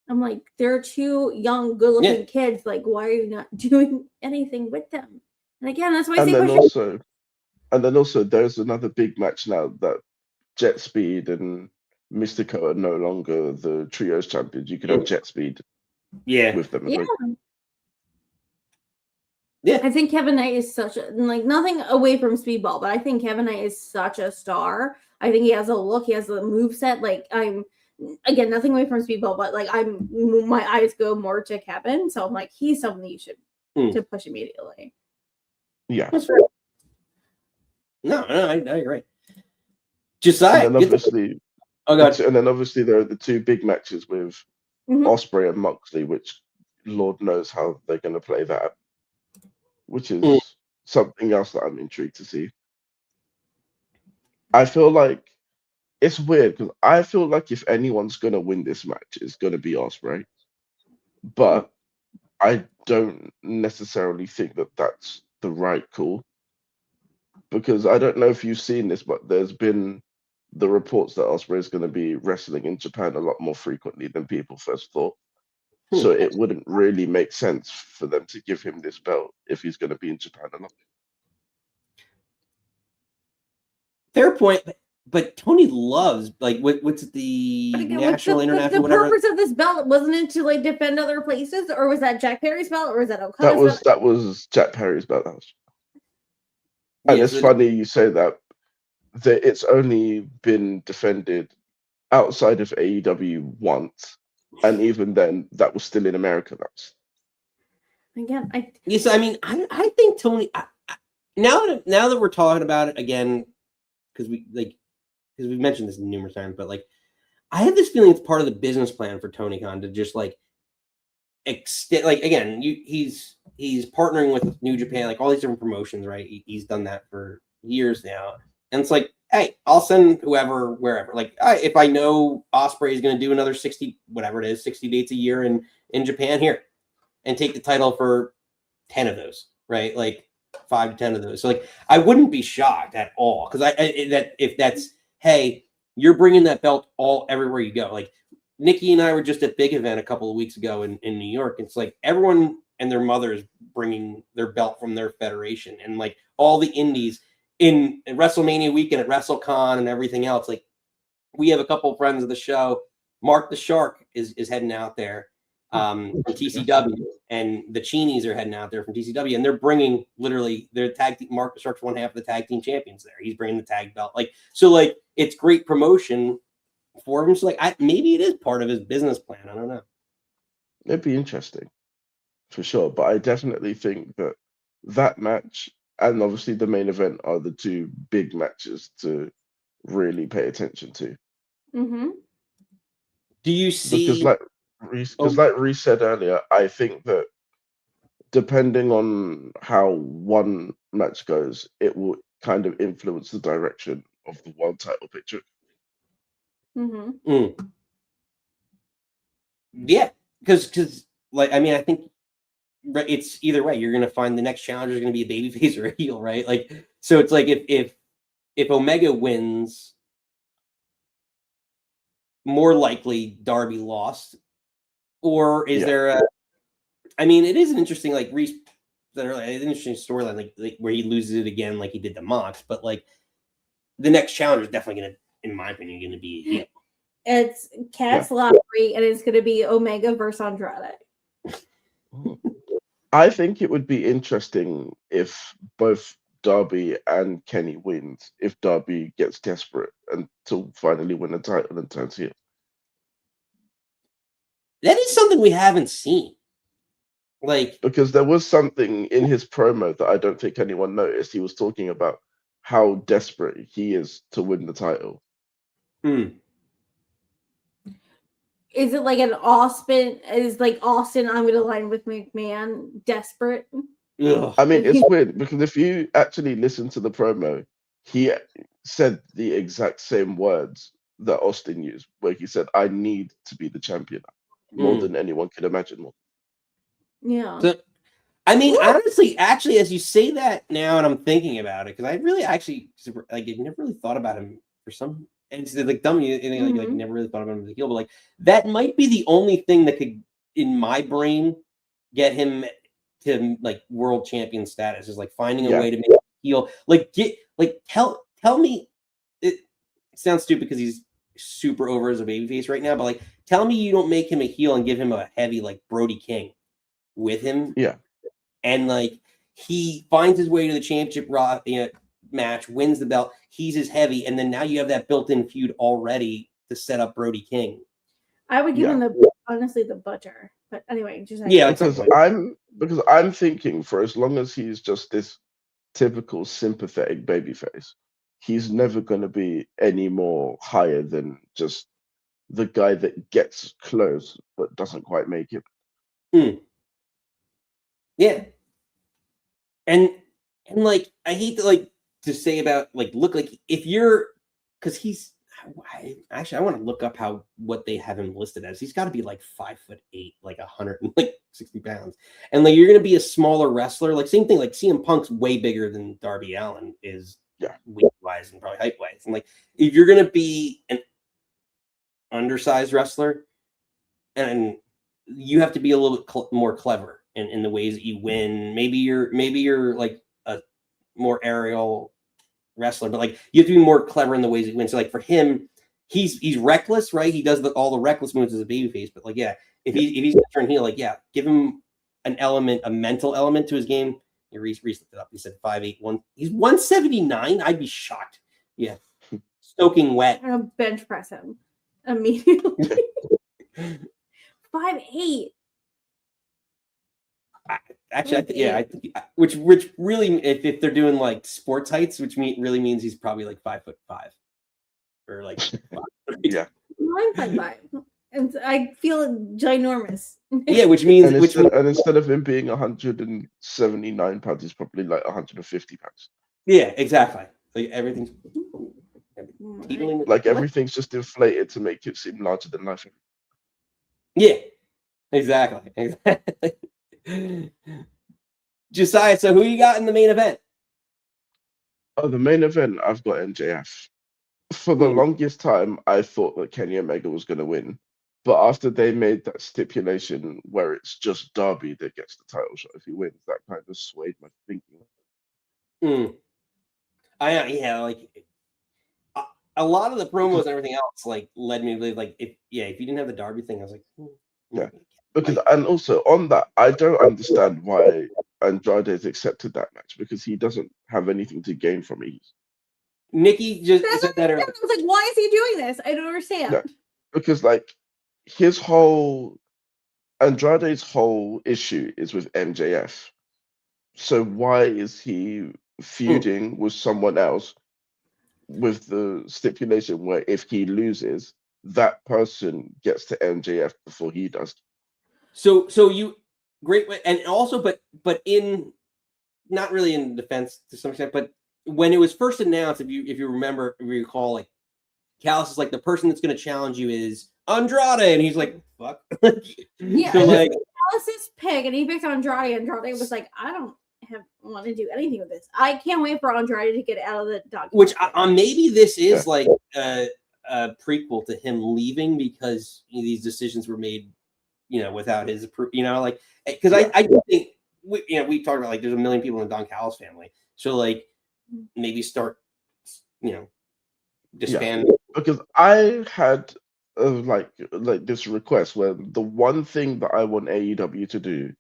I'm like, they're two young, good-looking kids. Like, why are you not doing anything with them? And again, that's why I say. And then also, there's another big match now that Jet Speed and Mystico are no longer the trios champions. You could have Jet Speed with them. I think Kevin Knight is such a, like, nothing away from Speedball, but I think Kevin Knight is such a star. I think he has a look, he has a moveset. Like, again, nothing away from Speedball, but like my eyes go more to Kevin. So I'm like, he's someone you should to push immediately. Yeah. That's right. No, you're right. Josiah. And then obviously there are the two big matches with Ospreay and Moxley, which Lord knows how they're going to play that, which is something else that I'm intrigued to see. I feel like it's weird because I feel like if anyone's going to win this match, it's going to be Ospreay. But I don't necessarily think that that's the right call. Because I don't know if you've seen this, but there's been the reports that Ospreay is going to be wrestling in Japan a lot more frequently than people first thought. So it wouldn't really make sense for them to give him this belt if he's going to be in Japan or not. Fair point, but Tony loves what's the national, international, the purpose of this belt? Wasn't it to like defend other places, or was that Jack Perry's belt, or was that Okada's belt? That was Jack Perry's belt. And it's funny you say that it's only been defended outside of AEW once, and even then, that was still in America. Again, I think Tony. Now that we're talking about it again, because we've mentioned this numerous times, but like, I have this feeling it's part of the business plan for Tony Khan to just like extend. Like again, he's partnering with New Japan, like all these different promotions, right? He's done that for years now, and it's like, hey, I'll send whoever wherever. Like, if I know Ospreay is going to do another 60 dates a year in Japan, here, and take the title for 10 of those, right? Like 5 to 10 of those. So like, I wouldn't be shocked at all, because if that's, hey, you're bringing that belt everywhere you go. Like Nikki and I were just at Big Event a couple of weeks ago in New York. It's like everyone and their mothers bringing their belt from their federation, and like all the indies in WrestleMania weekend at WrestleCon and everything else. Like, we have a couple of friends of the show. Mark the Shark is heading out there from TCW, and the Cheenies are heading out there from TCW, and they're bringing literally their tag team. Mark the Shark's one half of the tag team champions there. He's bringing the tag belt. Like, so like, it's great promotion for him. So like, maybe it is part of his business plan. I don't know. It'd be interesting for sure, but I definitely think that match and obviously the main event are the two big matches to really pay attention to. Mm-hmm. Do you see? Because like Reese said earlier, I think that depending on how one match goes, it will kind of influence the direction of the world title picture. Mm-hmm. Yeah, because like, I mean, I think it's either way. You're going to find the next challenger is going to be a babyface or a heel, right? Like, so it's like if Omega wins, more likely Darby lost, or is there a? I mean, it is an interesting, like Reese, an interesting storyline, like where he loses it again, like he did to Mox, but like the next challenger is definitely going to, in my opinion, going to be a heel. It's Cat's Lottery, and it's going to be Omega versus Andrade. I think it would be interesting if both Darby and Kenny wins, if Darby gets desperate and to finally win the title and turns heel. That is something we haven't seen. Like, because there was something in his promo that I don't think anyone noticed. He was talking about how desperate he is to win the title. Is it like an Austin? Is like Austin? I'm going to line with McMahon. Desperate. Ugh. I mean, it's weird because if you actually listen to the promo, he said the exact same words that Austin used, where he said, "I need to be the champion more than anyone could imagine." Yeah. So, I mean, honestly, actually, as you say that now, and I'm thinking about it, because I really actually like I never really thought about him for some. And it's like dumb, like never really thought about him as a heel, but like that might be the only thing that could, in my brain, get him to like world champion status, is like finding a way to make him heel. Like tell me, it sounds stupid because he's super over as a babyface right now, but like tell me you don't make him a heel and give him a heavy like Brody King with him, and like he finds his way to the championship match, wins the belt, he's his heavy, and then now you have that built-in feud already to set up Brody King. I would give him honestly the butcher, but anyway, just because I'm thinking for as long as he's just this typical sympathetic babyface, he's never going to be any more higher than just the guy that gets close but doesn't quite make it. Yeah, and like I hate to say about like look like if you're, because he's actually I want to look up what they have him listed as. He's got to be like 5'8", like 160 pounds, and like you're gonna be a smaller wrestler. Like same thing, like CM Punk's way bigger than Darby Allin is, weight wise and probably height wise. And like if you're gonna be an undersized wrestler, and you have to be a little bit more clever in the ways that you win. Maybe you're like a more aerial wrestler, but like you have to be more clever in the ways that you win. So like for him, he's reckless, right? He does all the reckless moves as a babyface, but like if he's gonna turn heel, like give him an element, a mental element to his game. Reese looked it up. He said 5'8", he's 179. I'd be shocked. Yeah, soaking wet. I'm gonna bench press him immediately. 5'8". Actually, I think which really, if they're doing like sports heights, which really means he's probably like 5'5", or like 5'3". Yeah. I'm 5'5", and I feel ginormous. Yeah, which means and instead of him being 179 pounds, he's probably like 150 pounds. Yeah, exactly. Like everything's like everything's just inflated to make it seem larger than life. Yeah, exactly. Josiah, so who you got in the main event? Oh, the main event, I've got MJF. For the longest time, I thought that Kenny Omega was going to win. But after they made that stipulation where it's just Darby that gets the title shot if he wins, that kind of swayed my thinking. Like a lot of the promos and everything else like led me to believe like if you didn't have the Darby thing, I was like, Because and also on that, I don't understand why Andrade's accepted that match because he doesn't have anything to gain from it. Nikki just said that earlier. I was like, why is he doing this? I don't understand. Yeah, because like Andrade's whole issue is with MJF. So why is he feuding with someone else with the stipulation where if he loses, that person gets to MJF before he does? So you great, and also, but in not really in defense to some extent, but when it was first announced, if you remember, if you recall, like Callis is like the person that's going to challenge you is Andrade, and he's like, fuck. Yeah, so like Callis' pick, and he picked Andrade. Andrade was like, I don't want to do anything with this. I can't wait for Andrade to get out of the dog. Which maybe this is like a prequel to him leaving because these decisions were made, without his approval. Like because I do think we talked about like there's a million people in the Don Callis family, so like maybe start disband. Yeah, because I had like this request where the one thing that I want AEW to do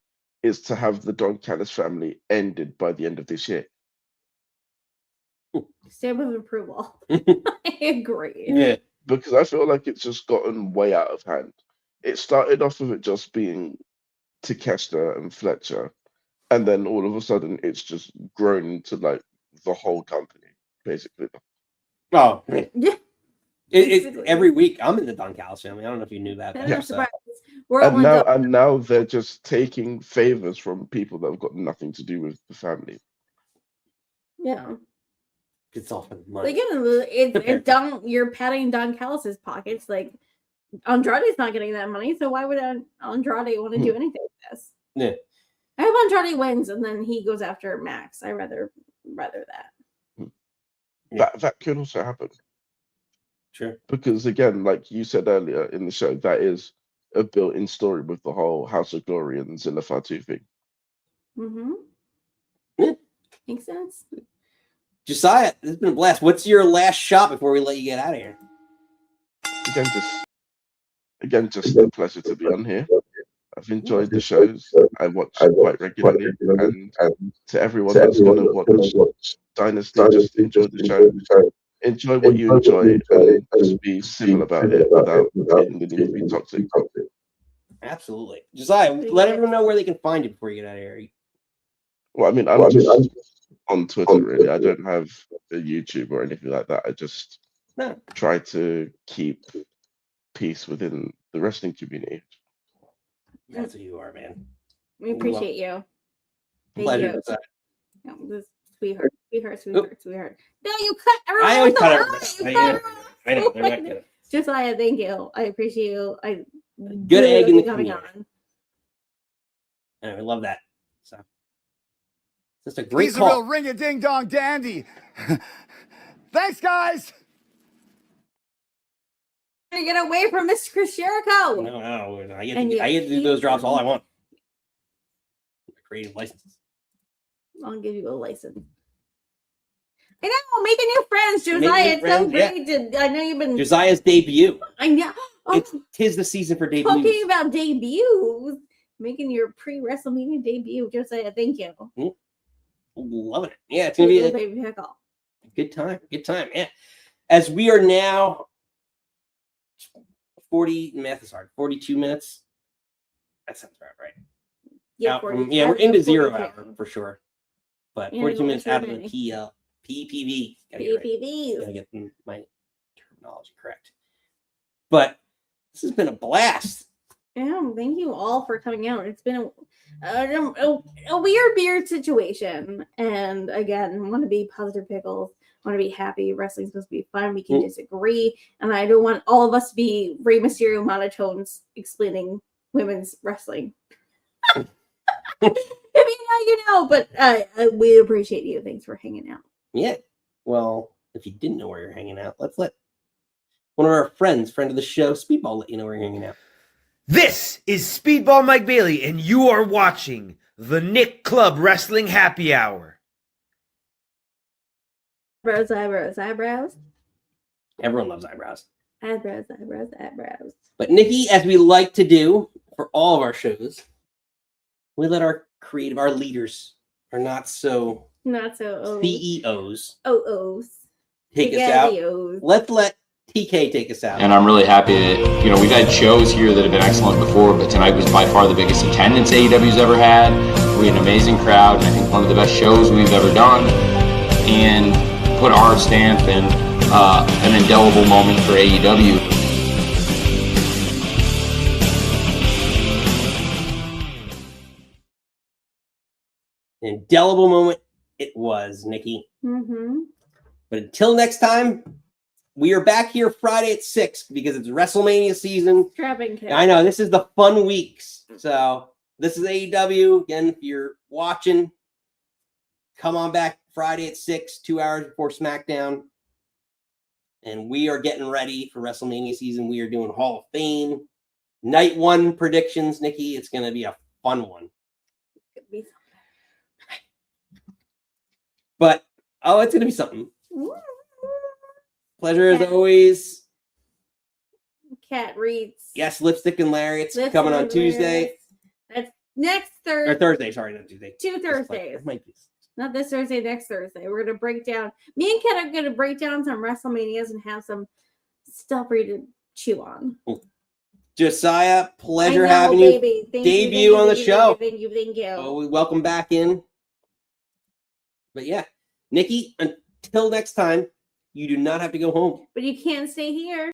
is to have the Don Callis family ended by the end of this year. Stamp of approval. I agree. Yeah, because I feel like it's just gotten way out of hand. It started off with it just being Takeshita and Fletcher, and then all of a sudden it's just grown into like the whole company, basically. Oh, yeah. Every week I'm in the Don Callis family. I don't know if you knew that. And now they're just taking favors from people that have got nothing to do with the family. Yeah. It's all for the money. Like, you're patting Don Callis' pockets. Like Andrade's not getting that money, so why would Andrade want to do anything with this? Yeah. I hope Andrade wins and then he goes after Max. I rather that. That could also happen. Sure. Because again, like you said earlier in the show, that is a built-in story with the whole House of Glory and Zilla Fatu thing. Mm-hmm. Yeah. Makes sense. Josiah, this has been a blast. What's your last shot before we let you get out of here? Again, just a pleasure to be on here. I've enjoyed the shows. I watch quite regularly, and to everyone that's going to watch Dynasty, just enjoy the show. Enjoy what you enjoy, and just be civil about it without feeling the need to be toxic. Absolutely, Josiah. Let everyone know where they can find you before you get out of here. Well, I mean, I'm just on Twitter. Really, I don't have a YouTube or anything like that. I just try to keep peace within the wrestling community. That's who you are, man. We appreciate you. Pleasure. This sweetheart. No, you cut everyone. I always cut everyone. I know. Josiah, thank you. I appreciate you. Good egg in the coming community. on. And I love that. So that's a great He's call. a real ring-a-ding-dong dandy. Thanks, guys. to get away from this Chris Jericho. No. I get to do those drops all I want. Creative licenses. I'll give you a license. I know, making new friends, Josiah. It's so great. I know you've been Josiah's debut. I know. Tis the season for debuts. Talking about debuts, making your pre-WrestleMania debut, Josiah. Thank you. Loving it. Yeah, it's gonna be a baby pickle. Good time. Good time. Yeah. As we are now 42 minutes. That sounds about right. Yeah, we're into 0 hour for sure. But Yeah, 42 minutes out of the PPV. PPV. PPV. Gotta get my terminology correct. But this has been a blast. Yeah, thank you all for coming out. It's been a weird situation. And again, want to be positive pickles. Want to be happy. Wrestling's supposed to be fun. We can disagree. And I don't want all of us to be Rey Mysterio monotones explaining women's wrestling. But we appreciate you. Thanks for hanging out. Yeah. Well, if you didn't know where you're hanging out, let's let one of our friend of the show, Speedball, let you know where you're hanging out. This is Speedball Mike Bailey, and you are watching the Nick Club Wrestling Happy Hour. Eyebrows. Everyone loves eyebrows. Eyebrows. But Nikki, as we like to do for all of our shows, we let our leaders, our not so CEOs, take us out. Let's let TK take us out. And I'm really happy that, we've had shows here that have been excellent before, but tonight was by far the biggest attendance AEW's ever had. We had an amazing crowd, and I think one of the best shows we've ever done, and put our stamp in an indelible moment for AEW. Indelible moment it was, Nikki. Mm-hmm. But until next time, we are back here Friday at 6 because it's WrestleMania season. I know, this is the fun weeks. So this is AEW. Again, if you're watching, come on back Friday at 6, 2 hours before SmackDown. And we are getting ready for WrestleMania season. We are doing Hall of Fame. Night 1 predictions, Nikki. It's going to be a fun one. But, it's going to be something. Pleasure as always. Cat reads. Yes, Lipstick and Lariats coming on Tuesday. That's next Thursday. Or Thursday, sorry, not Tuesday. 2 Thursdays. Not this Thursday, next Thursday. We're going to break down. Me and Kat are going to break down some WrestleManias and have some stuff for you to chew on. Josiah, pleasure having you. Debut on the show. Thank you. Oh, we welcome back in. But yeah, Nikki, until next time, you do not have to go home. But you can't stay here.